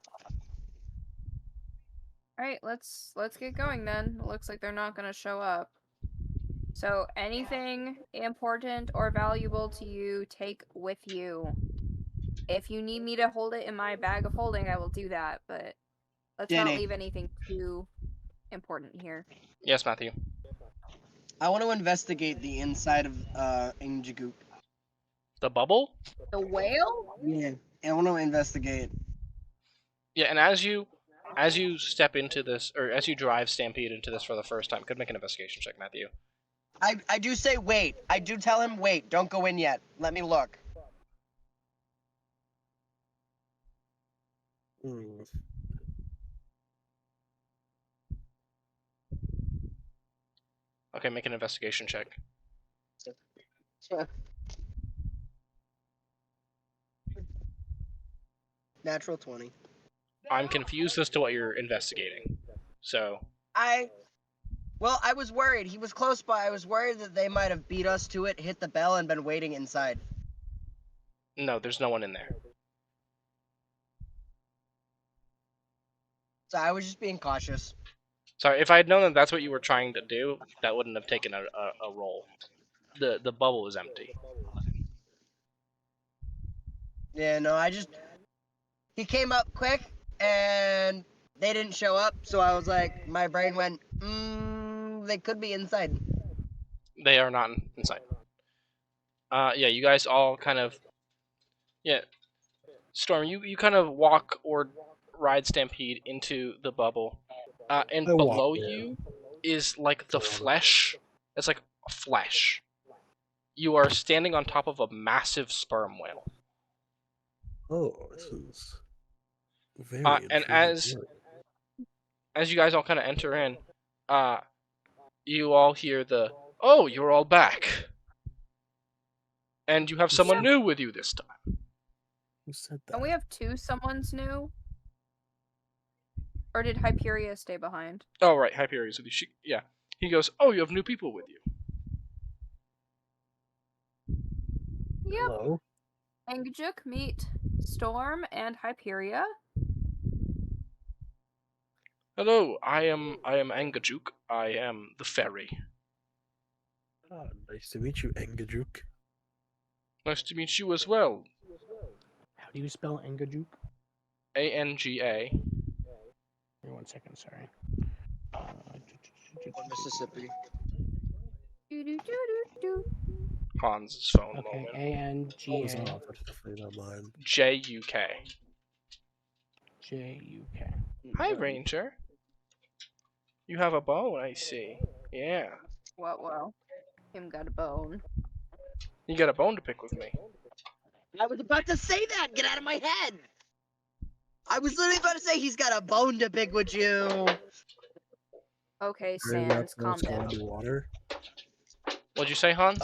Alright, let's get going then. It looks like they're not gonna show up. So anything important or valuable to you, take with you. If you need me to hold it in my bag of holding, I will do that, but let's not Jenny. leave anything too important here. Yes, Matthew. I want to investigate the inside of Ingiguk. The bubble? The whale? Yeah, I want to investigate. Yeah, and as you step into this, or as you drive Stampede into this for the first time, could make an investigation check, Matthew. I do say wait. I do tell him wait. Don't go in yet. Let me look. Hmm. Okay, make an investigation check. Natural 20. I'm confused as to what you're investigating. So, Well, I was worried. He was close by. I was worried that they might have beat us to it, hit the bell, and been waiting inside. no, there's no one in there. So I was just being cautious. Sorry, if I had known that that's what you were trying to do, that wouldn't have taken a roll. The bubble was empty. Yeah, no, he came up quick, and they didn't show up, so I was like, my brain went, they could be inside. They are not inside. Yeah, you guys all kind of, yeah. Storm, you kind of walk or ride Stampede into the bubble, and I walk below in. you is like the flesh. It's like flesh. You are standing on top of a massive sperm whale. Oh, this is very And intriguing. as you guys all kind of enter in, you all hear the, "Oh, you're all back, and you have someone new with you this time." Who said that? Don't we have two someone's new? Or did Hyperia stay behind? Oh, right, Hyperia's with you. Yeah, he goes, "Oh, you have new people with you." Yep. Hello. Angajuk, meet Storm and Hyperia. Hello, I am Angajuk. I am the fairy. Ah, nice to meet you, Engajuk. Nice to meet you as well. How do you spell Engajuk? Anga. Wait 1 second, sorry. Mississippi. Do-do-do-do-do. Hans' phone Okay, moment. What was A-N-G-A-J-U-K. off? That's definitely not mine. JUK. Hi, Ranger. You have a bone, I see. Yeah. Well, him got a bone. You got a bone to pick with me. I was about to say that! Get out of my head! I was literally about to say he's got a bone to pick with you! Okay, Very well, Sans, calm let's go down. underwater. What'd you say, Hans?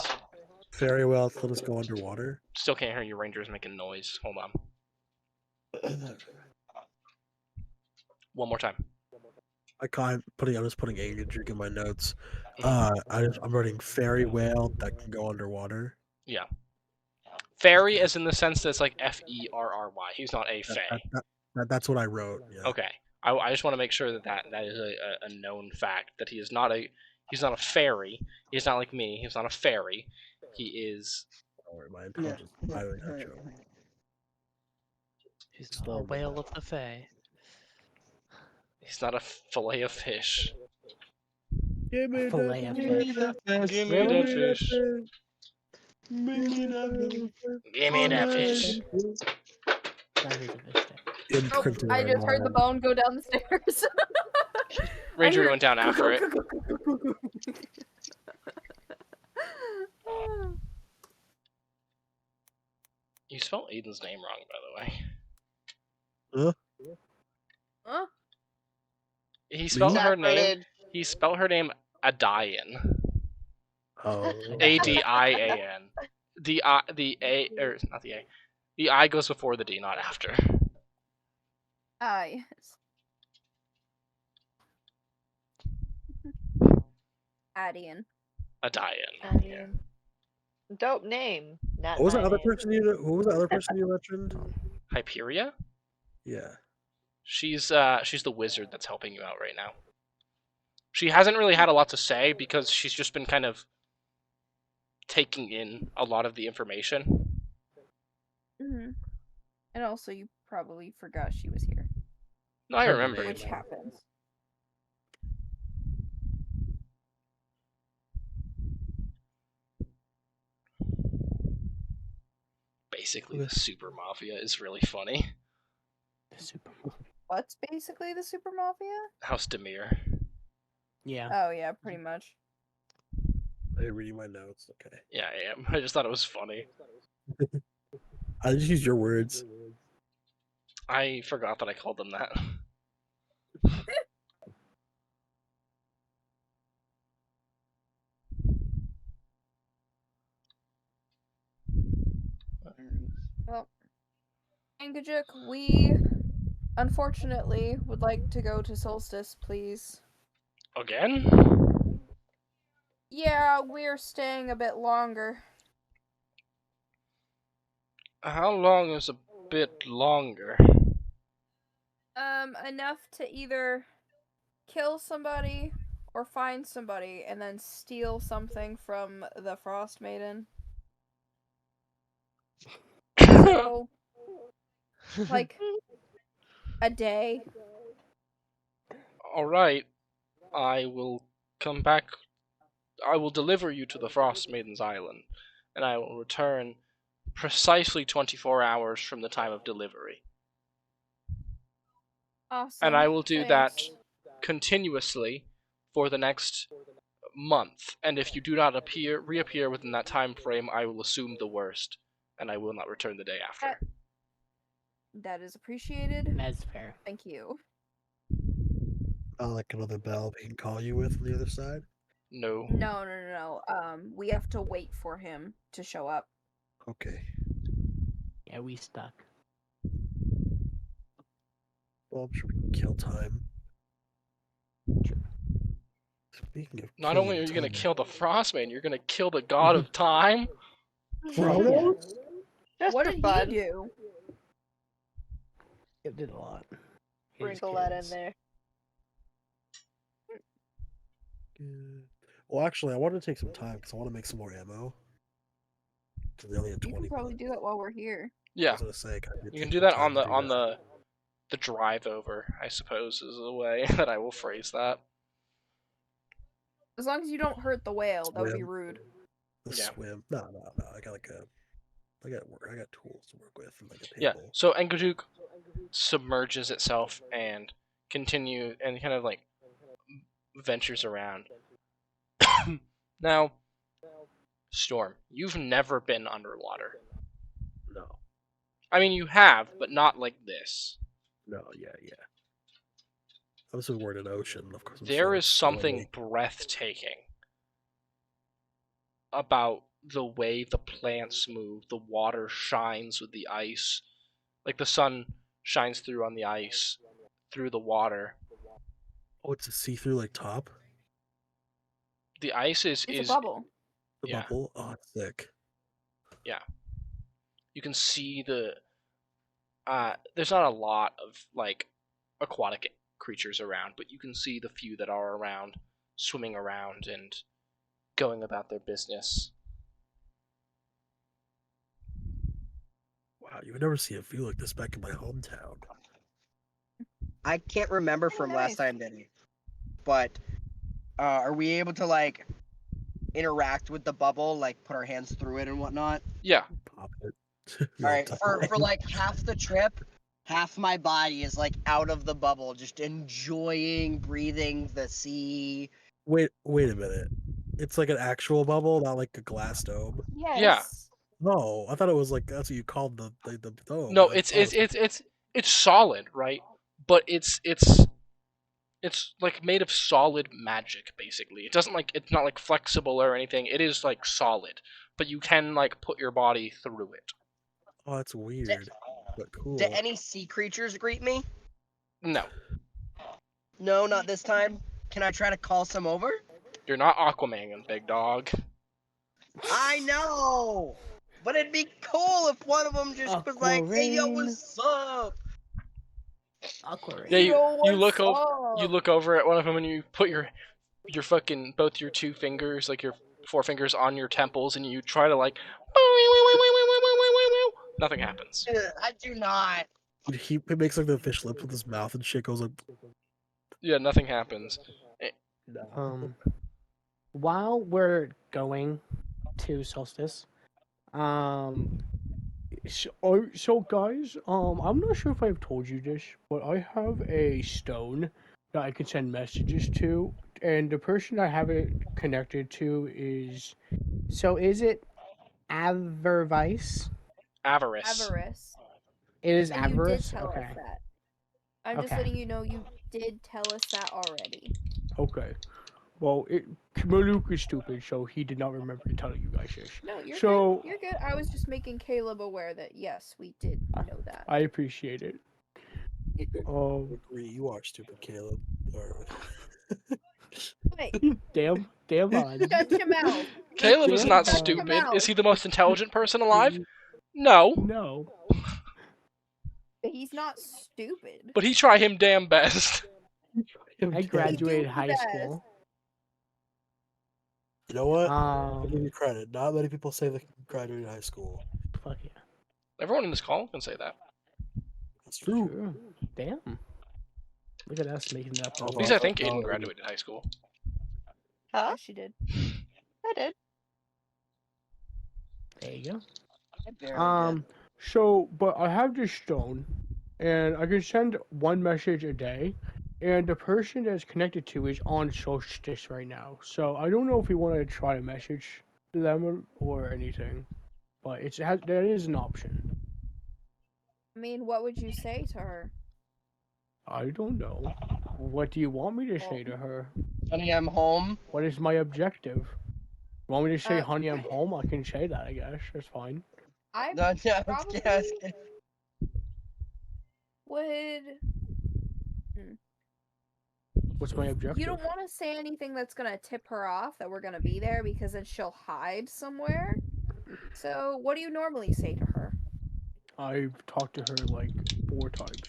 Very well, let us go underwater. Still can't hear you. Rangers making noise. Hold on. One more time. I'm just putting Engajuk in my notes. I'm writing fairy whale that can go underwater. Yeah. Fairy, Okay. as in the sense that it's like Ferry. He's not a fae. That's what I wrote. Yeah. Okay. I just want to make sure that is a known fact that he's not a fairy. He's not like me. He's not a fairy. He is. Don't worry, my intelligence is higher than that joke. He's not a whale of the Fae. He's not a fillet of fish. Give me Fillet of that fish. Give me Really? that fish. Give me that fish. That is a mistake. Oh, imprinted I on just heard the my bone go down the stairs. Ranger went down after it. You spelled Aiden's name wrong, by the way. Huh? He spelled her name. Sacrilege. He spelled her name Adian. Oh. Adian. The A, or not the A. The I goes before the D, not after. Ah, yes. Adian. Adian. Dope name. Not What was the my other name. person you? Who was the other person you mentioned? Hyperia? Yeah. She's the wizard that's helping you out right now. She hasn't really had a lot to say because she's just been kind of taking in a lot of the information. Mm-hmm. And also, you probably forgot she was here, No, I remember. which happens. Basically, the super mafia is really funny. The super. What's basically the super mafia? House Demir. Yeah. Oh yeah, pretty much. I'm reading my notes. Okay. Yeah, I am. I just thought it was funny. I just used your words. I forgot that I called them that. Well, Angajuk, we unfortunately would like to go to Solstice, please. Again? Yeah, we're staying a bit longer. How long is a bit longer? Enough to either kill somebody or find somebody and then steal something from the Frostmaiden. So, like, a day. Alright. I will come back. I will deliver you to the Frostmaiden's Island, and I will return precisely 24 hours from the time of delivery. Awesome. And I will do Thanks. that continuously for the next month. And if you do not reappear within that time frame, I will assume the worst, and I will not return the day after. That is appreciated. That's fair. Thank you. Like another bell we can call you with on the other side. No. No. We have to wait for him to show up. Okay. Yeah, we stuck. Well, I'm sure we can kill time. Sure. Speaking of Not killing only are you going to time- kill the Frostmaiden, you're going to kill the god of time? Frodo? Just What for did fun. he do? It did a lot. His Sprinkle that in kids. there. Well, actually, I wanted to take some time because I want to make some more ammo. Because they only had You 20 can probably bullets. do that while we're here. I Yeah. was gonna say, I did You can take do some that on time to the drive over, I suppose, is the way that I will phrase that. As long as you don't hurt the whale, that would be Swim. rude. The Yeah. swim. No. I got I got tools to work with and like a table. Yeah, so Engajuk submerges itself and kind of like ventures around. Now, Storm, you've never been underwater. No. I mean, you have, but not like this. No. Yeah. Obviously, we're in an ocean. Of course, I'm There swimming is something slowly. breathtaking about the way the plants move, the water shines with the ice, like the sun shines through on the ice, through the water. Oh, it's a see-through like top. The ice is It's a bubble. The Yeah. bubble. Oh, it's thick. You can see there's not a lot of like aquatic creatures around, but you can see the few that are around, swimming around and going about their business. Wow, you would never see a view like this back in my hometown. I can't remember Oh, from nice. last time, Denny. But are we able to like interact with the bubble, like put our hands through it and whatnot? Yeah, Pop it. All Real right, for time. like half the trip, half my body is like out of the bubble, just enjoying breathing the sea. Wait a minute. It's like an actual bubble, not like a glass dome. Yes. No, I thought it was like that's what you called the dome. no, I it's thought it it's was- it's solid, right? But it's like made of solid magic, basically. It doesn't like it's not like flexible or anything. It is like solid, but you can like put your body through it. oh, that's weird, but cool. Do any sea creatures greet me? No, No, not this time. Can I try to call some over? you're not Aquaman, big dog. I know, but it'd be cool if one of them just was like, "Hey, yo, Aquarine. what's up?" Aquarine. Yeah, you what's look over at one of them and you put your fucking both your two fingers, like your forefingers, on your temples, and you try to like. Nothing happens. I do not. He makes like the fish lips with his mouth and shit goes like. Yeah, nothing happens. While we're going to Solstice, so guys, I'm not sure if I've told you this, but I have a stone that I can send messages to, and the person I have it connected to is. So is it Avervice? Avarice. Avarice. It is And you did Avarice. tell Okay. us that. I'm just Okay. letting you know you did tell us that already. Okay. Well, Maluk is stupid, so he did not remember telling you guys this. No, you're So- good. You're good. I was just making Caleb aware that yes, we did know that. I appreciate it. Agree, you are stupid, Caleb. Or- Wait, Damn on. shut your mouth. Caleb is not Shut your stupid. mouth. Is he the most intelligent person alive? No, No. He's not stupid. but he tried him damn best. I graduated do high best. school. You know what? I'll give Um, you credit. Not many people say they graduated high school. fuck yeah. Everyone in this call can say that. That's true. True. Damn. Look at us making that At At public. least I think Oh, Aiden yeah. graduated high school. Huh? Yes, she did. I did. There you go. I barely did. So, but I have this stone, and I can send one message a day, and the person that's connected to is on Solstice right now. So I don't know if we want to try to message them or anything, but that is an option. I mean, what would you say to her? I don't know. What do you want me to say to her? Honey, I'm home. What is my objective? Want me to say, Uh, honey, I'm home? I can say that, I guess. That's fine. I No, no, probably yes. would. What's my objective? You don't want to say anything that's gonna tip her off that we're gonna be there because then she'll hide somewhere. So, what do you normally say to her? I've talked to her like 4 times.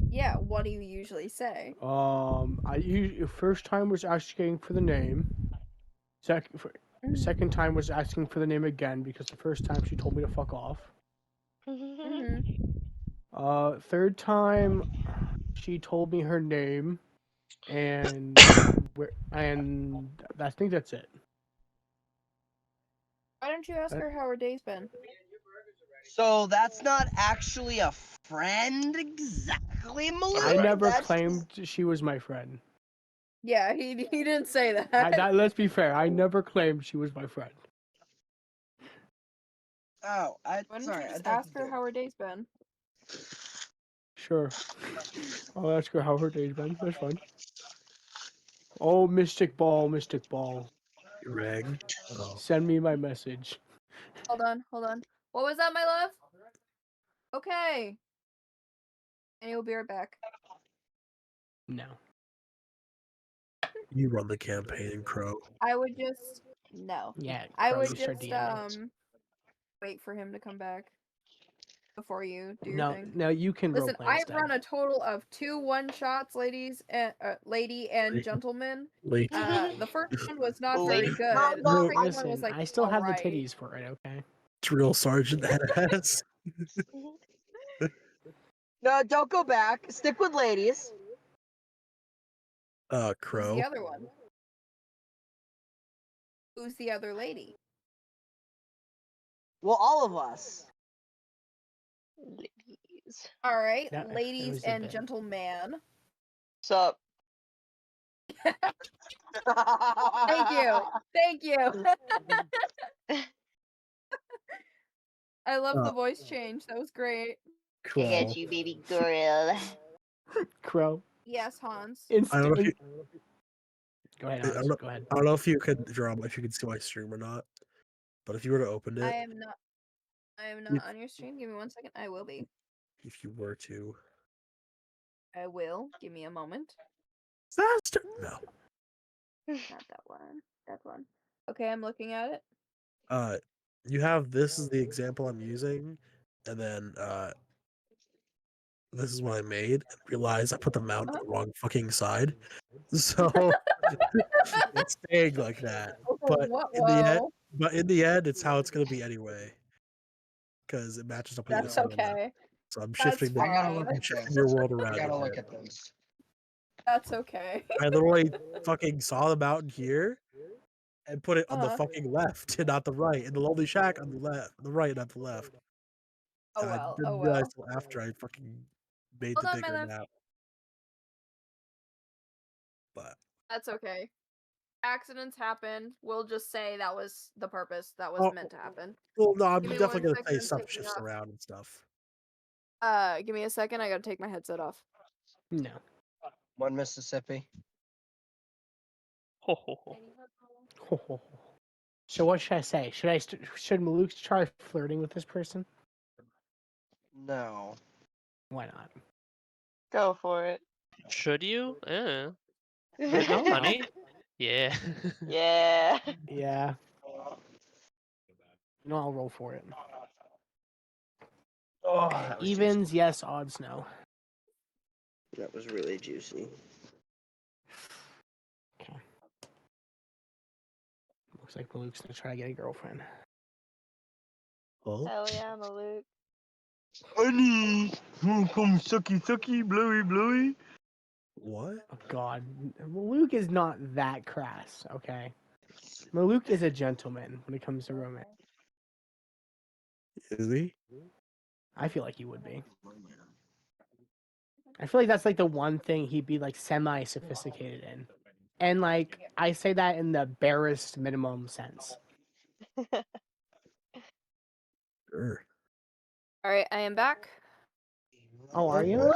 Yeah, what do you usually say? First time was asking for the name. Second time was asking for the name again because the first time she told me to fuck off. Third time she told me her name, and I think that's it. Why don't you ask her how her day's been? So that's not actually a friend exactly, Malou. I never That's claimed she was my friend. Yeah, he didn't say that. Let's be fair. I never claimed she was my friend. Oh, Why don't sorry. you I just thought ask you her did. how her day's been? Sure. I'll ask her how her day's been. That's fine. Oh, Mystic Ball. Reg. Oh. Send me my message. Hold on. What was that, my love? Okay. And you'll be right back. No. You run the campaign, Crow. I would just no. Yeah. I Crow, would you start just DMing. wait for him to come back before you do your No, thing. no, you can Listen, roleplay I've instead. run a total of 2 one-shots, lady and gentlemen. Late. The first one was not very Lady good. Roundup. The second one Listen, was like, I still have the alright. titties for it, okay? Drill sergeant ass. No, don't go back. Stick with ladies. Who's the Crow. other one? Who's the other lady? Well, all of us. Ladies. Alright, That ladies was a and bit. gentlemen. Sup? Thank you. Thank you. I love the voice change. That was great. Crow. I got you, baby girl. Crow. Yes, Hans. I don't know if you. Go ahead, I Hans. don't know, Go ahead. I don't know if you could draw, if you could see my stream or not. But if you were to open I it, am not on your stream. Give me 1 second. I will be. if you were to. I will. Give me a moment. Faster. No. Not that one. That one. Okay, I'm looking at it. You have, this is the example I'm using, and then this is what I made. And realized I put the mount on the wrong fucking side, so it's staying like that. But What? in the end, it's how it's gonna be anyway, because it matches up with That's your other map. okay. So I'm That's shifting I gotta fine. look I'm at shifting this. your world I around. gotta a look bit. at this. That's okay. I literally fucking saw the mountain here and put it on the Uh-huh. fucking left and not the right, and the lonely shack on the left, the right, not the left. Oh And well. I didn't Oh realize well. till after I fucking made Hold the on, my bigger love. map. But That's okay. Accidents happen. We'll just say that was the purpose. That was meant to happen. well, no, I'm Give me definitely 1 gonna second, say I'm stuff taking shifts off. around and stuff. Give me a second. I gotta take my headset off. No. One Mississippi. Ho, ho, ho. So what should I say? Should Malouk try flirting with this person? No. Why not? Go for it. Should you? No, Honey? Yeah. Yeah. Yeah. No, I'll roll for it. Oh, that was Evens, yes. Odds, no. juicy. That was really juicy. Okay. Looks like Malouk's gonna try to get a girlfriend. Oh, Hell yeah, Malouk. Honey, come sucky sucky, blowy blowy. what? Oh God, Malouk is not that crass. Okay. Malouk is a gentleman when it comes to romance. Is he? I feel like he would be. I feel like that's like the one thing he'd be like semi-sophisticated in. And like I say that in the barest minimum sense. Sure. Alright, I am back. Oh, are you? Woo!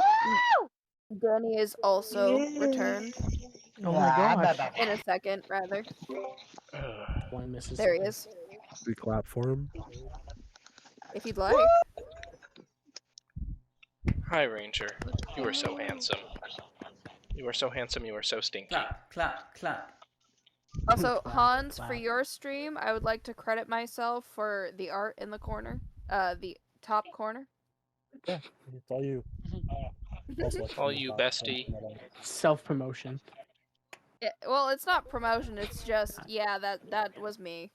Danny is also returned. Oh my gosh. In a second, rather. One misses. There he is. We clap for him. If you'd like. Hi, Ranger. You are so handsome. You are so handsome, you are so stinky. Clap, clap, clap. Also, Clap, Hans, for clap. your stream, I would like to credit myself for the art in the corner. The top corner. Yeah, it's all you. All you bestie. Self-promotion. Well, it's not promotion, it's just, yeah, that was me.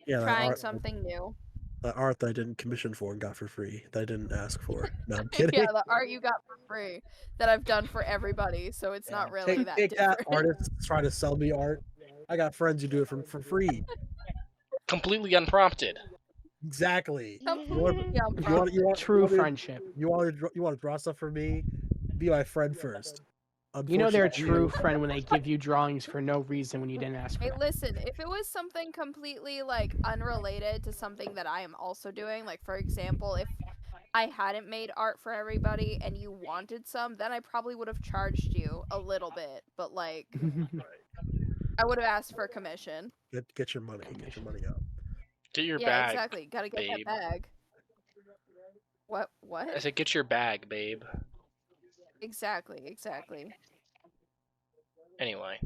Yeah, Trying something new. that art that I didn't commission for and got for free. That I didn't ask for. No, I'm kidding. Yeah, the art you got for free that I've done for everybody, so it's not really that Take that, different. artists trying to sell me art. I got friends who do it for free. Completely unprompted. Exactly. Completely True friendship. You want to draw stuff for me? Be my friend first. You know they're a Unfortunately, true friend when they give you drawings for no reason when you didn't ask for Hey, them. listen, if it was something completely, like, unrelated to something that I am also doing, like, for example, if I hadn't made art for everybody and you wanted some, then I probably would have charged you a little bit, but, like, I would have asked for a commission. Get your money. Get your money up. Get your Yeah, bag, exactly. Gotta get babe. that bag. What? I said, get your bag, babe. Exactly. Anyway.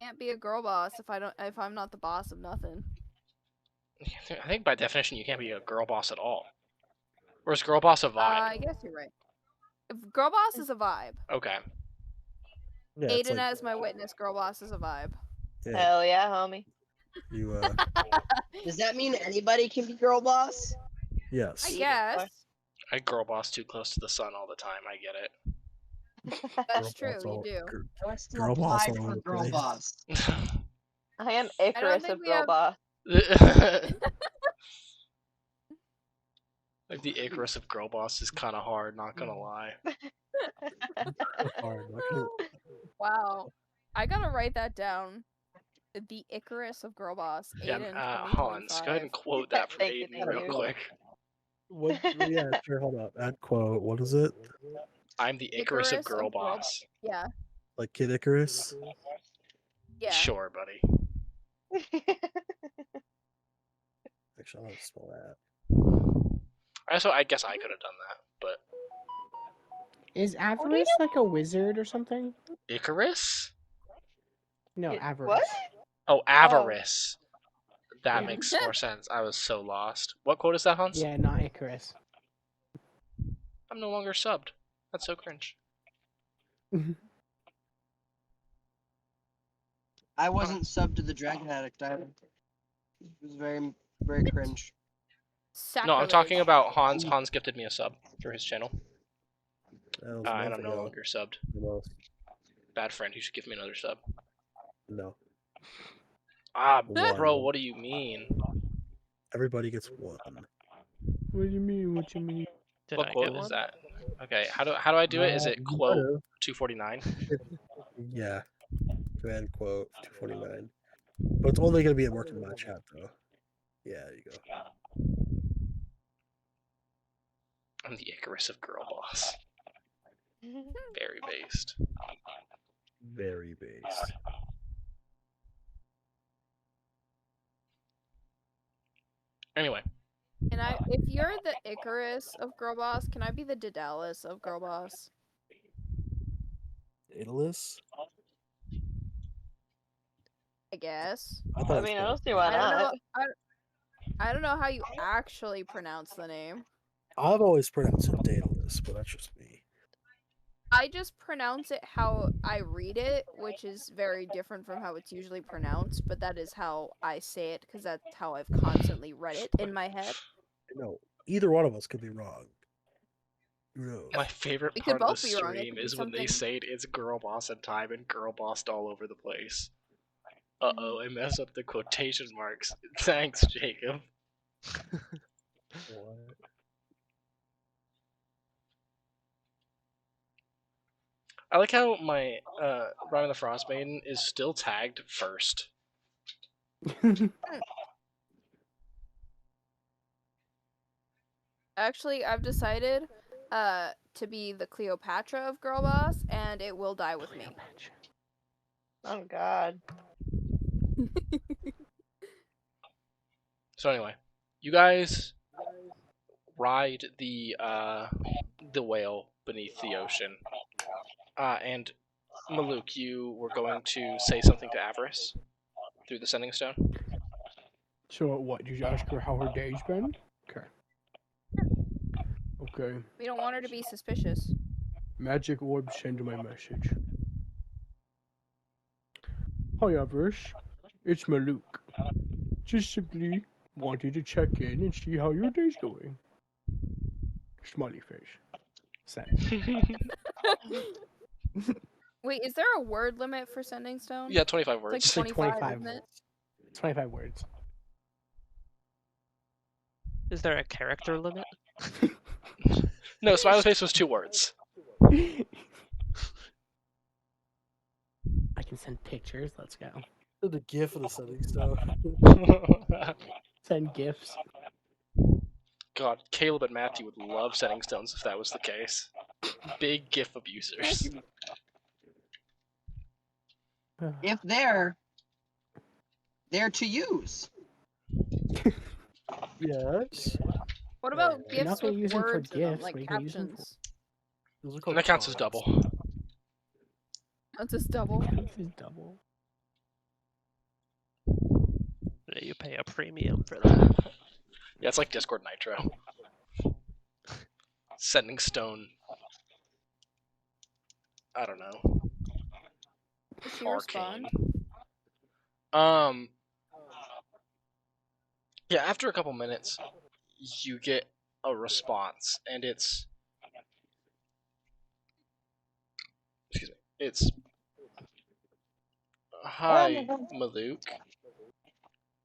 Can't be a girl boss if I'm not the boss of nothing. I think by definition you can't be a girl boss at all. Or is girl boss a vibe? I guess you're right. If Girl Boss is a vibe. Okay. Yeah, it's Aiden like as my witness, Girl Boss is a vibe. yeah, Hell yeah, homie. you Does that mean anybody can be girl boss? I yes. guess. I girl boss too close to the sun all the time. I get it. That's Girl boss true, you all- do. gr- I want to Girl boss apply all for over the girl place. boss. I am don't Icarus think of we Girl have- Boss. Like the Icarus of girl boss is kind of hard. Not gonna lie. Hard, not gonna- Wow. I gotta write that down. The Icarus of Girl Boss, Yeah, Aiden Hans, go ahead and 2025. quote that from Thank you, Aiden thank real you. quick. What? Yeah, sure. Hold up. Add quote. What is it? I'm the Icarus of Icarus girl of girl- boss. Yeah, Like Kid Icarus? yeah. Sure, buddy. Actually, I'll have to spell that. I guess I could have done that, but Is Avarice like a wizard or something? Icarus? No, It- Avarice. what? Oh, avarice. That Yeah. makes more sense. I was so lost. What quote is that, Hans? Yeah, not Icarus. I'm no longer subbed. That's so cringe. I wasn't subbed to the Dragon Addict either. It was very, very cringe. No, I'm talking Sacrilege. about Hans. Hans gifted me a sub for his channel, That was a and month I'm no ago. longer subbed. Almost. Bad friend. He should give me another sub. No. Ah, One. bro, what do you mean? Everybody gets one. What do you mean? What you mean? Did What I quote get is one? that? Okay, how do I do it? Is it You quote could've. 249? Yeah. Command quote 249. But it's only gonna be in working my chat though. Yeah, there you go. I'm the Icarus of girl boss. Very based. Very based. Anyway, And if you're the Icarus of Girl Boss, can I be the Daedalus of Girl Boss? Daedalus? I guess. I thought I it was mean, I called- don't see why I don't know. not. I don't know how you actually pronounce the name. I've always pronounced it Daedalus, but that's just me. I just pronounce it how I read it, which is very different from how it's usually pronounced, but that is how I say it because that's how I've constantly read it in my head. No, either one of us could be wrong. Who knows? my favorite We could part of the both be wrong, it stream could be is when they something- say it's girl boss in time and girl bossed all over the place. Uh-oh, I messed up the quotation marks. Thanks, Jacob. What? I like how my Rime the Frostmaiden is still tagged first. Actually, I've decided to be the Cleopatra of Girl Boss, and it will die with me. Oh god. So anyway, you guys ride the whale beneath the ocean. And Maluk, you were going to say something to Avarice through the sending stone? So what? Did you ask her how her day's been? Okay. Okay. We don't want her to be suspicious. Magic orb send my message. Hi Avarice, it's Maluk. Just simply wanted to check in and see how your day's going. Smiley face. Send. Wait, is there a word limit for sending stone? Yeah, 25 It's like words. 25, 25 isn't it? 25 words. Is there a character limit? No, smiley face was 2 words. I can send pictures. Let's go. The gif of the setting stone. Send gifs. God, Caleb and Matthew would love sending stones if that was the case. Big GIF abusers. If they're to use. Yes. What about You're gifts not gonna with use them for words in them, gifts, like what are you gonna use them for? captions? Those are And called that counts as cards. double. That's just double. This is double. Yeah, you pay a premium for that. Yeah, it's like Discord Nitro. Sending Stone. I don't know. Did she respond? Arcane. Yeah, after a couple minutes, you get a response, and it's... Excuse me. It's... Hi, Maluk.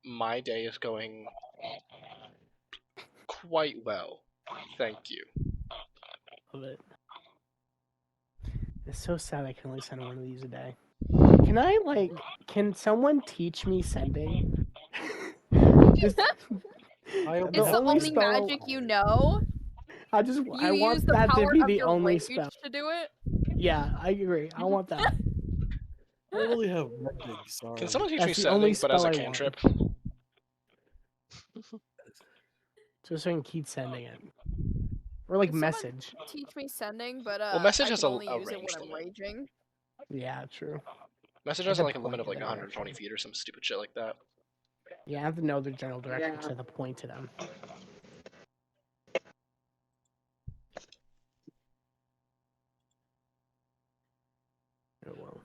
My day is going quite well. Thank you. Love it. It's so sad I can only send one of these a day. Can someone teach me sending? Just, It's the only magic you know. I You want use the that to power be of the your only rage spell. to do it. Yeah, I agree. I want that. I don't really have mending, sorry. Can someone teach That's me the only sending, but as a spell I want. cantrip? Just so I can keep sending it. Or like Can someone message. teach me sending, but Well, message I has can a only use it range when I'm limit. raging. Yeah, true. Message There's has a like a limit of point like there, 120 actually. feet or some stupid shit like that. Yeah, I have to know the general direction to the point to them. Oh well.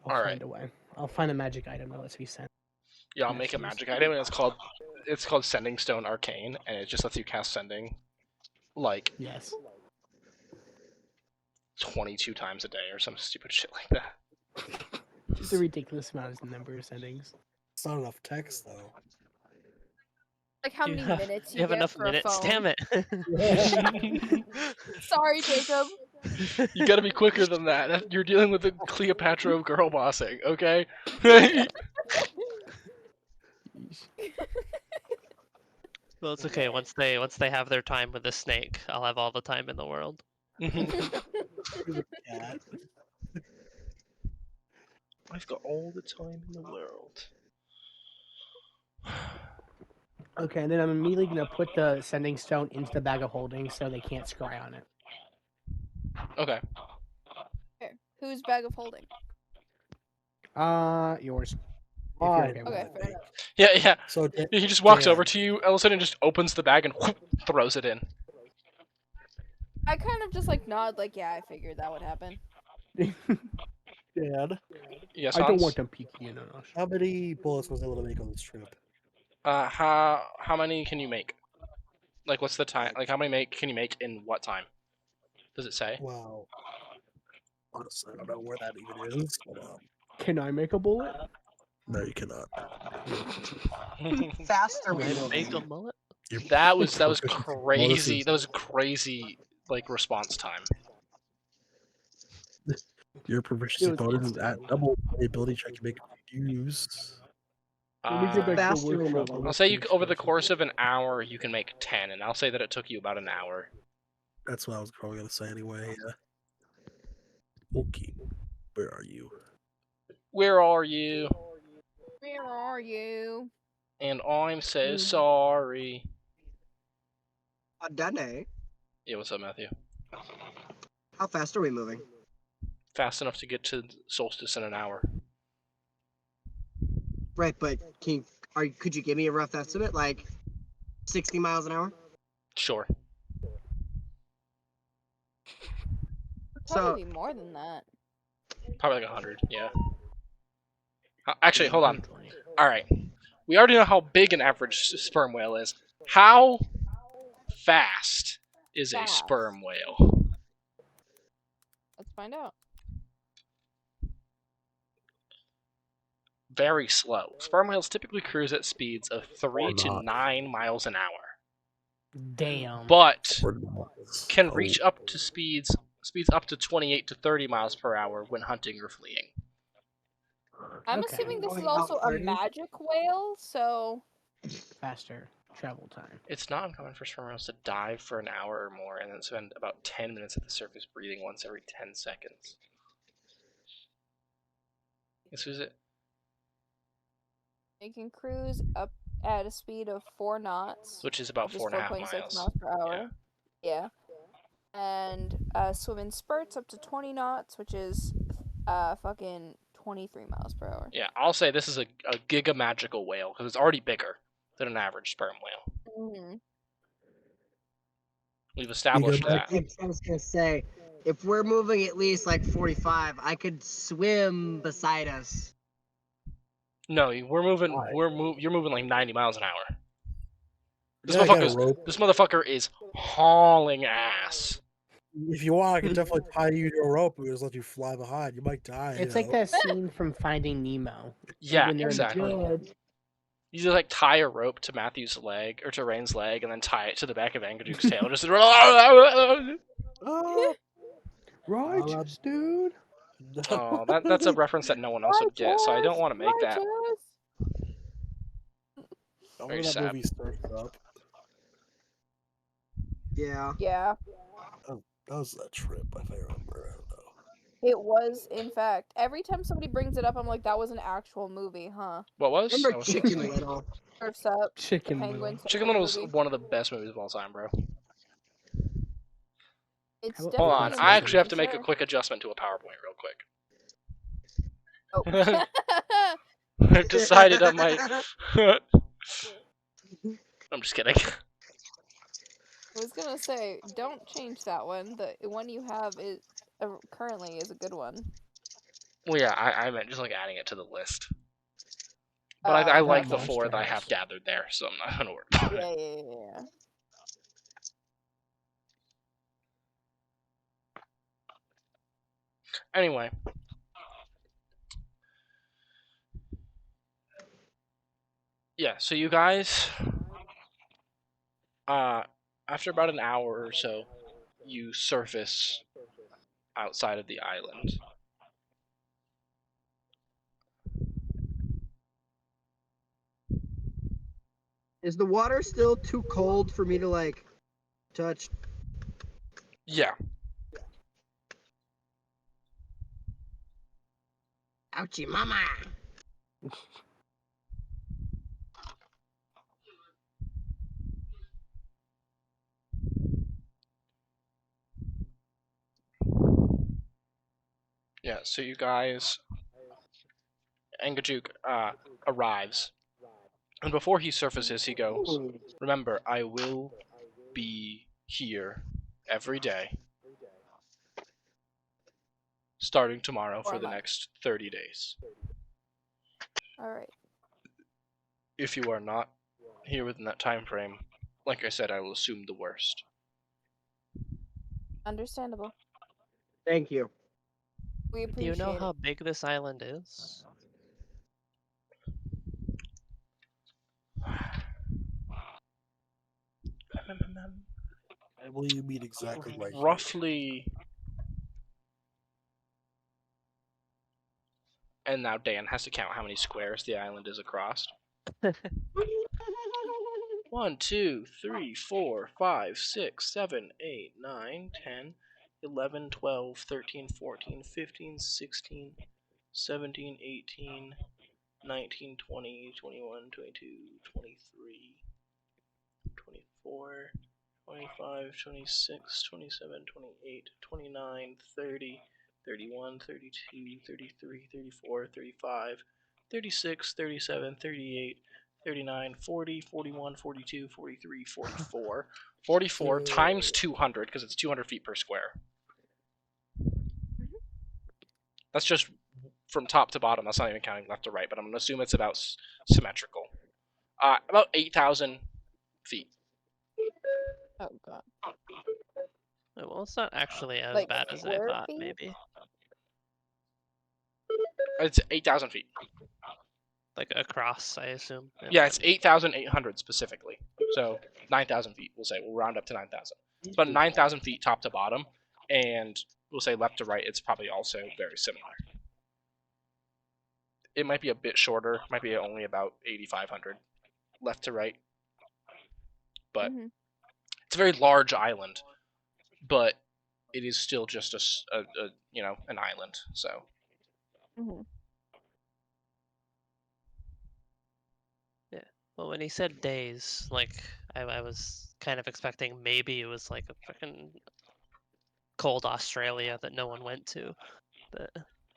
I'll All find a way. I'll find a magic item that lets me send. Yeah, I'll make a messages. magic item, and it's called Sending Stone Arcane, and it just lets you cast sending like Yes. 22 times a day or some stupid shit like that. Just a ridiculous amount of number of sendings. It's not enough text, though. Like how many minutes You have get enough for minutes, a phone. damn it. Sorry, Jacob. You gotta be quicker than that. You're dealing with the Cleopatra of girl bossing, okay? Well, it's okay. Once they have their time with the snake, I'll have all the time in the world. Cat. I've got all the time in the world. Okay, and then I'm immediately gonna put the sending stone into the bag of holding so they can't scry on it. Okay. Okay. Whose bag of holding? Yours. If you're Fine. okay with Okay, it. fair enough. Yeah. So He just walks Dan, over to you, all of a sudden just opens the bag and whoop, throws it in. I kind of just like nod, like, yeah, I figured that would happen. Dan, Yes, I don't Hans? want them peeking in on us. how many bullets was I able to make on this trip? How many can you make? Like, what's the time? Like, how many can you make in what time? Does it say? Wow. Honestly, I don't know where that even is. Hold on. Can I make a bullet? No, you cannot. Faster we Can I moving. make a mullet? You're That was proficiency crazy. bonuses. That was crazy. Like response time. Your proficiency It was bonus is instant. at double the ability check you make use. Let me get back to Faster work. moving. Trouble. I'll say over the course of an hour you can make 10, and I'll say that it took you about an hour. That's what I was probably gonna say anyway. Okay, where are you? Where are you? Where are you? And I'm so sorry. Dane, Yeah, what's up, Matthew? how fast are we moving? Fast enough to get to Solstice in an hour. Right, but could you give me a rough estimate, like 60 miles an hour? Sure. Probably be more than that. Probably like 100, yeah. Actually, hold on. Alright. We already know how big an average sperm whale is. How fast is a sperm whale? Let's find out. Very slow. Sperm whales typically cruise at speeds of 3 Or to not. 9 miles an hour, Damn. but Or not. can Oh, reach up to speeds up to 28 to 30 miles per hour when hunting or fleeing. I'm Okay. assuming this is Going also out a 30? magic whale, so Faster travel time. It's not uncommon for sperm whales to dive for an hour or more and then spend about 10 minutes at the surface breathing once every 10 seconds. This is it. it can cruise up at a speed of 4 knots, Which is about which is 4.5 4.6 miles. miles per hour. Yeah. And swim in spurts up to 20 knots, which is fucking 23 miles per hour. Yeah, I'll say this is a giga magical whale because it's already bigger than an average sperm whale. Mm-hmm. We've established that. I was gonna say, if we're moving at least like 45, I could swim beside us. No, we're moving. Why? You're moving like 90 miles an hour. This Yeah, I got a motherfucker's. rope. This motherfucker is hauling ass. If you want, I can definitely tie you to a rope and just let you fly behind. You might die. It's you like know? that scene from Finding Nemo. Yeah, when they're in the exactly. tunnel. You just like tie a rope to Matthew's leg or to Rain's leg, and then tie it to the back of Angaduke's tail. Just Oh, Righteous, dude. oh, that's a reference that no one else would get, so I don't want to make that. Very that sad. movie starts up. Yeah. Yeah, That was a trip, if I remember. I don't know. it was. In fact, every time somebody brings it up, I'm like, that was an actual movie, huh? What was? Remember I was Chicken listening. Little? Surf's Up, the Chicken Penguin Little. Chicken surfing Little was movie. one of the best movies of all time, bro. It's Hold definitely Hold on, a I movie actually have for to make a sure. quick adjustment to a PowerPoint real quick. Oh. I've decided I might. I'm just kidding. I was gonna say, don't change that one. The one you have is currently is a good one. Well, yeah, I meant just like adding it to the list. But I Oh, like That the four Monster that I have House. gathered there, so I'm not gonna worry about it. yeah. Anyway. Yeah, so you guys, after about an hour or so, you surface outside of the island. Is the water still too cold for me to like touch? Yeah. Ouchie, mama! Yeah, so you guys, Angajuk arrives, and before he surfaces, he goes, "Remember, I will be here every day, starting tomorrow for the next 30 days. All right. If you are not here within that time frame, like I said, I will assume the worst." Understandable. Thank you. We Do appreciate you know it. how big this island is? I believe you mean exactly right here. Roughly. And now Dan has to count how many squares the island is across. 1, 2, 3, 4, 5, 6, 7, 8, 9, 10, 11, 12, 13, 14, 15, 16, 17, 18, 19, 20, 21, 22, 23, 24, 25, 26, 27, 28, 29, 30, 31, 32, 33, 34, 35, 36, 37, 38, 39, 40, 41, 42, 43, 44. 44 times 200, because it's 200 feet per square. That's just from top to bottom. That's not even counting left to right, but I'm going to assume it's about symmetrical. About 8,000 feet. Oh god. Well, it's not actually as Like bad as I square thought, feet? maybe. It's 8,000 feet. Like across, I assume. Yeah, it's 8,800 specifically. So 9,000 feet, we'll say. We'll round up to 9,000. It's about 9,000 feet top to bottom, and we'll say left to right, it's probably also very similar. It might be a bit shorter, might be only about 8,500 left to right. But it's a very large island, but it is still just an island. So yeah. Well, when he said days, like I was kind of expecting maybe it was like a freaking cold Australia that no one went to, but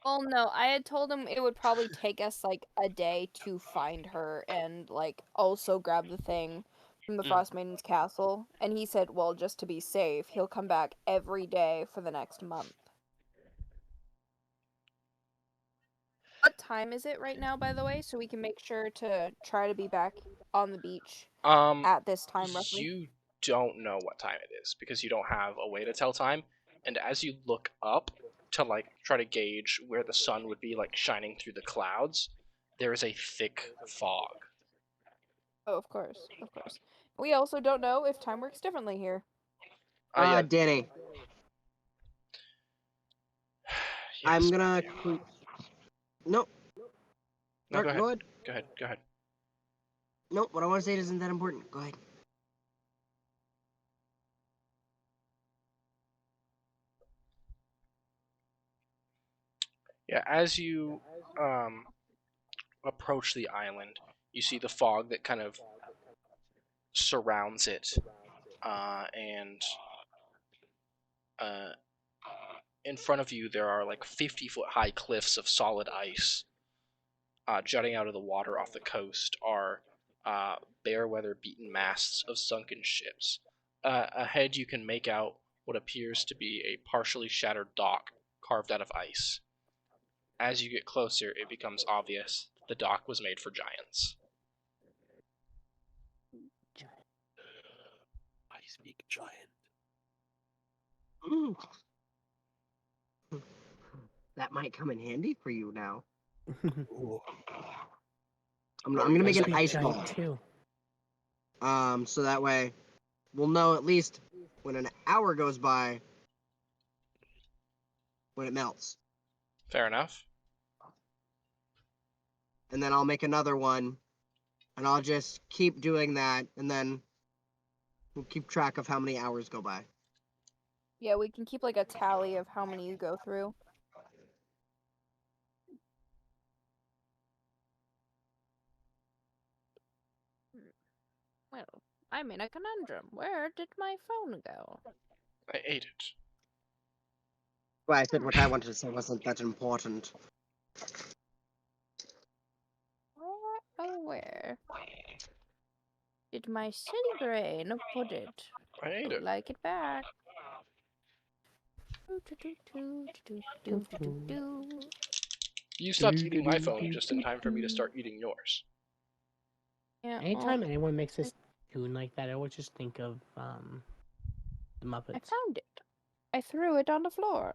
Well, no, I had told him it would probably take us like a day to find her and like also grab the thing from the Mm. Frostmaiden's castle. And he said, well, just to be safe, he'll come back every day for the next month. What time is it right now, by the way, so we can make sure to try to be back on the beach at this time roughly? You don't know what time it is because you don't have a way to tell time. And as you look up to like try to gauge where the sun would be like shining through the clouds, there is a thick fog. Oh, of course, of course. We also don't know if time works differently here. Yeah. Danny, Yes. I'm gonna. Nope. No, Dark, go ahead. Go ahead. Nope. What I want to say isn't that important. Go ahead. Yeah, as you approach the island, you see the fog that kind of surrounds it, and in front of you there are like 50-foot high cliffs of solid ice. Jutting out of the water off the coast are bare weather-beaten masts of sunken ships. Ahead you can make out what appears to be a partially shattered dock carved out of ice. As you get closer, it becomes obvious the dock was made for giants. I speak giant. Ooh. That might come in handy for you now. Ooh. I'm gonna make an speak ice giant ball. too. So that way we'll know at least when an hour goes by when it melts. Fair enough. And then I'll make another one, and I'll just keep doing that, and then we'll keep track of how many hours go by. Yeah, we can keep like a tally of how many you go through. Well, I'm in a conundrum. Where did my phone go? I ate it. Well, I said what I wanted to say wasn't that important. Where did my silly brain put it? I ate Would it. like it back. You stopped eating my phone just in time for me to start eating yours. Yeah, Anytime anyone makes this tune like that, I always just think of the Muppets. I found it. I threw it on the floor.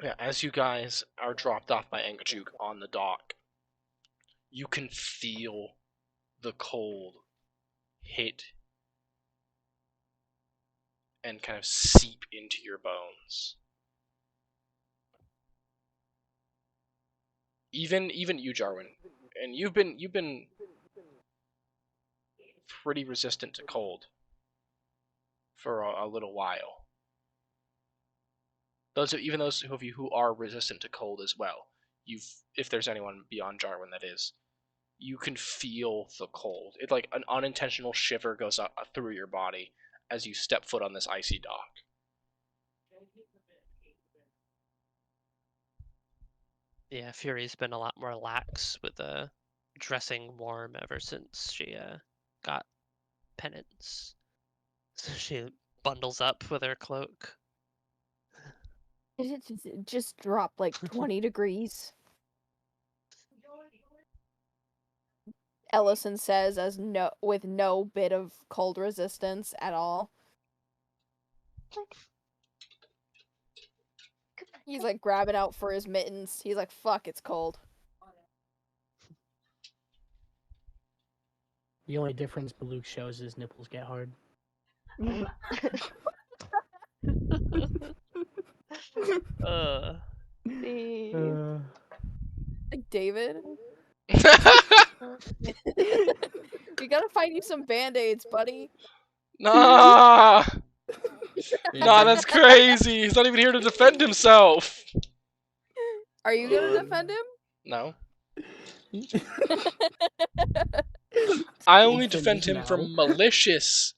Yeah, as you guys are dropped off by Angajuk on the dock, you can feel the cold hit and kind of seep into your bones. Even you, Jarwin, and you've been pretty resistant to cold for a little while. Even those of you who are resistant to cold as well, if there's anyone beyond Jarwin that is, you can feel the cold. It's like an unintentional shiver goes up through your body as you step foot on this icy dock. Yeah, Fury's been a lot more lax with dressing warm ever since she got penance. So she bundles up with her cloak. It just dropped like 20 degrees. Ellison says with no bit of cold resistance at all. He's like grabbing out for his mittens. He's like, fuck, it's cold. The only difference Baluk shows is nipples get hard. Like, David? We gotta find you some band-aids, buddy. Nah! Nah, that's crazy! He's not even here to defend himself! Are you gonna defend him? No. I only defend him from malicious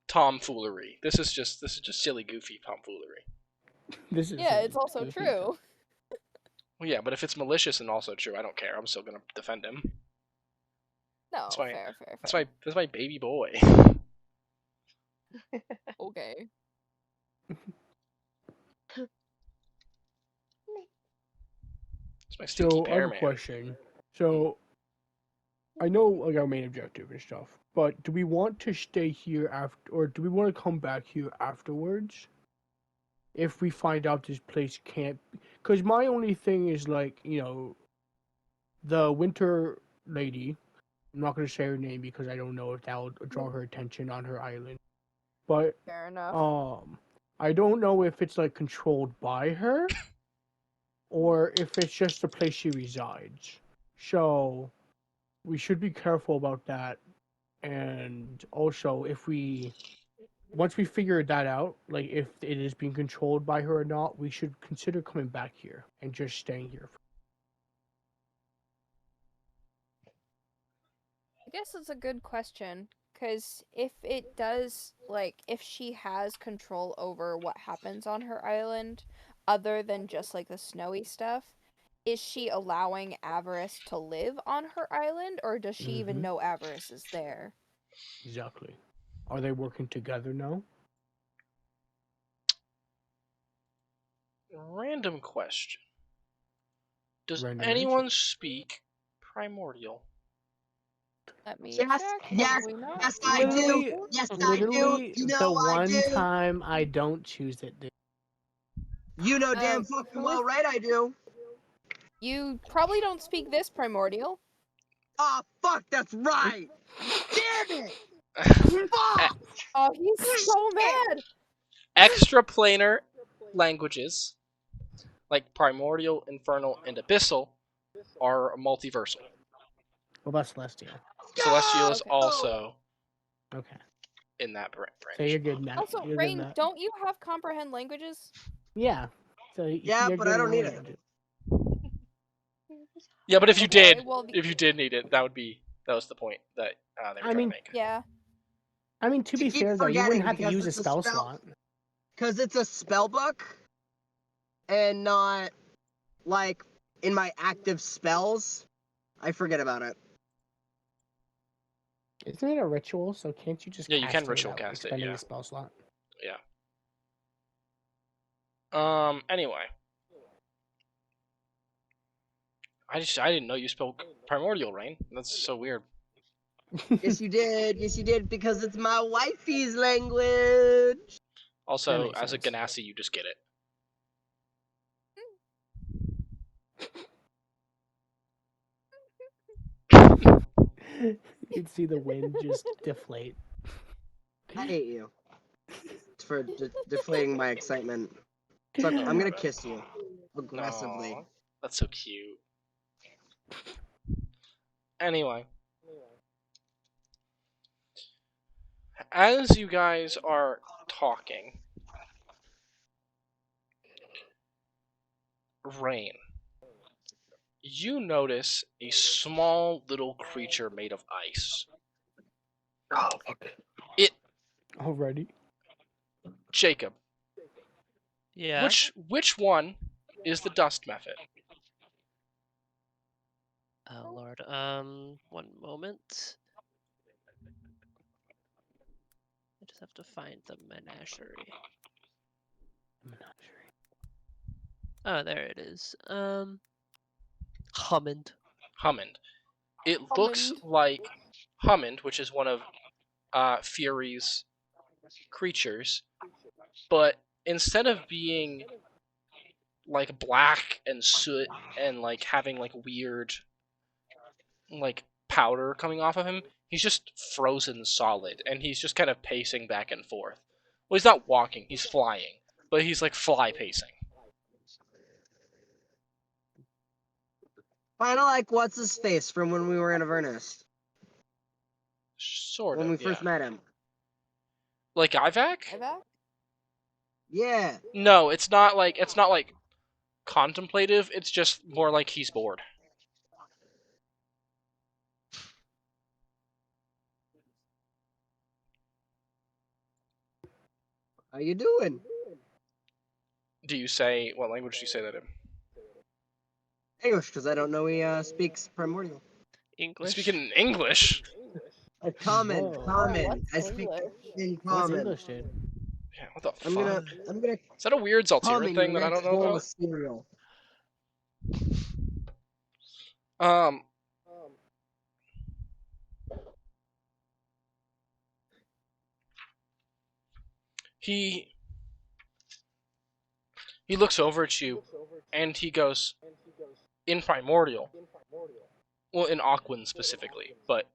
tomfoolery. This is just silly, goofy tomfoolery. This is Yeah, really it's also goofy. true. Well, yeah, but if it's malicious and also true, I don't care. I'm still gonna defend him. No, That's why- fair. That's my baby boy. Okay. It's my stinky So I have pear a man. question. So I know like our main objective and stuff, but do we want to stay here after, or do we want to come back here afterwards? If we find out this place can't, because my only thing is like, you know, the winter lady. I'm not gonna say her name because I don't know if that will draw her attention on her island. But Fair enough. I don't know if it's like controlled by her or if it's just the place she resides. So we should be careful about that. And also, if we once we figure that out, like if it is being controlled by her or not, we should consider coming back here and just staying here. I guess it's a good question, because if it does, like, if she has control over what happens on her island, other than just, like, the snowy stuff, is she allowing Avarice to live on her island, or does she even Mhm. know Avarice is there? Exactly. Are they working together now? Random question. Does Random anyone answer. speak Primordial? Let me Yes, check. yes, Probably not. yes, I do. Literally, Yes, I do. literally, You the know I one do. time I don't choose it, dude. You know damn fucking well right I do. You probably don't speak this Primordial. Oh, fuck, that's right. Damn it. Fuck. Oh, he's so mad! Extraplanar languages, like Primordial, Infernal, and Abyssal, are multiversal. What about Celestial? Celestial is Okay. also Okay. in that branch. So you're good now. Also, You're good Rain, now. don't you have comprehend languages? Yeah. So Yeah, you're but good I don't in need all it. languages. Yeah, but if you Okay, did, well, if you did need it, that was the point that they were I trying mean, to make. yeah. I mean, to You be keep fair though, you wouldn't forgetting have to because use a it's a spell spell- slot. Because it's a spell book and not like in my active spells. I forget about it. Isn't it a ritual? So can't you just Yeah, you cast can it ritual without cast it, expending yeah. a spell slot? Yeah. Anyway, I didn't know you spoke Primordial, Rain. That's so weird. Yes, you did. Yes, you did. Because it's my wifey's language. Also, makes as a sense. Ganassi, you just get it. You'd see the wind just deflate. I hate you for deflating my excitement. So I'm gonna kiss you aggressively. Aw, that's so cute. Anyway, as you guys are talking, Rain, you notice a small little creature made of ice. Already? Jacob, Yeah. which one is the dust method? Oh lord. One moment. I just have to find the menagerie. Oh, there it is. Hammond. Hammond. It looks Hammond. like Hammond, which is one of Fury's creatures, but instead of being like black and soot and like having like weird like powder coming off of him, he's just frozen solid and he's just kind of pacing back and forth. Well, he's not walking, he's flying, but he's like fly pacing. Kind of like what's his face from when we were in Avernus. Sort When of, we first yeah. met him. Like Ivak? Ivak? Yeah. No, it's not like contemplative, it's just more like he's bored. How you doing? Do you say what language do you say that in? English, because I don't know he speaks primordial. You English. speak it in English. Common, Whoa. common. I What's speak English? in What's common. English, dude? Yeah, what the I'm fuck? gonna Is that a weird Zaltira comment thing your that I don't next know bowl about? of cereal. Um, he looks over at you, and he goes, in primordial. Well, in Aquan specifically, but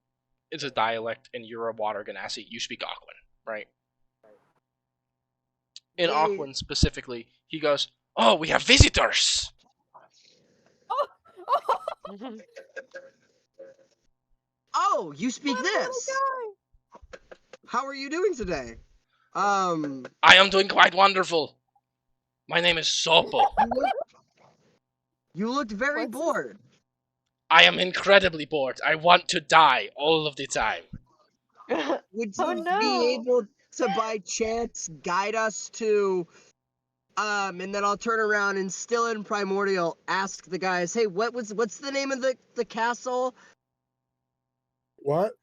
it's a dialect, and you're a water ganassi. You speak Aquan, right? In They- Aquan specifically, he goes, "Oh, we have visitors." Oh, you speak What a little this. guy. How are you doing today? I am doing quite wonderful. My name is Sopo. You looked very What's his- bored. I am incredibly bored. I want to die all of the time. Would Oh, you no. be able to by chance guide us to and then I'll turn around and still in primordial ask the guys, hey, what's the name of the castle? What?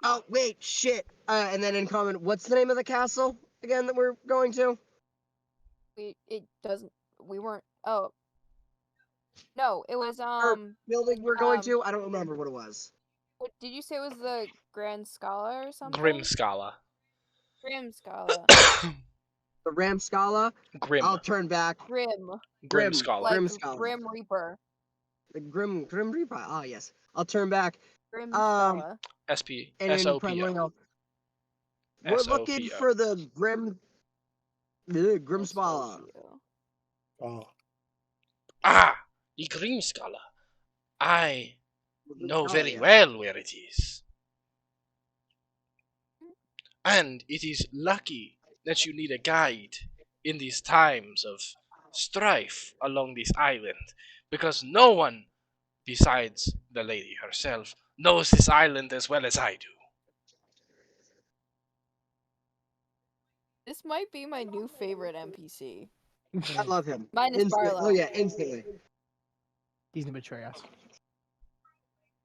Oh wait, shit. And then in common, what's the name of the castle again that we're going to? It doesn't. We weren't. Oh. No, it was Or building we're going um, to? I don't remember what it was. what did you say it was the Grand Scala or something? Grim Scala. Grim Scala. The Ram Scala? Grim. I'll turn back. Grim. Grim Scala. Like Grim Scala. Grim Reaper. The Grim Reaper. Ah, yes. I'll turn back. Grim Um, Scala. SP. And in SOPO. primordial, we're looking SOPO. for the Grim Scala. Oh. Ah, the Grim Scala. I know Oh, very yeah. well where it is. And it is lucky that you need a guide in these times of strife along this island, because no one besides the lady herself knows this island as well as I do. This might be my new favorite NPC. I love him. Minus Instantly. Barlow. Oh yeah, instantly. He's gonna betray us.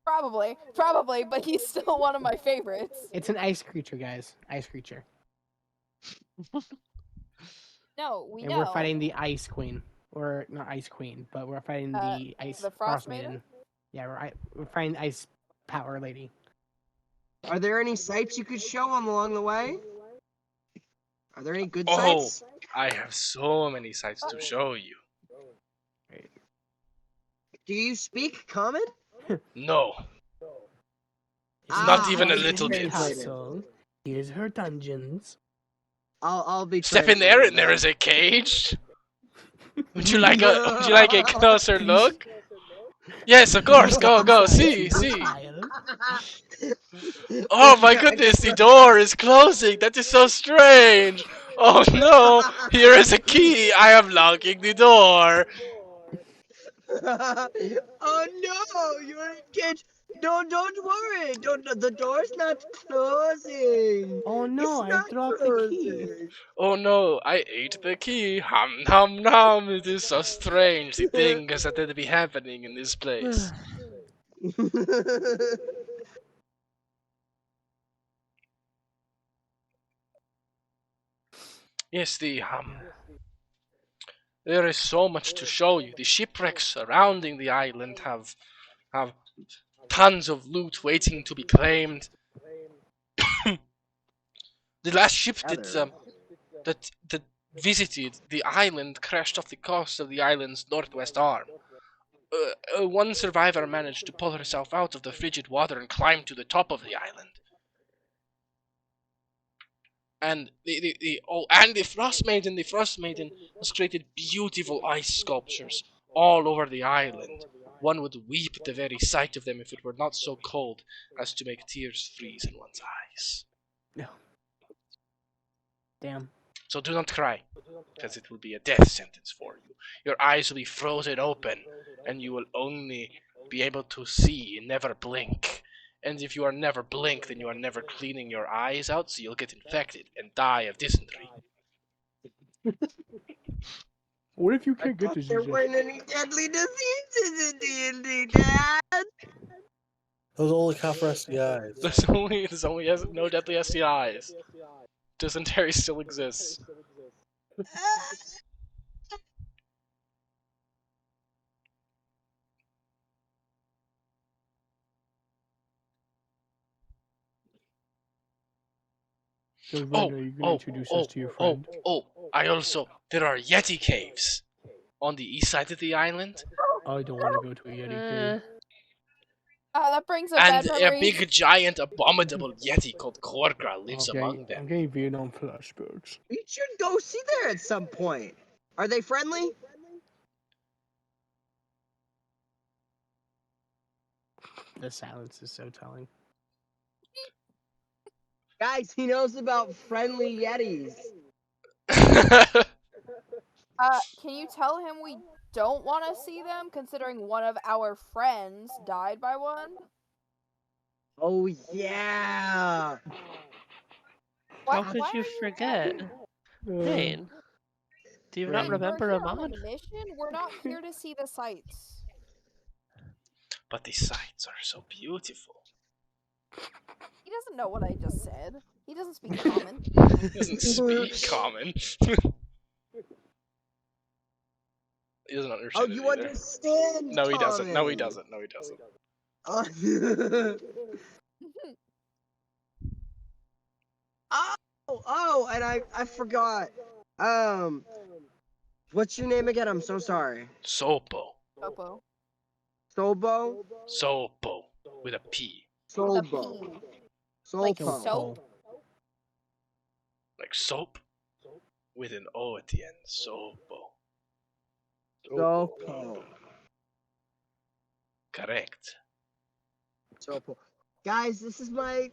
Probably, but he's still one of my favorites. It's an ice creature, guys. Ice creature. No, we And know. we're fighting the Ice Queen. Or not Ice Queen, but we're fighting the Ice the Frostmaiden. Frostmaiden? Yeah, we're fighting the Ice Power Lady. Are there any sites you could show them along the way? Are there any good Oh, sites? I have so many sights to show you. Do you speak common? No, Ah, not even a I'll be little bit. translated. Castle. Here's her dungeons. I'll be. Step in there and there is a cage. Would you like a closer look? Yes, of course. Go, see. Oh my goodness, the door is closing. That is so strange. Oh no, here is a key. I am locking the door. Oh no, you're in cage. Don't worry. Don't. The door's not closing. Oh no, It's I not dropped the key. closing. Oh no, I ate the key. Hum nom nom. It is so strange. The things that did be happening in this place. Yes, there is so much to show you. The shipwrecks surrounding the island have tons of loot waiting to be claimed. The last ship that visited the island crashed off the coast of the island's northwest arm. One survivor managed to pull herself out of the frigid water and climb to the top of the island. And the Frostmaiden has created beautiful ice sculptures all over the island. One would weep at the very sight of them if it were not so cold as to make tears freeze in one's eyes. No. Damn. So do not cry, because it will be a death sentence for you. Your eyes will be frozen open, and you will only be able to see and never blink. And if you are never blink, then you are never cleaning your eyes out, so you'll get infected and die of dysentery. What if you I can't get thought there diseases? weren't any deadly diseases in D&D, Dad. Those only count for STIs. There's only no deadly STIs. Dysentery still exists. So Oh, Brenda, are you gonna introduce us to your friend? there are Yeti caves on the east side of the island, I don't want to go to a Yeti cave. That brings up and bad a memories. big, giant, abominable Yeti called Korgra lives among them. I'm getting Vietnam flashbacks. We should go see there at some point. Are they friendly? The silence is so telling. Guys, he knows about friendly Yetis. Can you tell him we don't want to see them, considering one of our friends died by one? Oh, yeah. How Why could are you forget? Dane, do you not We're remember here on Amon? a mission. We're not here to see the sights. But the sights are so beautiful. He doesn't know what I just said. He doesn't speak common. He doesn't speak common. He doesn't Oh, understand it you either. understand? No, he doesn't. No, he common. doesn't. No, he doesn't. And I forgot. What's your name again? I'm so sorry. Sopo. Popo. Sobo? Sopo. With a P. With a Sobo. P. Sopo. Like soap? Like soap. With an O at the end. Sopo. Sopo. Correct. Sopo. Guys, this is my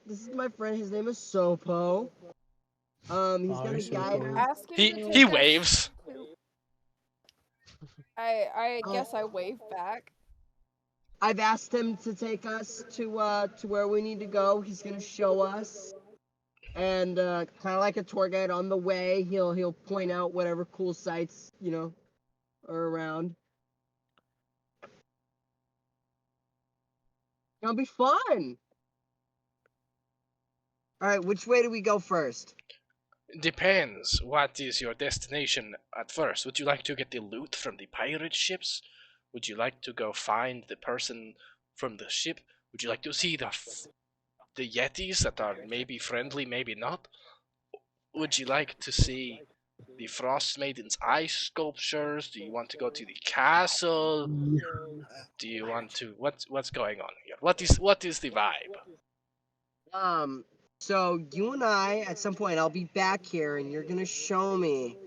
friend. His name is Sopo. He's gonna guide us. Ask him to He take us waves. to- I Oh. guess I wave back. I've asked him to take us to where we need to go. He's gonna show us, and kind of like a tour guide on the way. He'll point out whatever cool sights are around. It'll be fun. All right, which way do we go first? Depends. What is your destination at first? Would you like to get the loot from the pirate ships? Would you like to go find the person from the ship? Would you like to see the Yetis that are maybe friendly, maybe not? Would you like to see the Frostmaiden's ice sculptures? Do you want to go to the castle? Do you want to what's going on here? What is the vibe? So you and I, at some point, I'll be back here, and you're gonna show me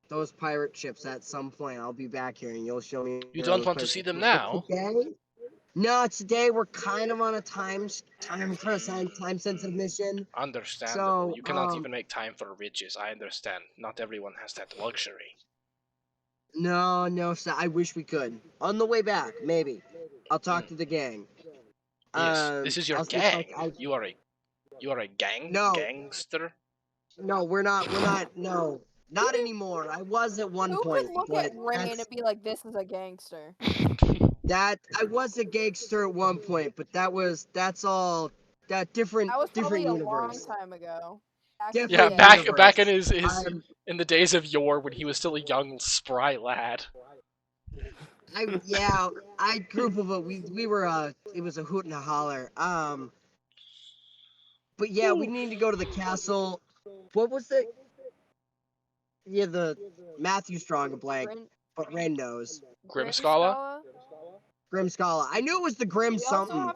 those pirate ships. At some point, I'll be back here, and you'll show me. You your don't other want to places. see them But now? today? No, today we're kind of on a time sensitive mission. Understandable. So You cannot even make time for riches. I understand. Not everyone has that luxury. No, sir. I wish we could. On the way back, maybe. I'll talk to the gang. Yes, this is your I'll see if gang. You are a No. gangster. No, we're not. No, not anymore. I was at one Who point, could look but at Rain and be like, "This is a gangster"? I was a gangster at one point, but that's all that different That was probably different a long universe. time ago. Back in the Yeah, Different day. back in universe. his in the days of yore when he was still a young spry lad. I group of it. We were it was a hoot and a holler. But yeah, we need to go to the castle. What was it? Yeah, the Matthew Strong a blank, but Ren knows. Grimscala? Grimscala. I knew it was the Grim something.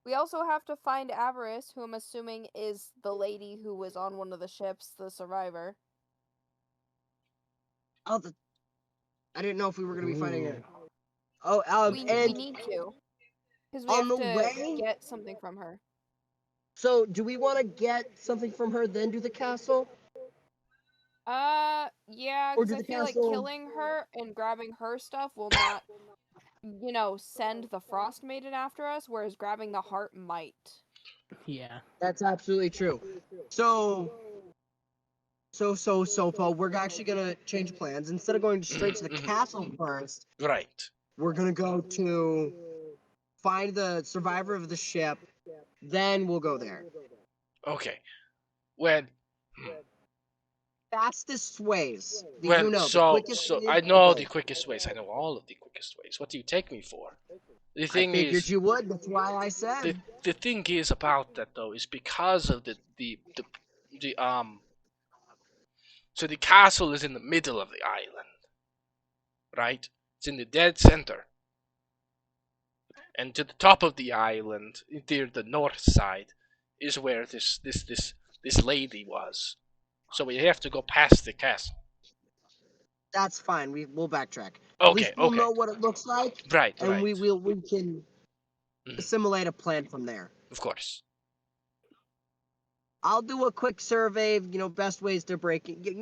We also have to find Avarice, who I'm assuming is the lady who was on one of the ships, the survivor. Oh, I didn't know if we were gonna be fighting it. We and need to, because we on have the to way. get something from her. So, do we want to get something from her, then do the castle? Yeah, Or because do I the feel like castle- killing her and grabbing her stuff will not, send the Frostmaiden after us, whereas grabbing the heart might. Yeah. That's absolutely true. So Paul, we're actually gonna change plans. Instead of going straight to the castle first, Right. we're gonna go to find the survivor of the ship. Then we'll go there. Okay. Well, Fastest ways. You well, know, the so quickest so way I to know go. the quickest ways. I know all of the quickest ways. What do you take me for? The I thing figured is, you would. That's why I said. the thing is about that though is because of the so the castle is in the middle of the island, right? It's in the dead center. And to the top of the island, near the north side, is where this lady was. So we have to go past the castle. That's fine. We'll backtrack. At Okay, least we'll okay. know what it looks like, Right, and right. we can Mhm. assimilate a plan from there. Of course. I'll do a quick survey of, best ways to break it, the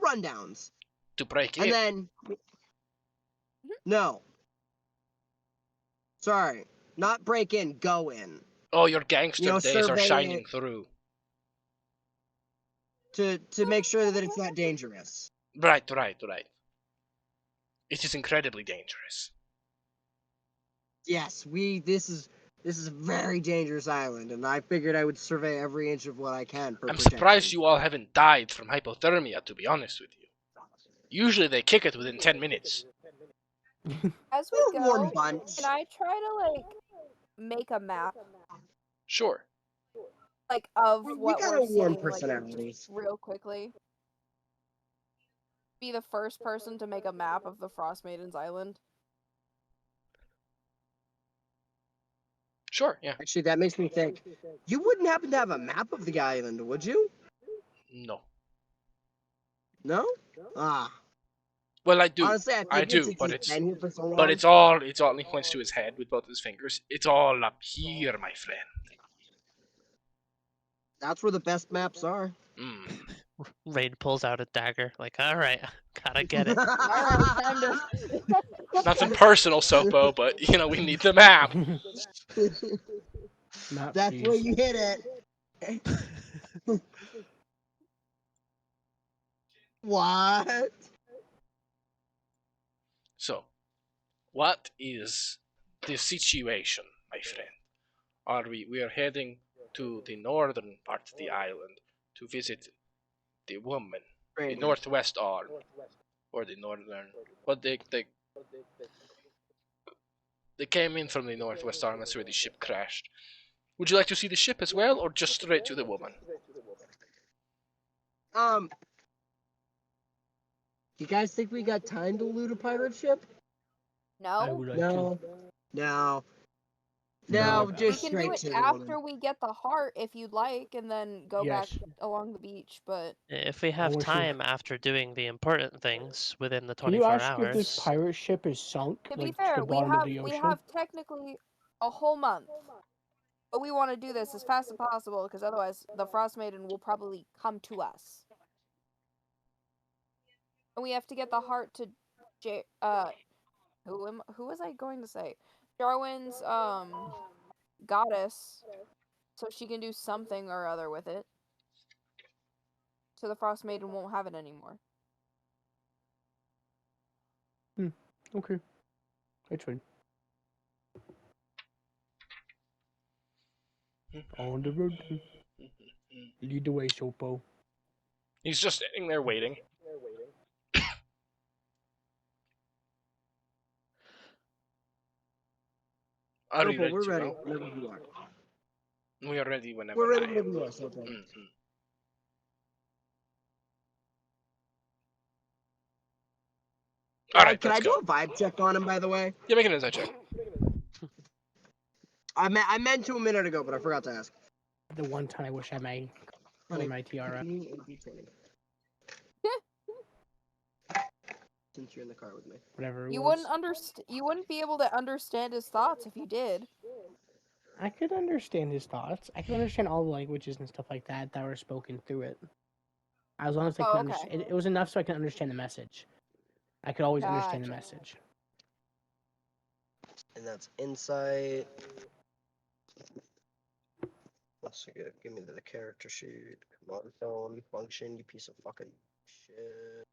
rundowns. To break And in. then, no. Sorry, not break in, go in. Oh, your gangster days are survey shining it through. to make sure that it's not dangerous. Right, right, right. It is incredibly dangerous. Yes, this is a very dangerous island, and I figured I would survey every inch of what I can for I'm protection. surprised you all haven't died from hypothermia, to be honest with you. Usually they kick it within 10 minutes. As we We're a warm go, bunch. can I try to make a map Sure. of We what got we're a warm seeing, personalities. real quickly? Be the first person to make a map of the Frostmaiden's island. Sure, yeah. Actually, that makes me think. You wouldn't happen to have a map of the island, would you? No. No? Ah. Well, I do. Honestly, I I figured do, since but he's been here for so long. But it's all he points to his head with both his fingers. It's all up here, my friend. That's where the best maps are. Rain pulls out a dagger. Like, all right, gotta get it. Alright, time to. Nothing personal, Sopo, but we need the map. Map, That's please. where you hit it. What? So, what is the situation, my friend? We are heading to the northern part of the island to visit the woman, the northwest arm, or the northern. But they came in from the northwest arm. That's where the ship crashed. Would you like to see the ship as well, or just straight to the woman? You guys think we got time to loot a pirate ship? I No? would like No. No. No. Just We can straight do it to the after woman. we get the heart if you'd like, and then go back Yes. along the beach, but. If we have wish time after doing the important things within the Can you 24 ask if this hours, pirate ship is sunk, To be to fair, the bottom of the we ocean? have technically a whole month. But we want to do this as fast as possible, because otherwise the Frostmaiden will probably come to us. And we have to get the heart to who was I going to say? Jarwin's goddess, so she can do something or other with it. So the Frostmaiden won't have it anymore. Okay. That's fine. On the road. Lead the way, Sopo. He's just sitting there waiting. Are you Sopo, ready we're to ready go? whenever you are. We are ready whenever We're ready I whenever am. you are, Sopo. Alright, Can let's I do go. a vibe check on him, by the way? Yeah, make an insight check. I meant to a minute ago, but I forgot to ask. The one time I wish I may Honey, wear my tiara. give me a D20. Since you're in the car with me. Whatever it You was. you wouldn't be able to understand his thoughts if you did. I could understand his thoughts. I could understand all the languages and stuff like that were spoken through it. As long as I could Oh, okay. understand, it was enough so I could understand the message. I could always understand the Gotcha. message. And that's insight. Let's give me the character sheet. Come on, phone function, you piece of fucking shit.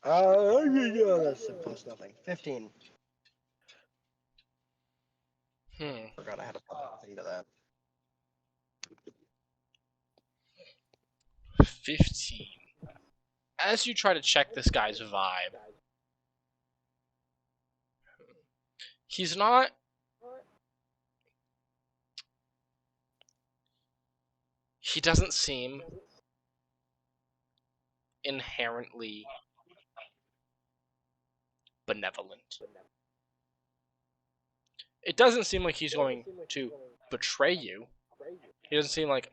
That's plus nothing. 15. Forgot I had to put a thing to that. 15. As you try to check this guy's vibe, he's not. He doesn't seem inherently benevolent. It doesn't seem like he's going to betray you. He doesn't seem like.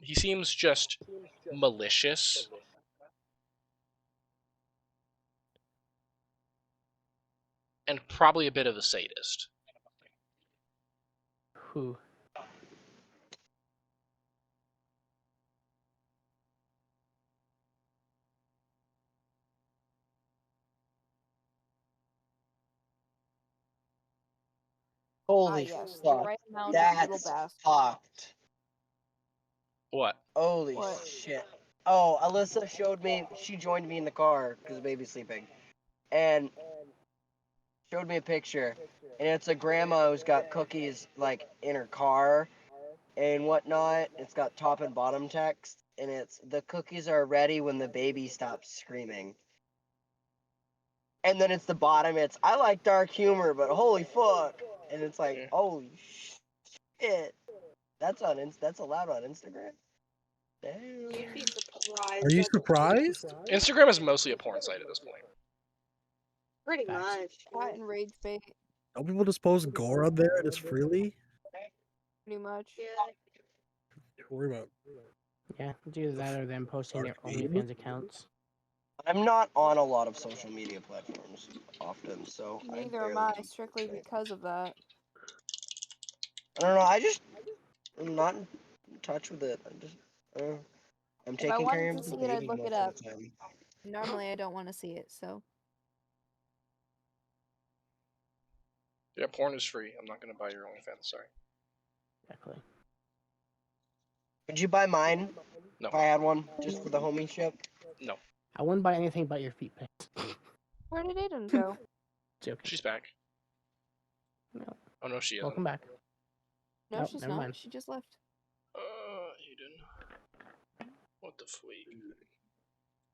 He seems just malicious. And probably a bit of a sadist. Who? Holy yes, the fuck. right amount of little That's bastard. fucked. What? Holy What? shit. Oh, Alyssa showed me, she joined me in the car because the baby's sleeping. And showed me a picture. And it's a grandma who's got cookies, like, in her car and whatnot. It's got top and bottom text. And it's, the cookies are ready when the baby stops screaming. And then it's the bottom, it's, I like dark humor, but holy fuck. And it's like, holy shit. That's allowed on Instagram? Damn. You'd be surprised. Are you at- surprised? Instagram is mostly a porn site at this point. Pretty Facts. much. That and rage bait, Don't people just post gore on there just freely? pretty much. Yeah. Worry about. Yeah, it's either that or them posting their Dark theme? OnlyFans accounts. I'm not on a lot of social media platforms often, so Neither am I, strictly because of that. I don't know. I'm not in touch with it. I'm If I taking care wanted of to the see it, I'd baby look most it of up. the time. Normally, I don't want to see it, so. Yeah, porn is free. I'm not gonna buy your OnlyFans. Sorry. Exactly. Would you buy mine No. if I had one, just for the homie ship? No. I wouldn't buy anything but your feet pics. Where did Aiden go? Joking. She's back. No. Oh no, she isn't. Welcome back. No, Nope, she's never not. mind. She just left. Aiden. What the freak?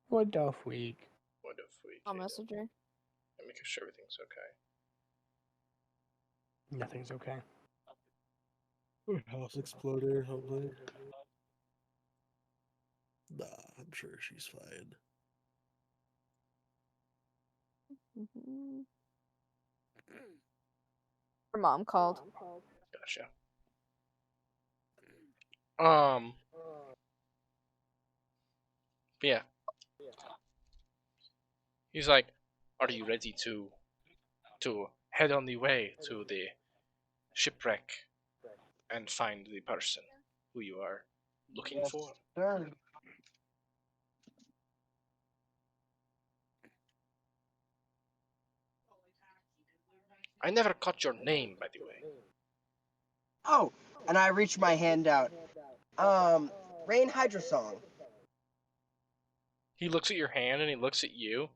What the freak? What the freak? I'll Aiden? message her. I'm making sure everything's okay. Nothing's okay. Her house exploded or something. Nah, I'm sure she's fine. Mhm. Her mom called. Gotcha. Yeah. He's like, "Are you ready to head on the way to the shipwreck and find the person who you are looking for?" Sure. I never caught your name, by the way. Oh, and I reached my hand out. Rain Hydra song. He looks at your hand and he looks at you,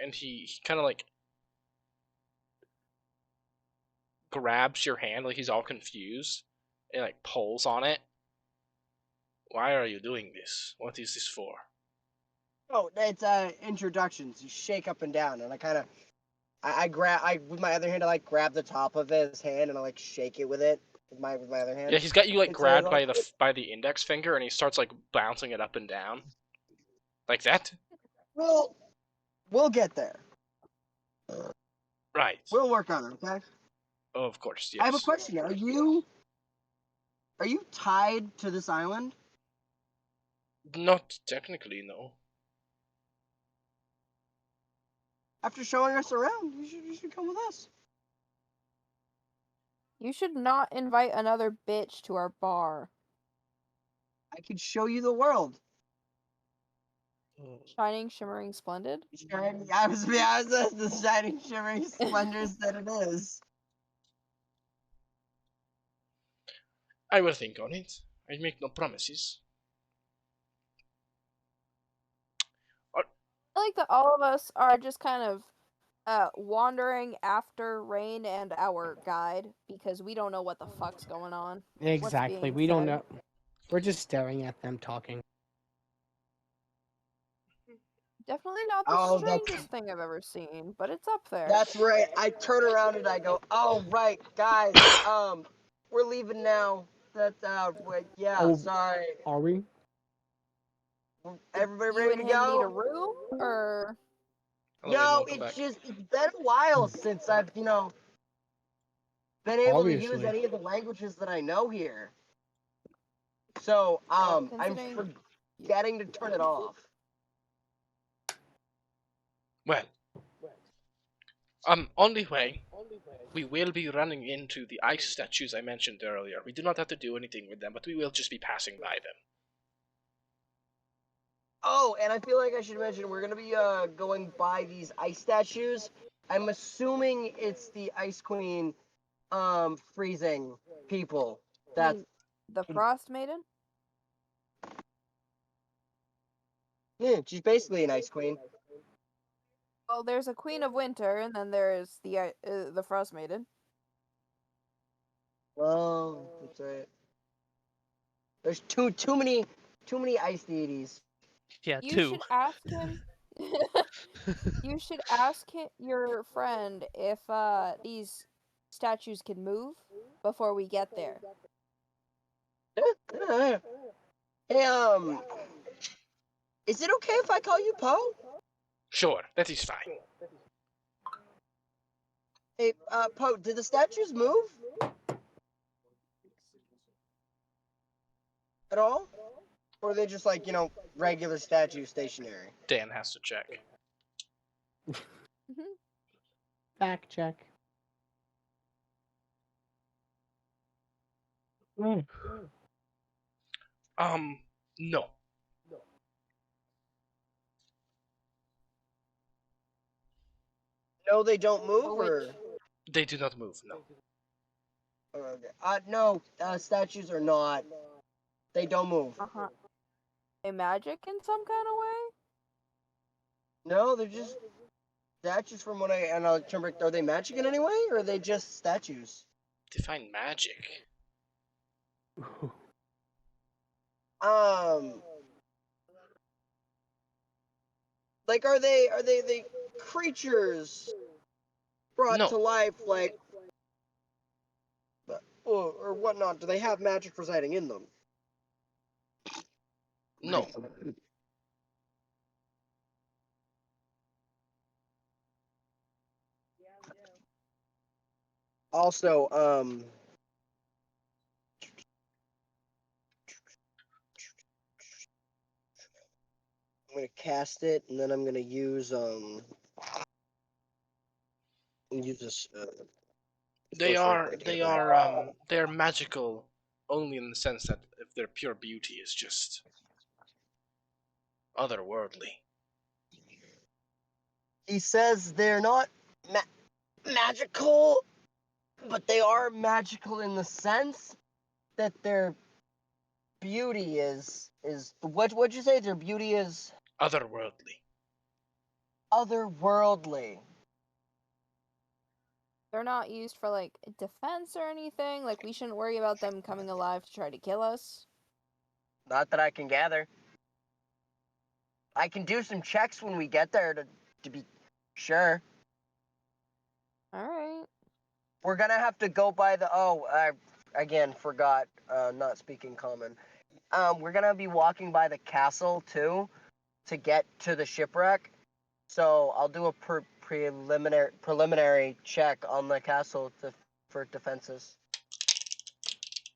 and he kind of like grabs your hand like he's all confused and like pulls on it. Why are you doing this? What is this for? Oh, it's introductions. You shake up and down, and I kind of, I with my other hand, I like grab the top of his hand and I like shake it with it with my other hand. Yeah, he's got you like It's grabbed like- by the index finger, and he starts like bouncing it up and down, like that. Well, we'll get there. Right. We'll work on it, okay? Oh, of course. Yes. I have a question. Are you tied to this island? Not technically, no. After showing us around, you should come with us. You should not invite another bitch to our bar. I could show you the world. Shining, shimmering, splendid. Shining, I was the shining, shimmering splendors that it is. I will think on it. I make no promises. I like that all of us are just kind of wandering after Rain and our guide because we don't know what the fuck's going on. Exactly. being We don't said. know. We're just staring at them talking. Definitely not the Oh, strangest thing I've ever seen, but it's up there. that's right. I turn around and I go, "Oh, right, guys. We're leaving now. Wait, yeah, Oh. sorry. Are we? Everybody You ready and to him need a go?" room, or I'll let No, everyone come back. it's been a while since I've, been able to use Obviously. any of the languages that I know here. So, I'm considering forgetting to turn it off. Well, on the way, we will be running into the ice statues I mentioned earlier. We do not have to do anything with them, but we will just be passing by them. Oh, and I feel like I should mention we're gonna be going by these ice statues. I'm assuming it's the Ice Queen freezing people. That's the Frostmaiden? yeah, she's basically an Ice Queen. Well, there's a Queen of Winter, and then there's the Frostmaiden. Well, that's right. There's too many ice deities. Yeah, You 2. should ask him. You should ask your friend if these statues can move before we get there. Hey, is it okay if I call you Poe? Sure, that is fine. Hey, Poe, did the statues move at all? Or are they just like, regular statues stationary? Dan has to check. Fact check. No. No, they don't move, For which- or? They do not move, no. Okay. No, statues are not. They don't move. A magic in some kind of way? No, they're just statues from what and I'll turn back. Are they magic in any way, or are they just statues? Define magic. Like, are they the creatures brought No. to life, like, or whatnot? Do they have magic residing in them? No. Also, I'm gonna cast it, and then I'm gonna use this. They sorcery are point they here. are they're magical only in the sense that if their pure beauty is just otherworldly. He says they're not magical, but they are magical in the sense that their beauty is what'd you say? Their beauty is Otherworldly. otherworldly. They're not used for like defense or anything. Like we shouldn't worry about them coming alive to try to kill us. Not that I can gather. I can do some checks when we get there to be sure. All right. We're gonna have to go by the. Oh, I again forgot. Not speaking common. We're gonna be walking by the castle too, to get to the shipwreck. So I'll do a preliminary check on the castle for defenses.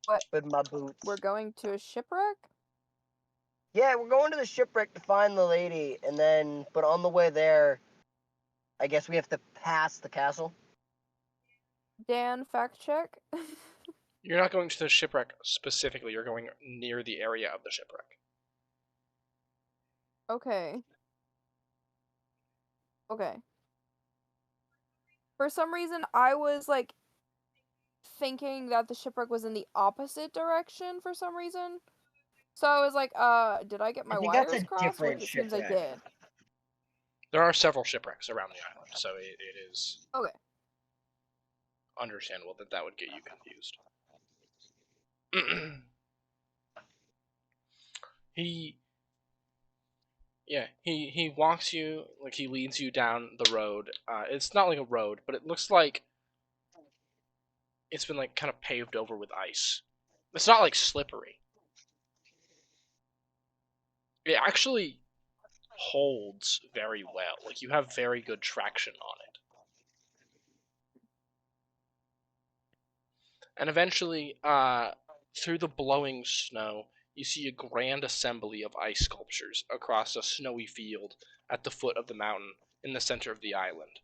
What? With my boots. We're going to a shipwreck? Yeah, we're going to the shipwreck to find the lady, and then, but on the way there, I guess we have to pass the castle. Dan, fact check. You're not going to the shipwreck specifically. You're going near the area of the shipwreck. Okay. Okay. For some reason, I was like thinking that the shipwreck was in the opposite direction for some reason. So I was like, did I get I my think that's wires a crossed? Which different it seems I shipwreck. did. There are several shipwrecks around the island, so it is Okay. understandable that would get you confused. he walks you, like, he leads you down the road. It's not like a road, but it looks like it's been like kind of paved over with ice. It's not like slippery. It actually holds very well. Like, you have very good traction on it. And eventually, through the blowing snow, you see a grand assembly of ice sculptures across a snowy field at the foot of the mountain in the center of the island.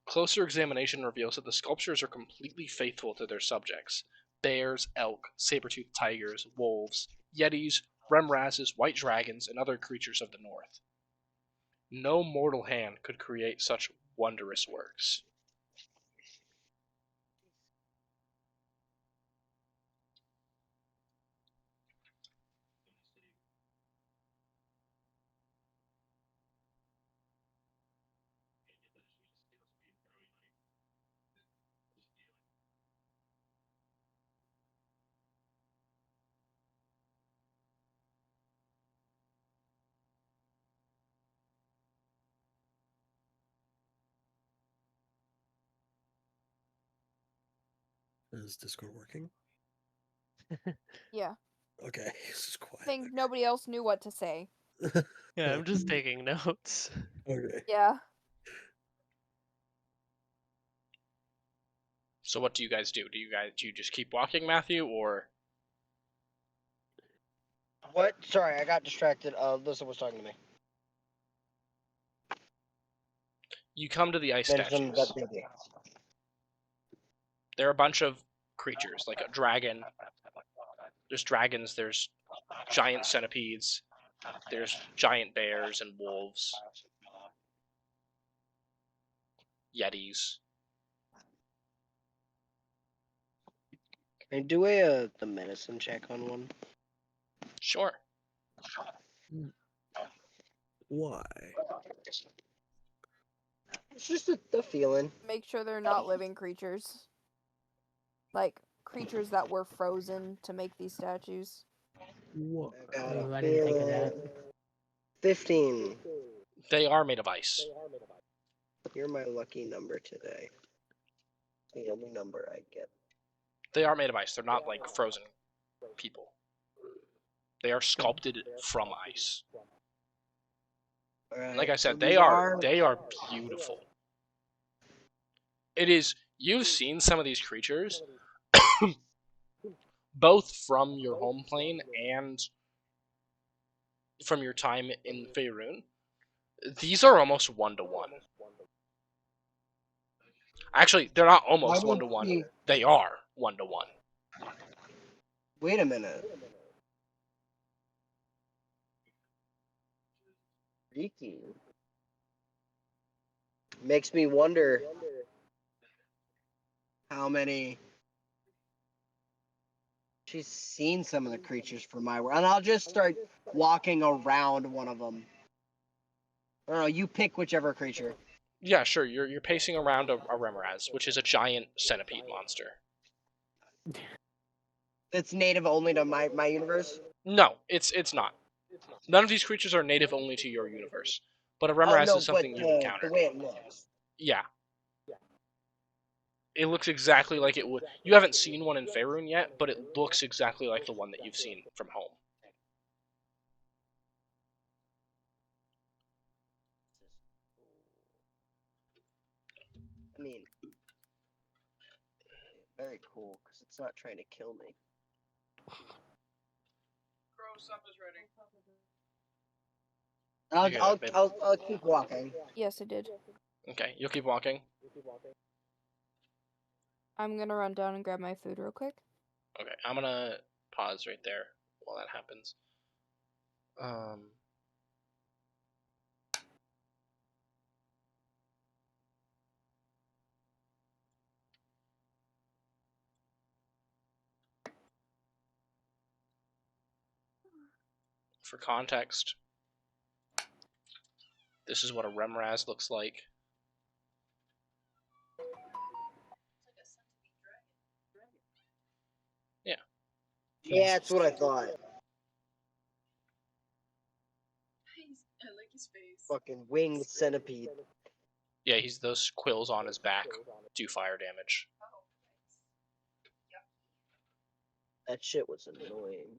Closer examination reveals that the sculptures are completely faithful to their subjects: bears, elk, saber-toothed tigers, wolves, yetis, remrazes, white dragons, and other creatures of the north. No mortal hand could create such wondrous works. Is Discord working? Yeah. Okay, this is I quiet. think nobody else knew what to say. Yeah, I'm just taking notes. Okay. Yeah. So what do you guys do? Do you just keep walking, Matthew, or What? Sorry, I got distracted. Alyssa was talking to me. you come to the ice Mentioned statues? that baby. There are a bunch of creatures, like a dragon. There's dragons, there's giant centipedes, there's giant bears and wolves, yetis. Can I do the medicine check on one? Sure. Why? It's just the feeling. Make sure they're not living creatures. Like creatures that were frozen to make these statues. What? I got Ooh, a I didn't think of that. feeling. 15. They are made of ice. You're my lucky number today. The only number I get. They are made of ice. They're not like frozen people. They are sculpted from ice. Alright, Like I so said, these they are beautiful. It is, you've seen some of these creatures both from your home plane and from your time in Faerun. These are almost 1-to-1. Actually, they're not almost Why would 1-to-1. he- They are 1-to-1. Wait a minute. Freaky. Makes me wonder how many. She's seen some of the creatures from my world. And I'll just start walking around one of them. I don't know, you pick whichever creature. Yeah, sure. You're pacing around a Remraz, which is a giant centipede monster. That's native only to my universe? No, it's not. None of these creatures are native only to your universe. But a Remraz no, is something but you've encountered. the way it looks. Yeah. It looks exactly like it would. You haven't seen one in Faerun yet, but it looks exactly like the one that you've seen from home. I mean, very cool, because it's not trying to kill me. Gross up is ready. You get it, babe. I'll keep walking. Yes, I did. Okay, you'll keep walking. I'm gonna run down and grab my food real quick. Okay, I'm gonna pause right there while that happens. For context, this is what a Remraz looks like. Yeah. Yeah, that's what I thought. I like his face. Fucking winged centipede. Yeah, he's those quills on his back do fire damage. That shit was annoying.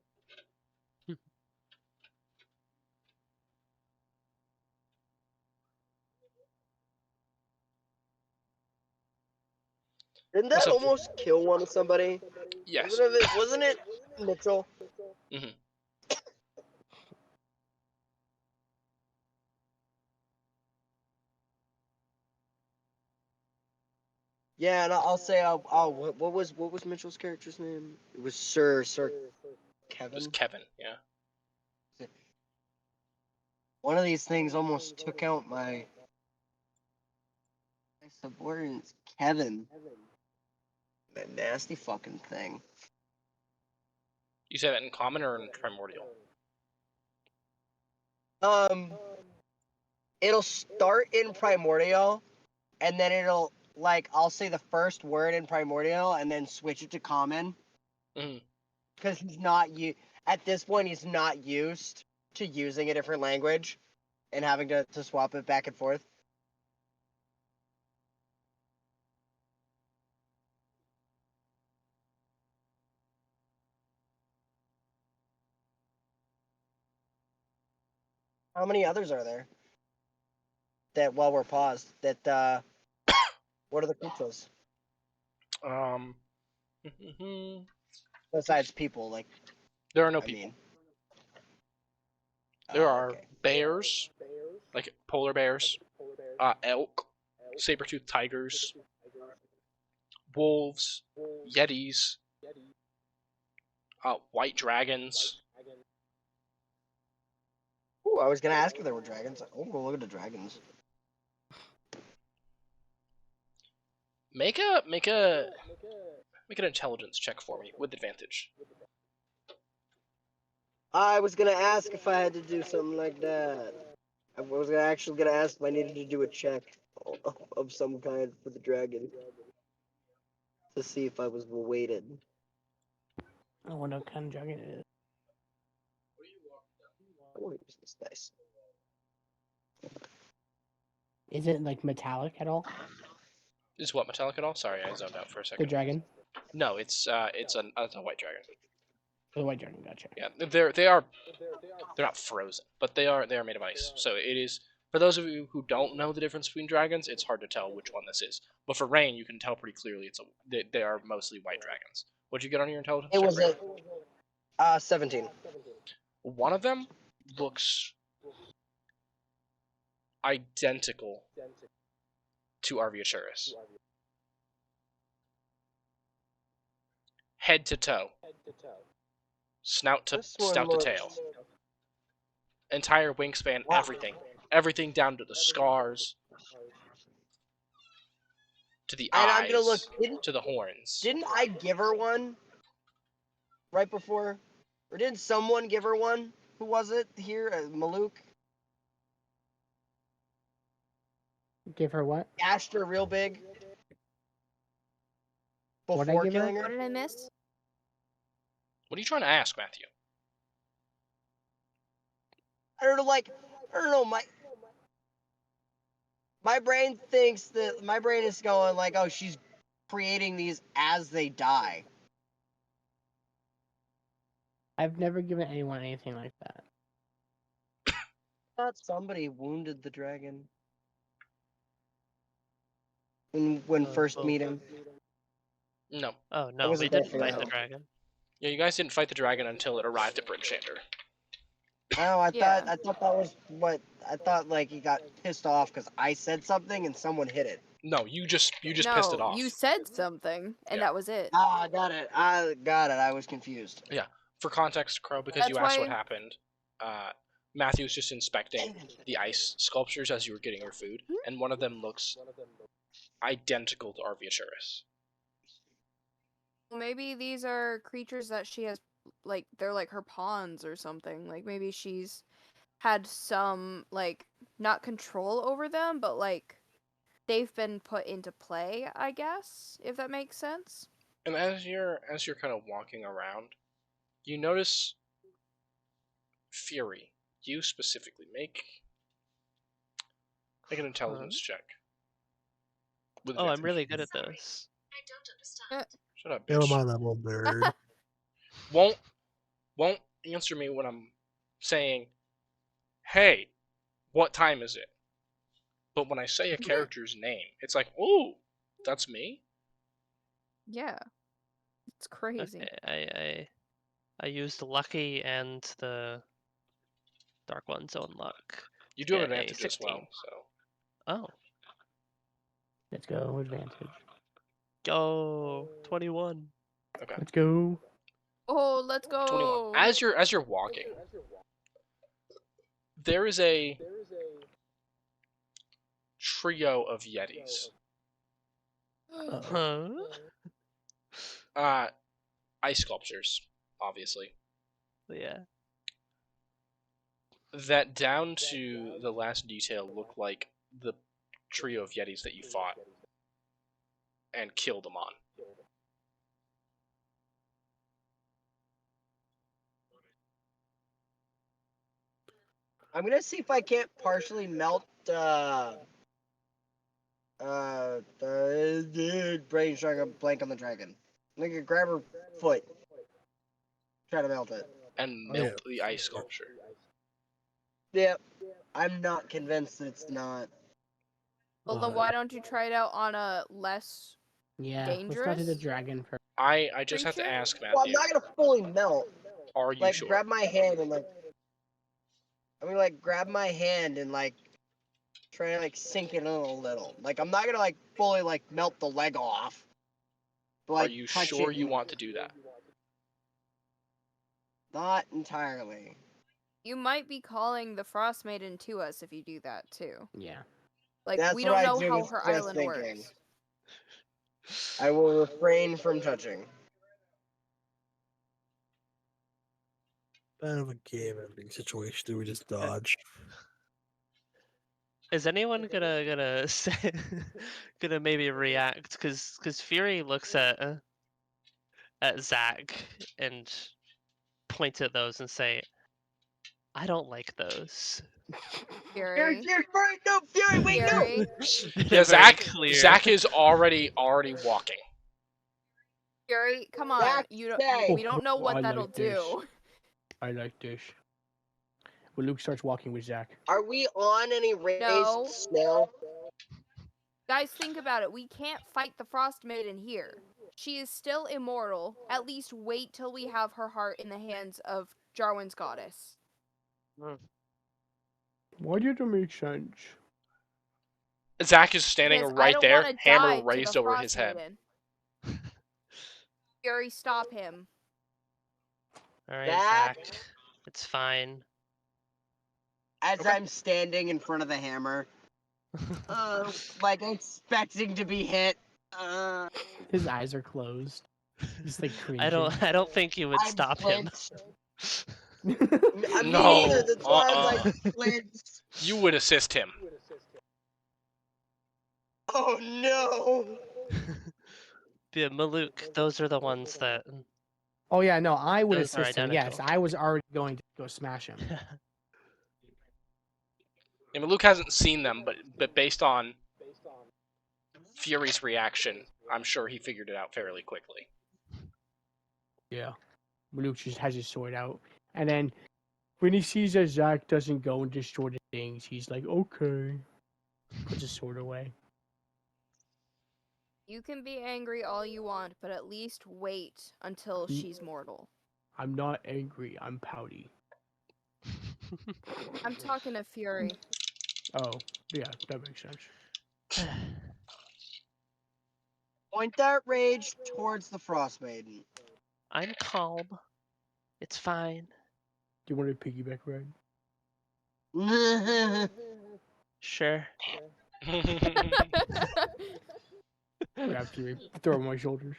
Didn't that Also, almost kill one of somebody? yes. Wasn't it Mitchell? Mhm. Yeah, and I'll say, what was Mitchell's character's name? It was Sir It Kevin. was Kevin, yeah. One of these things almost took out my subordinate's Kevin. That nasty fucking thing. You say that in common or in primordial? It'll start in primordial, and then it'll I'll say the first word in primordial, and then switch it to common. Mhm. Because he's not at this point he's not used to using a different language, and having to swap it back and forth. How many others are there? That while we're paused, that what are the creatures besides people? Like, There are no I people. mean, There are okay. bears, like polar bears, elk, saber-toothed tigers, wolves, yetis, white dragons. Ooh, I was gonna ask if there were dragons. Oh, go look at the dragons. Make an intelligence check for me with advantage. I was gonna ask if I had to do something like that. I was actually gonna ask if I needed to do a check of some kind for the dragon to see if I was weighted. I wonder what kind of dragon it is. I want to use this dice. Is it like metallic at all? Is what metallic at all? Sorry, I zoned out for a The second. dragon? No, it's a white dragon. The white dragon, gotcha. Yeah, they're not frozen, but they are made of ice. So it is, for those of you who don't know the difference between dragons, it's hard to tell which one this is. But for Rain, you can tell pretty clearly they are mostly white dragons. What'd you get on your intelligence? It check, was Rain? 17. One of them looks identical to Arviaturis. Head to toe. Snout to This one stout to looks- tail. Entire wingspan, Wow. everything down to the scars, to the And eyes, I'm gonna look. to the horns. Didn't I give her one right before, or didn't someone give her one? Who was it here? Maluk Give her what? gashed her real big What'd I before give her? killing What her. did I miss? What are you trying to ask, Matthew? I don't know. I don't know. My brain thinks that my brain is going like, oh, she's creating these as they die. I've never given anyone anything like that. I thought somebody wounded the dragon when first meeting. No. Oh I no, we wasn't didn't there fight for the that. dragon. Yeah, you guys didn't fight the dragon until it arrived at Brimshander. Oh, Yeah. I thought that was what I thought. Like he got pissed off because I said something and someone hit it. No, you just pissed it No, off. you said something, and Yeah. that was it. Ah, got it. I got it. I was confused. Yeah. For context, Crow, because That's you asked what why- happened, Matthew was just inspecting the ice sculptures as you were getting your food, and one of them looks identical to Arviaturus. Maybe these are creatures that she has, like, they're like her pawns or something. Like, maybe she's had some, like, not control over them, but, like, they've been put into play, I guess, if that makes sense. And as you're kind of walking around, you notice Fury. You specifically make an intelligence check. With Oh, I'm advantage. really good at this. I don't understand. Shut up, Kill him bitch. on that little nerd. Won't answer me when I'm saying, "Hey, what time is it?" But when I say a character's name, it's like, "Ooh, that's me." Yeah. It's crazy. Okay, I used lucky and the dark one's own luck. You do have Get a advantage as 16. well, so Oh, Let's go, advantage. go 21. okay. Let's go. Oh, let's 21. go. As you're walking, there is a trio of yetis. Huh? Ice sculptures, obviously. Yeah. That down to the last detail look like the trio of yetis that you fought and killed them on. I'm gonna see if I can't partially melt brain trying to blank on the dragon. I'm gonna grab her foot. Try to melt it. And Oh, yeah. melt the ice sculpture. Yeah. I'm not convinced that it's not. Well, then why don't you try it out on a less... Yeah, let's go to the Dangerous? dragon first. I just have to Creature? ask Well, I'm Matthew, not gonna fully melt. are you Like, sure? grab my hand and, like... I'm gonna, like, grab my hand and, like, try to, like, sink it in a little. Like, I'm not gonna, like, fully, like, melt the leg off. But, like, Are you touch sure it you and- want to do that? Not entirely. You might be calling the Frostmaiden to us if you do that, too. Yeah. Like, That's we what don't I know do, how was her just island thinking. works. I will refrain from touching. Kind of a game ending situation. Do we just dodge? Is anyone gonna say, gonna maybe react? Cause Fury looks at Zach and point at those and say, "I don't like those." Fury. No, Fury, wait, no! Fury. In Yeah, a very Zach. clear. Zach is already walking. Fury, come on. Zach, You stay. don't, we don't know Oh, what I that'll like this. do. I like this. When Luke starts walking with Zach. Are we on any raised No. snow? Guys, think about it. We can't fight the Frostmaiden here. She is still immortal. At least wait till we have her heart in the hands of Jarwin's goddess. Why did it make sense? Zach is standing Because I right don't there, wanna die hammer to raised the over his head. Frostmaiden. Fury, stop him. All right, Zach. Zach. It's fine. As Okay. I'm standing in front of the hammer, like expecting to be hit. His eyes are closed. He's like cringing. I don't think you would I'm stop him. flinched. No, Me neither. That's why I'm like flinched. You would assist him. Oh no! Yeah, Maluk, those are the ones that. Oh yeah, no, I would Those are assist him. Yes, identical. I was already going to go smash him. I mean, Luke hasn't seen them, but based on Fury's reaction, I'm sure he figured it out fairly quickly. Yeah. Luke just has his sword out. And then when he sees that Zach doesn't go and destroy the things, he's like, okay. Puts his sword away. You can be angry all you want, but at least wait until she's mortal. I'm not angry, I'm pouty. I'm talking to Fury. Oh, yeah, that makes sense. Point that rage towards the Frostmaiden. I'm calm. It's fine. Do you want a piggyback ride? Sure. Grab Fury, throw him on my shoulders.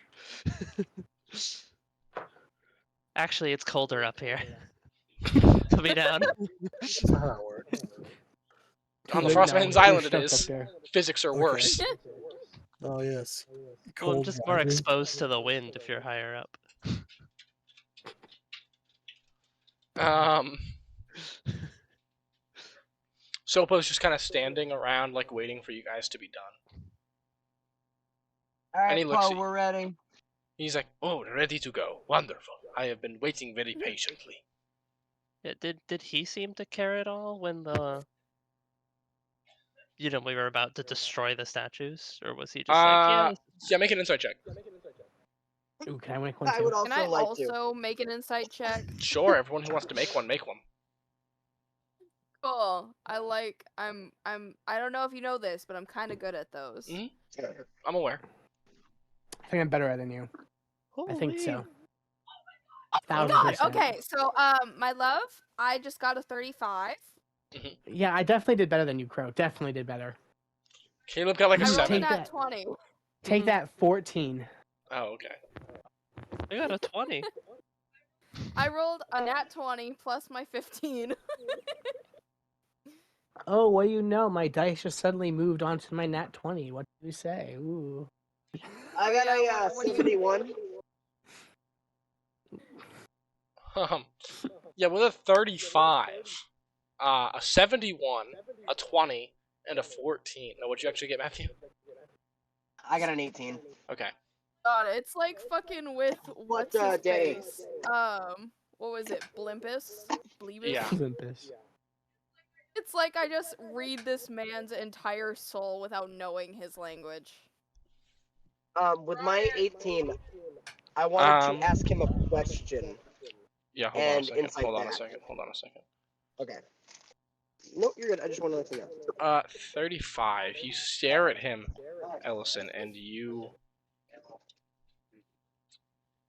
Actually, it's colder up here. Put me down. That's not how it works. On the Right Frostmaiden's now, you're Island, it stuck up is. there. Physics are Okay. worse. Oh yes. Well, I'm Cold just more rising. exposed to the wind if you're higher up. Sopo's just kind of standing around, like waiting for you guys to be done. All And he right, looks Poe, at you. we're ready. He's like, "Oh, ready to go. Wonderful. I have been waiting very patiently." Yeah, did he seem to care at all when we were about to destroy the statues, or was he just like, yeah, Yeah, make an insight check. Ooh, can I make one I too? would Can I also like to. also make an insight check? Sure, everyone who wants to make one, make one. Cool. I don't know if you know this, but I'm kind of good at those. Mhm. I'm aware. I think I'm better at it than you. I think so. Oh 1000%. God. Okay, so my love, I just got a 35. Yeah, I definitely did better than you, Crow. Definitely did better. Caleb got like a I rolled a 7. Take nat that. 20. Take that 14. Oh, okay. I got a 20. I rolled a nat 20 plus my 15. Oh, what do you know? My dice just suddenly moved on to my nat 20. What do you say? Ooh. I got Yeah, a what do you- 71. Yeah, with a 35, a 71, a 20, and a 14. Now, what'd you actually get, Matthew? I got an 18. Okay. God, it's like fucking with what's his Danny? face? What was it? Blimpus? Bleebus? Yeah. Olympus. It's like I just read this man's entire soul without knowing his language. With my 18, I wanted to ask him a question. Yeah, hold on a And second. insight Hold on a that. second. Hold on a second. Okay. Nope, you're good. I just want to let you know. 35. You stare at him, Ellison, and you...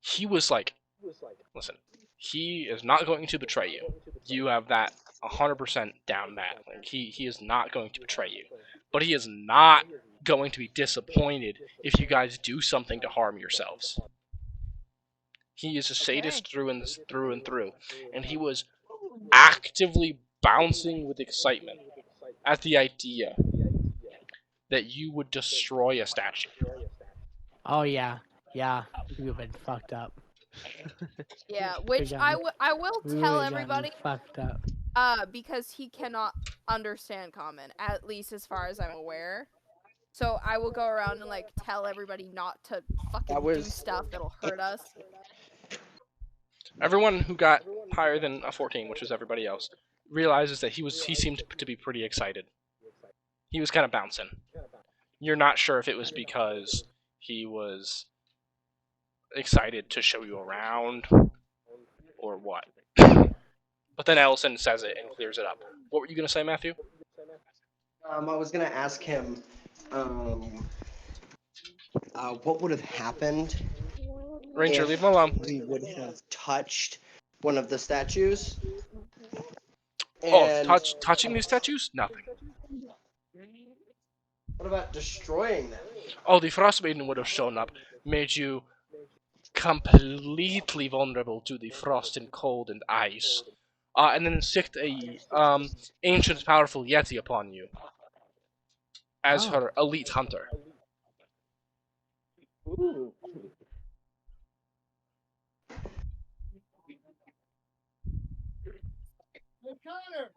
He was like, listen, he is not going to betray you. You have that 100% down pat. Like, he is not going to betray you. But he is not going to be disappointed if you guys do something to harm yourselves. He is a sadist through and through, and he was actively bouncing with excitement at the idea that you would destroy a statue. Oh, yeah. Yeah. You've been fucked up. Yeah, which I will We tell would've gotten everybody, fucked up. because he cannot understand common, at least as far as I'm aware. So I will go around and like tell everybody not to fucking do stuff that'll hurt us. Everyone who got higher than a 14, which was everybody else, realizes that he seemed to be pretty excited. He was kind of bouncing. You're not sure if it was because he was excited to show you around or what. But then Ellison says it and clears it up. What were you going to say, Matthew? I was gonna ask him, what would have happened Ranger, if leave him alone. we would have touched one of the statues. Oh, And touching these statues? Nothing. what about destroying them? Oh, the Frostmaiden would have shown up, made you completely vulnerable to the frost and cold and ice, and then sicked a ancient, powerful Yeti upon you as her elite hunter. Ooh. Hey, Connor!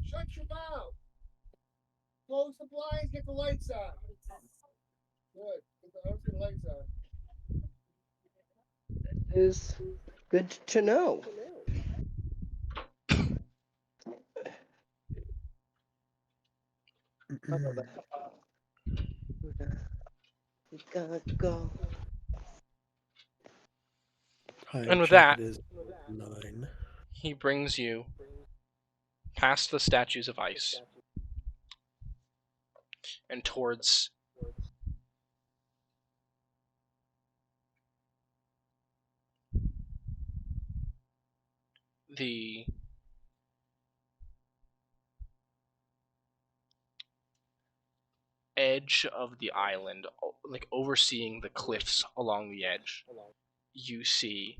Shut your mouth! Close the blinds, get the lights on. Good. Get the lights on. Is good to know. We gotta go. And with that, Is 9. he brings you past the statues of ice and towards the edge of the island, like overseeing the cliffs along the edge, you see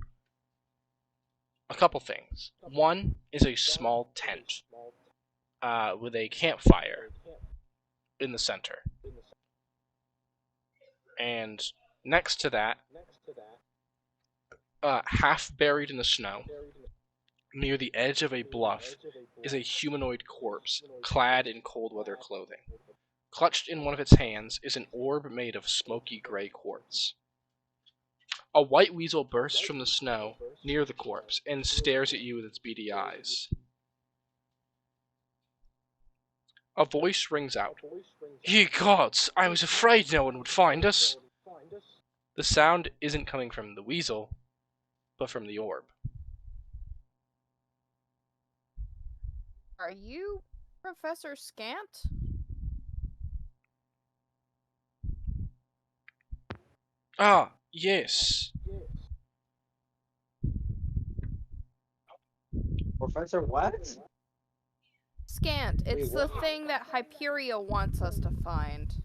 a couple things. One is a small tent with a campfire in the center. And next to that, half buried in the snow, near the edge of a bluff, is a humanoid corpse clad in cold weather clothing. Clutched in one of its hands is an orb made of smoky gray quartz. A white weasel bursts from the snow near the corpse and stares at you with its beady eyes. A voice rings out. Ye gods, I was afraid no one would find us. The sound isn't coming from the weasel, but from the orb. Are you Professor Scant? Ah, yes. Professor what? Scant. It's the what? thing that Hyperia wants us to find.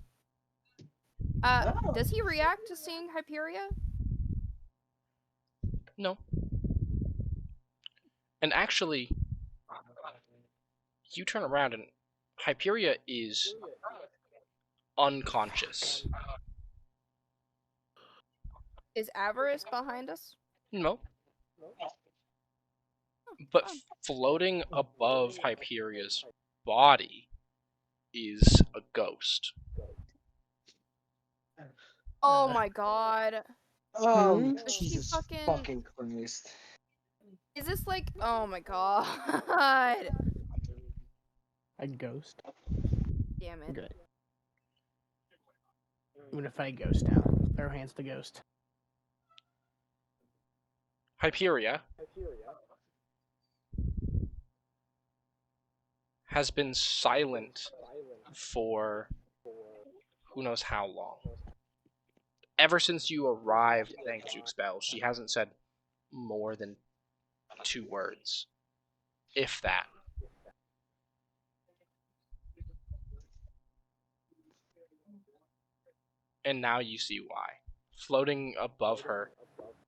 Oh. Does he react to seeing Hyperia? No. And actually, you turn around and Hyperia is unconscious. Is Avarice behind us? No. But floating above Hyperia's body is a ghost. Oh my god. Is she Jesus fucking Christ. Is this like... Oh my god. A ghost? Damn it. Good. I'm gonna fight a ghost now. Throw hands to ghost. Hyperia has been silent for who knows how long. Ever since you arrived at Anxious Spell, she hasn't said more than 2 words, if that. And now you see why. Floating above her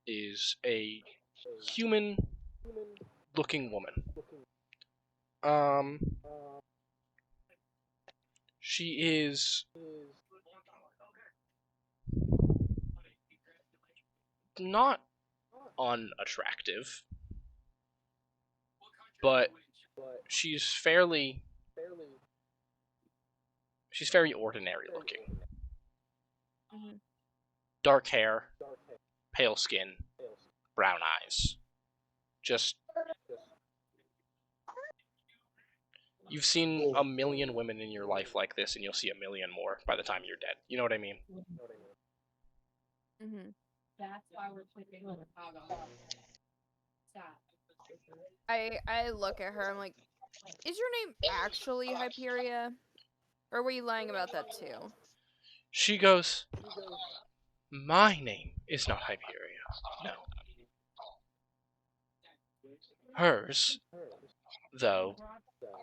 is a human-looking woman. She is not unattractive, but she's very ordinary looking. Dark hair, pale skin, brown eyes. Just... You've seen a million women in your life like this, and you'll see a million more by the time you're dead. You know what I mean? Mm-hmm. That's why we're putting in Chicago. Stop. I look at her, I'm like, is your name actually Hyperia? Or were you lying about that too? She goes, my name is not Hyperia. No. Hers, though,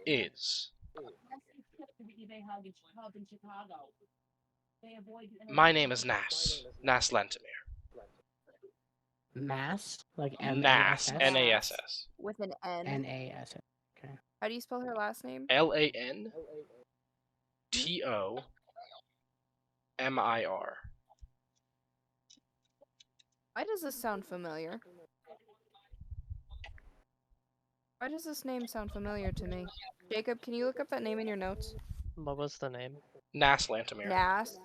is. My name is Nas. Nas Lantimir. Mass? Like Nas. M-A-S-S? N-A-S-S. With an N. N-A-S-S. Okay. How do you spell her last name? L-A-N-T-O-M-I-R. Why does this sound familiar? Why does this name sound familiar to me? Jacob, can you look up that name in your notes? What was the name? Nas Lantimir. Nas.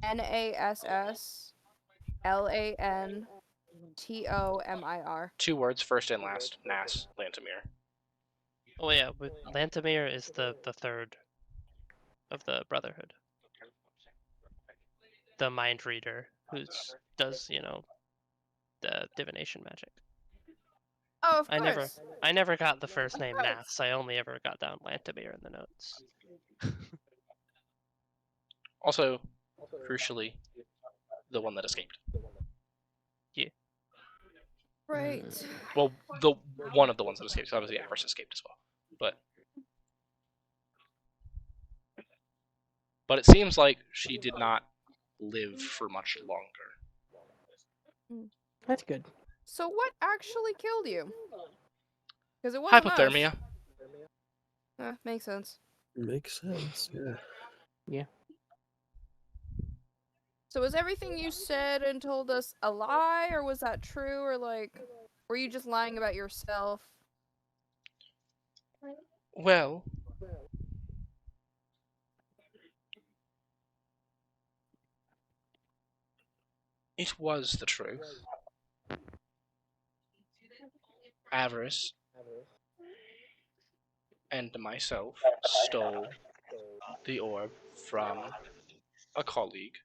N-A-S-S-L-A-N-T-O-M-I-R. 2 words, first and last. Nas Lantimir. Oh yeah, Lantimir is the third of the Brotherhood. The mind reader who does, the divination magic. Oh, of course. I never got the first name Nas. I only ever got down Lantimir in the notes. Also, crucially, the one that escaped. Yeah. Right. Well, the one of the ones that escaped. So obviously, Avarice escaped as well. But it seems like she did not live for much longer. That's good. So what actually killed you? Because it wasn't Hypothermia. us. Makes sense. Makes sense. Yeah. So was everything you said and told us a lie, or was that true, or like, were you just lying about yourself? Well, it was the truth. Avarice and myself stole the orb from a colleague.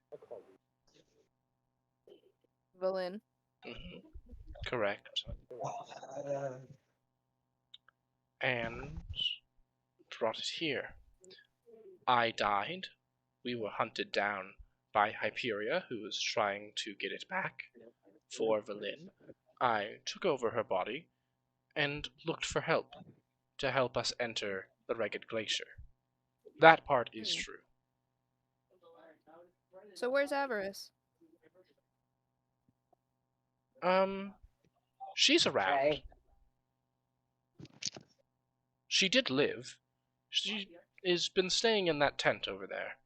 Villain. Correct. And brought it here. I died. We were hunted down by Hyperia, who was trying to get it back for Valin. I took over her body and looked for help to help us enter the Ragged Glacier. That part is true. So where's Avarice? She's around. Okay. She did live. She has been staying in that tent over there.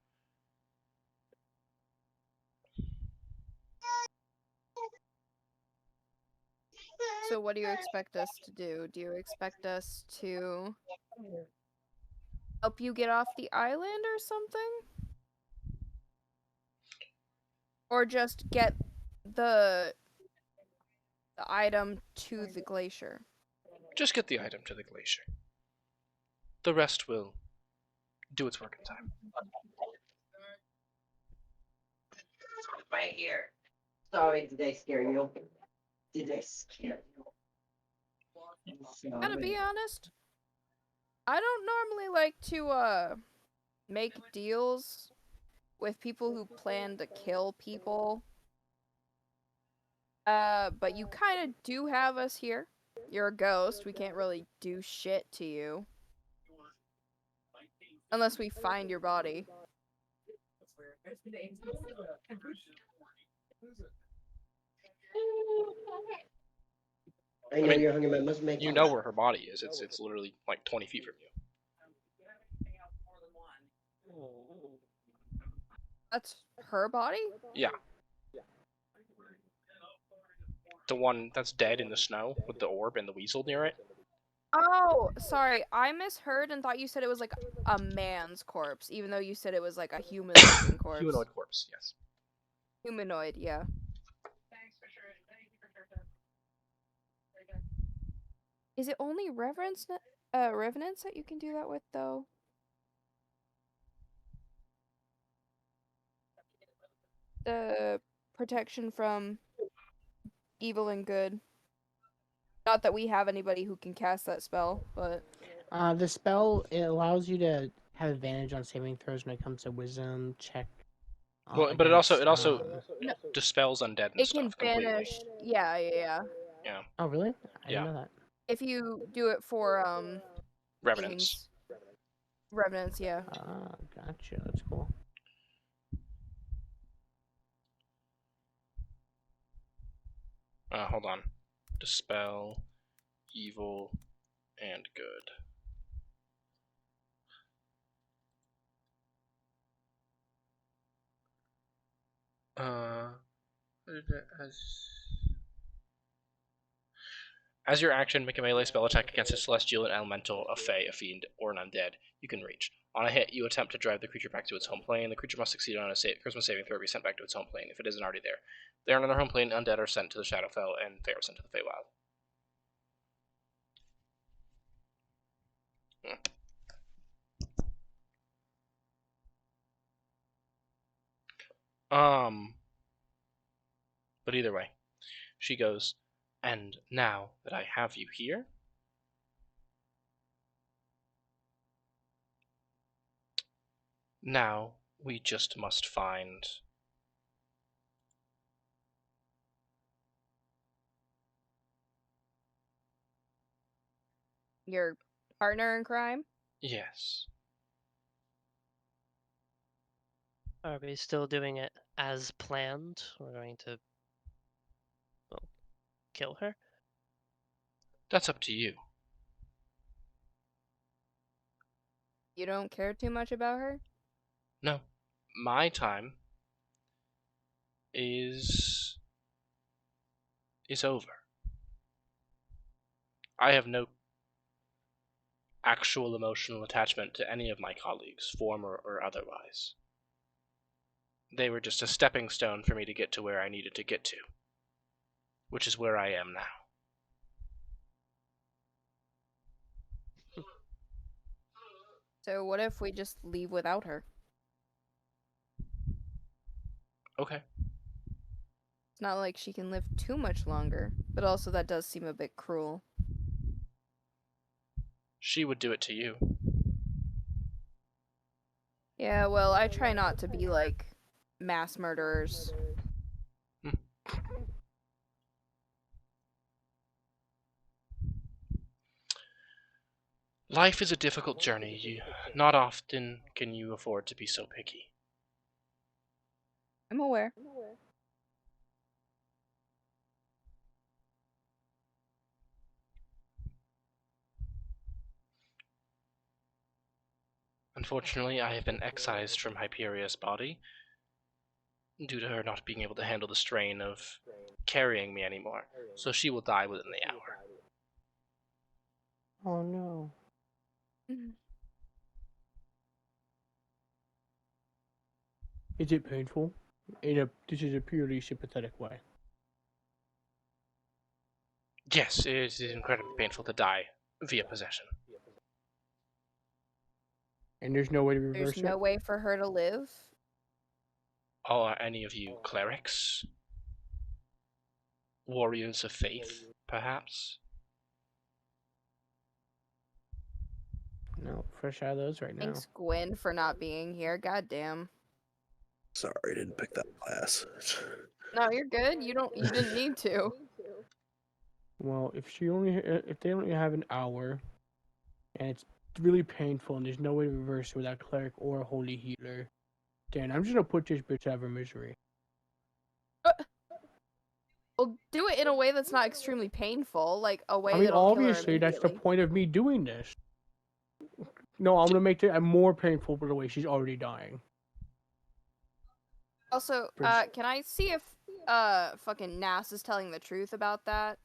So what do you expect us to do? Do you expect us to help you get off the island or something? Or just get the item to the glacier? Just get the item to the glacier. The rest will do its work in time. Right here. Sorry, did I scare you? Did I scare you? Gotta be honest, I don't normally like to make deals with people who plan to kill people. But you kind of do have us here. You're a ghost. We can't really do shit to you. Unless we find your body. I know mean, you're hungry, but I must make You know where her body is. It's literally like 20 feet from you. That's her body? Yeah. The one that's dead in the snow with the orb and the weasel near it. Oh, sorry. I misheard and thought you said it was like a man's corpse, even though you said it was like a human-looking corpse. Humanoid corpse, yes. Humanoid, yeah. Is it only revenants that you can do that with, though? The protection from evil and good. Not that we have anybody who can cast that spell, but The spell, it allows you to have advantage on saving throws when it comes to wisdom check. Well, but it also No. dispels undead and it can stuff completely. banish. Yeah. Yeah. Oh, really? I Yeah. didn't know that. If you do it for Revenants. Revenants, yeah. Ah, gotcha. That's cool. Hold on. Dispel, evil, and good. As your action, make a melee spell attack against a celestial, an elemental, a fae, a fiend, or an undead you can reach. On a hit, you attempt to drive the creature back to its home plane. The creature must succeed on a charisma saving throw to be sent back to its home plane if it isn't already there. If they are on their home plane, undead are sent to the Shadowfell, and fae are sent to the Feywild. But either way, she goes, and now that I have you here, now we just must find Your partner in crime? Yes. Are we still doing it as planned? We're going to, well, kill her? That's up to you. You don't care too much about her? No. My time is over. I have no actual emotional attachment to any of my colleagues, former or otherwise. They were just a stepping stone for me to get to where I needed to get to, which is where I am now. So what if we just leave without her? Okay. It's not like she can live too much longer, but also that does seem a bit cruel. She would do it to you. Yeah, well, I try not to be like mass murderers. Life is a difficult journey. Not often can you afford to be so picky. I'm aware. Unfortunately, I have been excised from Hyperia's body due to her not being able to handle the strain of carrying me anymore, so she will die within the hour. Oh no. Is it painful? This is a purely sympathetic way. Yes, it is incredibly painful to die via possession. And there's no way to There's reverse no it? way for her to live? Are any of you clerics? Warriors of faith, perhaps? No, fresh out of those right now. Thanks, Gwen, for not being here. Goddamn. Sorry, I didn't pick that class. No, you're good. You didn't need to. Well, if they only have an hour, and it's really painful, and there's no way to reverse it without cleric or a holy healer, then I'm just gonna put this bitch out of her misery. Well, do it in a way that's not extremely painful, like a way I mean, that'll kill her obviously, that's the immediately. point of me doing this. No, I'm gonna make it more painful for the way she's already dying. Also, can I see if fucking Nass is telling the truth about that?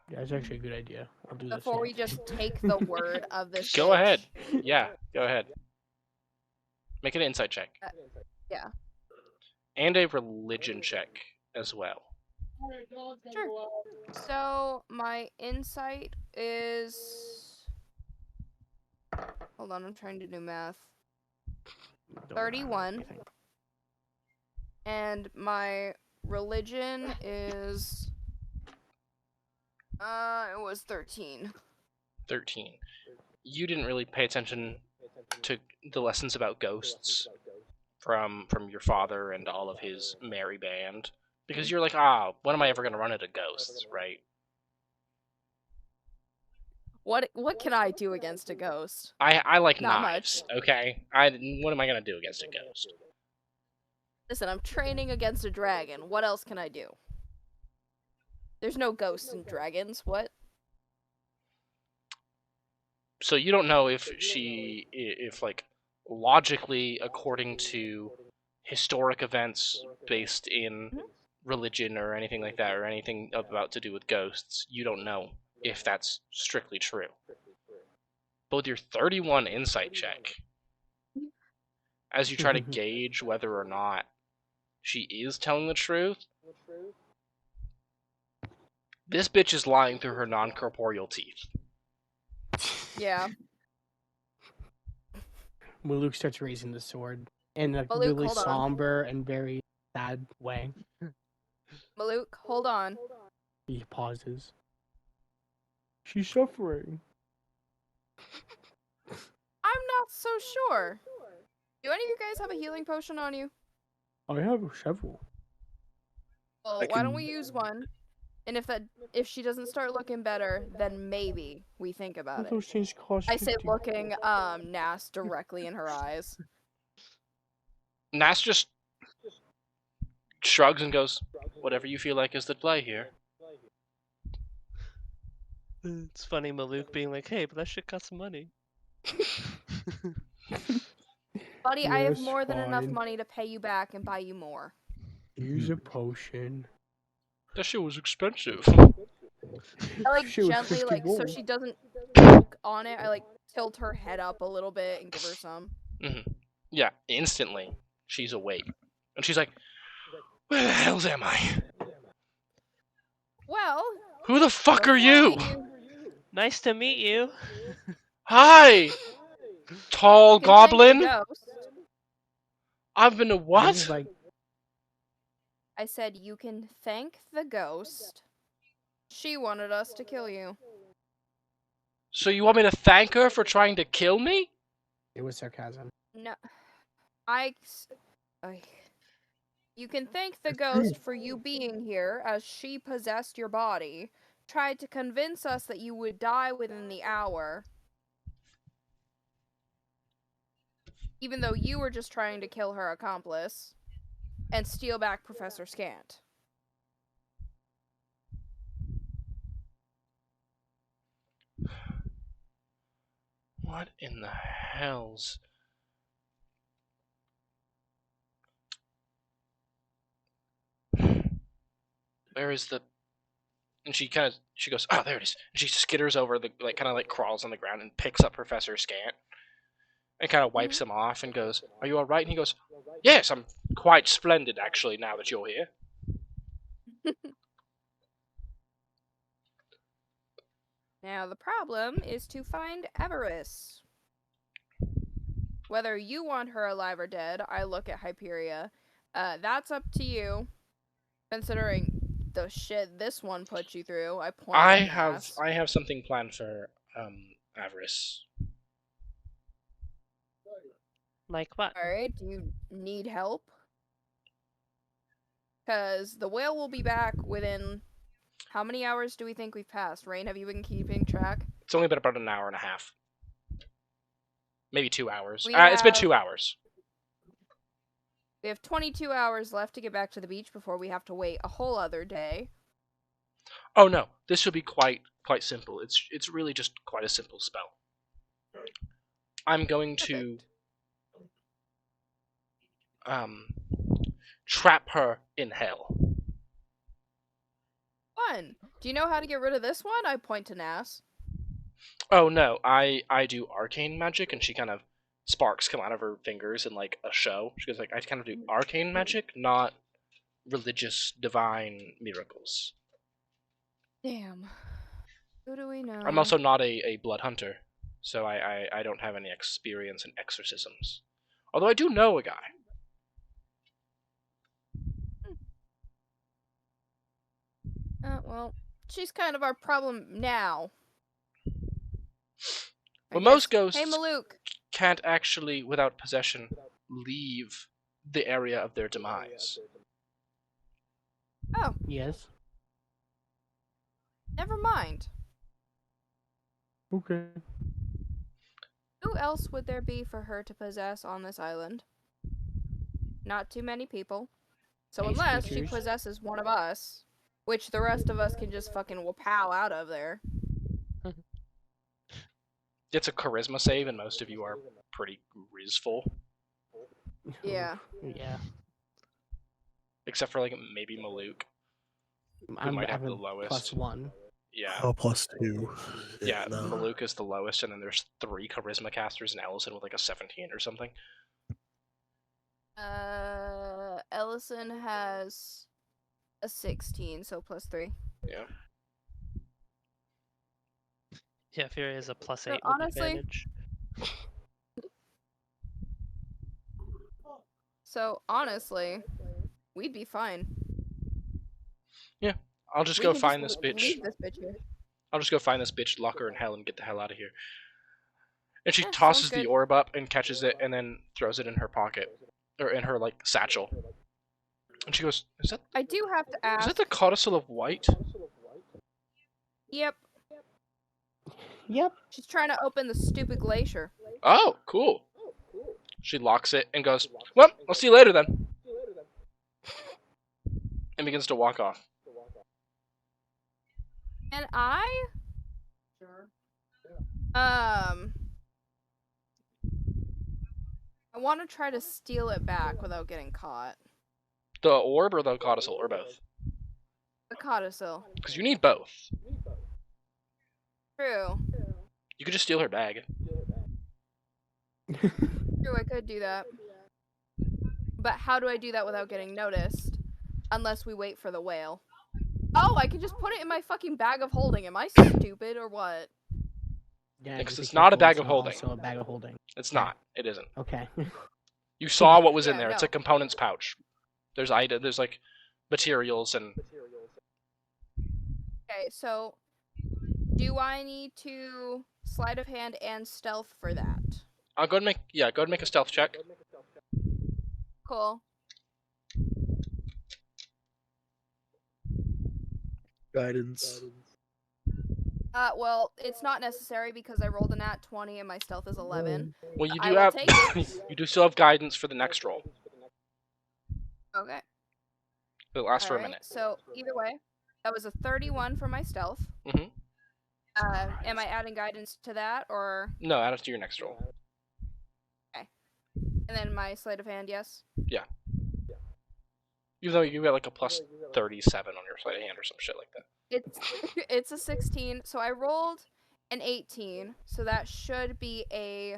Yeah, that's actually a good idea. I'll do that. Before we just take the word of this Go bitch. ahead. Yeah, go ahead. Make an insight check. Yeah. And a religion check as well. Sure. So my insight is. Hold on, I'm trying to do math. 31. And my religion is. It was 13. 13. You didn't really pay attention to the lessons about ghosts from your father and all of his merry band, because you're like, when am I ever going to run into ghosts, right? What can I do against a ghost? I like Not knives, much. okay? What am I going to do against a ghost? Listen, I'm training against a dragon. What else can I do? There's no ghosts and dragons. What? So you don't know if like, logically, according to historic events based in religion or anything like that, or anything about to do with ghosts, you don't know if that's strictly true. But with your 31 insight check, as you try to gauge whether or not she is telling the truth, this bitch is lying through her non-corporeal teeth. Yeah. Maluk starts raising the sword in a Maluk, really hold on. somber and very sad way. Maluk, hold on. He pauses. She's suffering. I'm not so sure. Do any of you guys have a healing potion on you? I have several. Well, why don't we use one? And if she doesn't start looking better, then maybe we think about All it. those things cost I say 50. looking Nas directly in her eyes. Nas just shrugs and goes, "Whatever you feel like is the play here." It's funny, Malouk being like, "Hey, but that shit cost some money." Buddy, I have Yes, more than enough fine. money to pay you back and buy you more. Use a potion. That shit was expensive. I like Shit was gently 50 like so gold. she doesn't choke on it. I like tilt her head up a little bit and give her some. Yeah, instantly she's awake, and she's like, "Where the hell am I? Well, Who the fuck are before we you? do- Nice to meet you. Hi, tall you can thank the goblin. ghost. I've been a Rime what? is like, I said you can thank the ghost. She wanted us to kill you. So you want me to thank her for trying to kill me? it was sarcasm. No, I. You can thank the ghost for you being here, as she possessed your body, tried to convince us that you would die within the hour, even though you were just trying to kill her accomplice, and steal back Professor Scant. What in the hells? Where is the? And she goes, "Oh, there it is." And she skitters over the kind of crawls on the ground and picks up Professor Scant and kind of wipes him off and goes, "Are you all right?" And he goes, "Yes, I'm quite splendid actually. Now that you're here." Now, the problem is to find Avarice. Whether you want her alive or dead, I look at Hyperia. That's up to you. Considering the shit this one put you through, I point at Nas. I have something planned for Avarice. Like what? Alright, do you need help? Because the whale will be back within... How many hours do we think we've passed? Rain, have you been keeping track? It's only been about an hour and a half. Maybe 2 hours. We It's been have- 2 hours. We have 22 hours left to get back to the beach before we have to wait a whole other day. Oh no, this should be quite simple. It's really just quite a simple spell. I'm going to trap her in hell. Fun! Do you know how to get rid of this one? I point to Nas. Oh no, I do arcane magic, and she kind of sparks come out of her fingers in like a show. She goes like, I kind of do arcane magic, not religious divine miracles. Damn. Who do we know? I'm also not a blood hunter, so I don't have any experience in exorcisms. Although I do know a guy. Well, she's kind of our problem now. Well, most Hey, ghosts Malouk. can't actually, without possession, leave the area of their demise. Oh, Yes. never mind. Okay. Who else would there be for her to possess on this island? Not too many people. So Ice unless she creatures. possesses one of us, which the rest of us can just fucking wapow out of there. It's a charisma save, and most of you are pretty rizful. Yeah. Yeah. Except for, like, maybe Malouk. I'm might have the a lowest. +1. Yeah. Oh, +2. Yeah, no. Malouk is the lowest, and then there's 3 charisma casters, and Ellison with, like, a 17 or something. Ellison has a 16, so +3. Yeah. Yeah, Fury has a +8 So with honestly- advantage. So honestly, we'd be fine. I'll just We go can find this leave bitch. this bitch here. I'll just go find this bitch, lock her in hell, and get the hell out of here. And she Yeah, tosses sounds the good. orb up and catches it, and then throws it in her pocket. Or in her, like, satchel. And she goes, Is I do have to that ask. the codicil of white? Yep. Yep. She's trying to open the stupid glacier. Oh, cool. She locks it and goes, well, I'll see you later then. And begins to walk off. And I Sure. I want to try to steal it back without getting caught. The orb or the codicil, or both? The codicil. Because you need both. True. You could just steal her bag. True, I could do that. But how do I do that without getting noticed? Unless we wait for the whale. Oh, I can just put it in my fucking bag of holding. Am I stupid or what? Yeah, Because just it's be not a careful, bag it's of not holding. also a bag of holding. It's Yeah. not. It isn't. Okay. You saw what was in Yeah, there. It's no. a components pouch. There's like materials and Okay, so do I need to sleight of hand and stealth for that? I'll go ahead and make a stealth check. Cool. Guidance. Well, it's not necessary because I rolled a nat 20 and my stealth is 11. Well, you I do will have take it. you do still have guidance for the next roll. Okay. It'll last for a Alright, minute. so either way, that was a 31 for my stealth. Mhm. Am I adding guidance to that, or... No, add it to your next roll. And then my sleight of hand, yes? Even though you got like a plus 37 on your sleight of hand or some shit like that. It's a 16, so I rolled an 18, so that should be a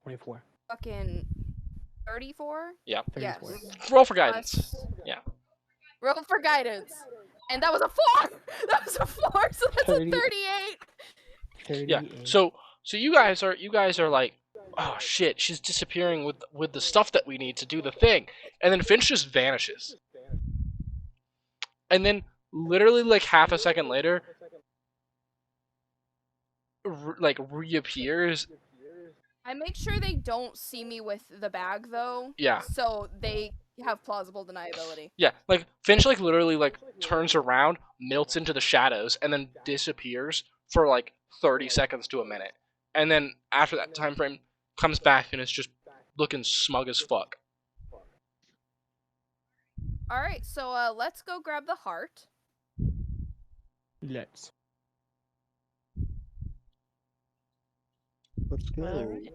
24. fucking 34? Yeah. 34. Yes. Roll for guidance. Plus- Yeah. Roll for guidance. And that was a 4! That was a 4, so that's 30. a 38! 38. Yeah. So you guys are like, oh shit, she's disappearing with the stuff that we need to do the thing. And then Finch just vanishes. And then literally like half a second later reappears. I make sure they don't see me with the bag, though. Yeah. So they have plausible deniability. Yeah, like Finch like literally like turns around, melts into the shadows, and then disappears for like 30 seconds to a minute. And then after that time frame comes back and it's just looking smug as fuck. Alright, so let's go grab the heart. Let's. Let's go. Alright.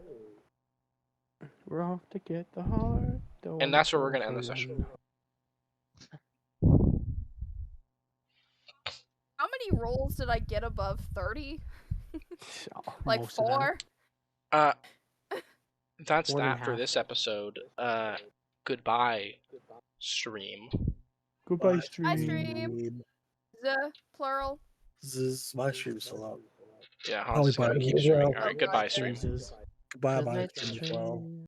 We're off to get the heart. And that's where we're gonna end the session. How many rolls did I get above 30? Like Most of them. 4? That's More than that for half. this episode. Goodbye, stream. Goodbye, Hi, stream. stream. The plural. My stream's still up. Yeah, Probably Hans is gonna by keep the streaming. way. Alright, goodbye, stream. Jesus. Goodbye, Good my night, stream as well. stream.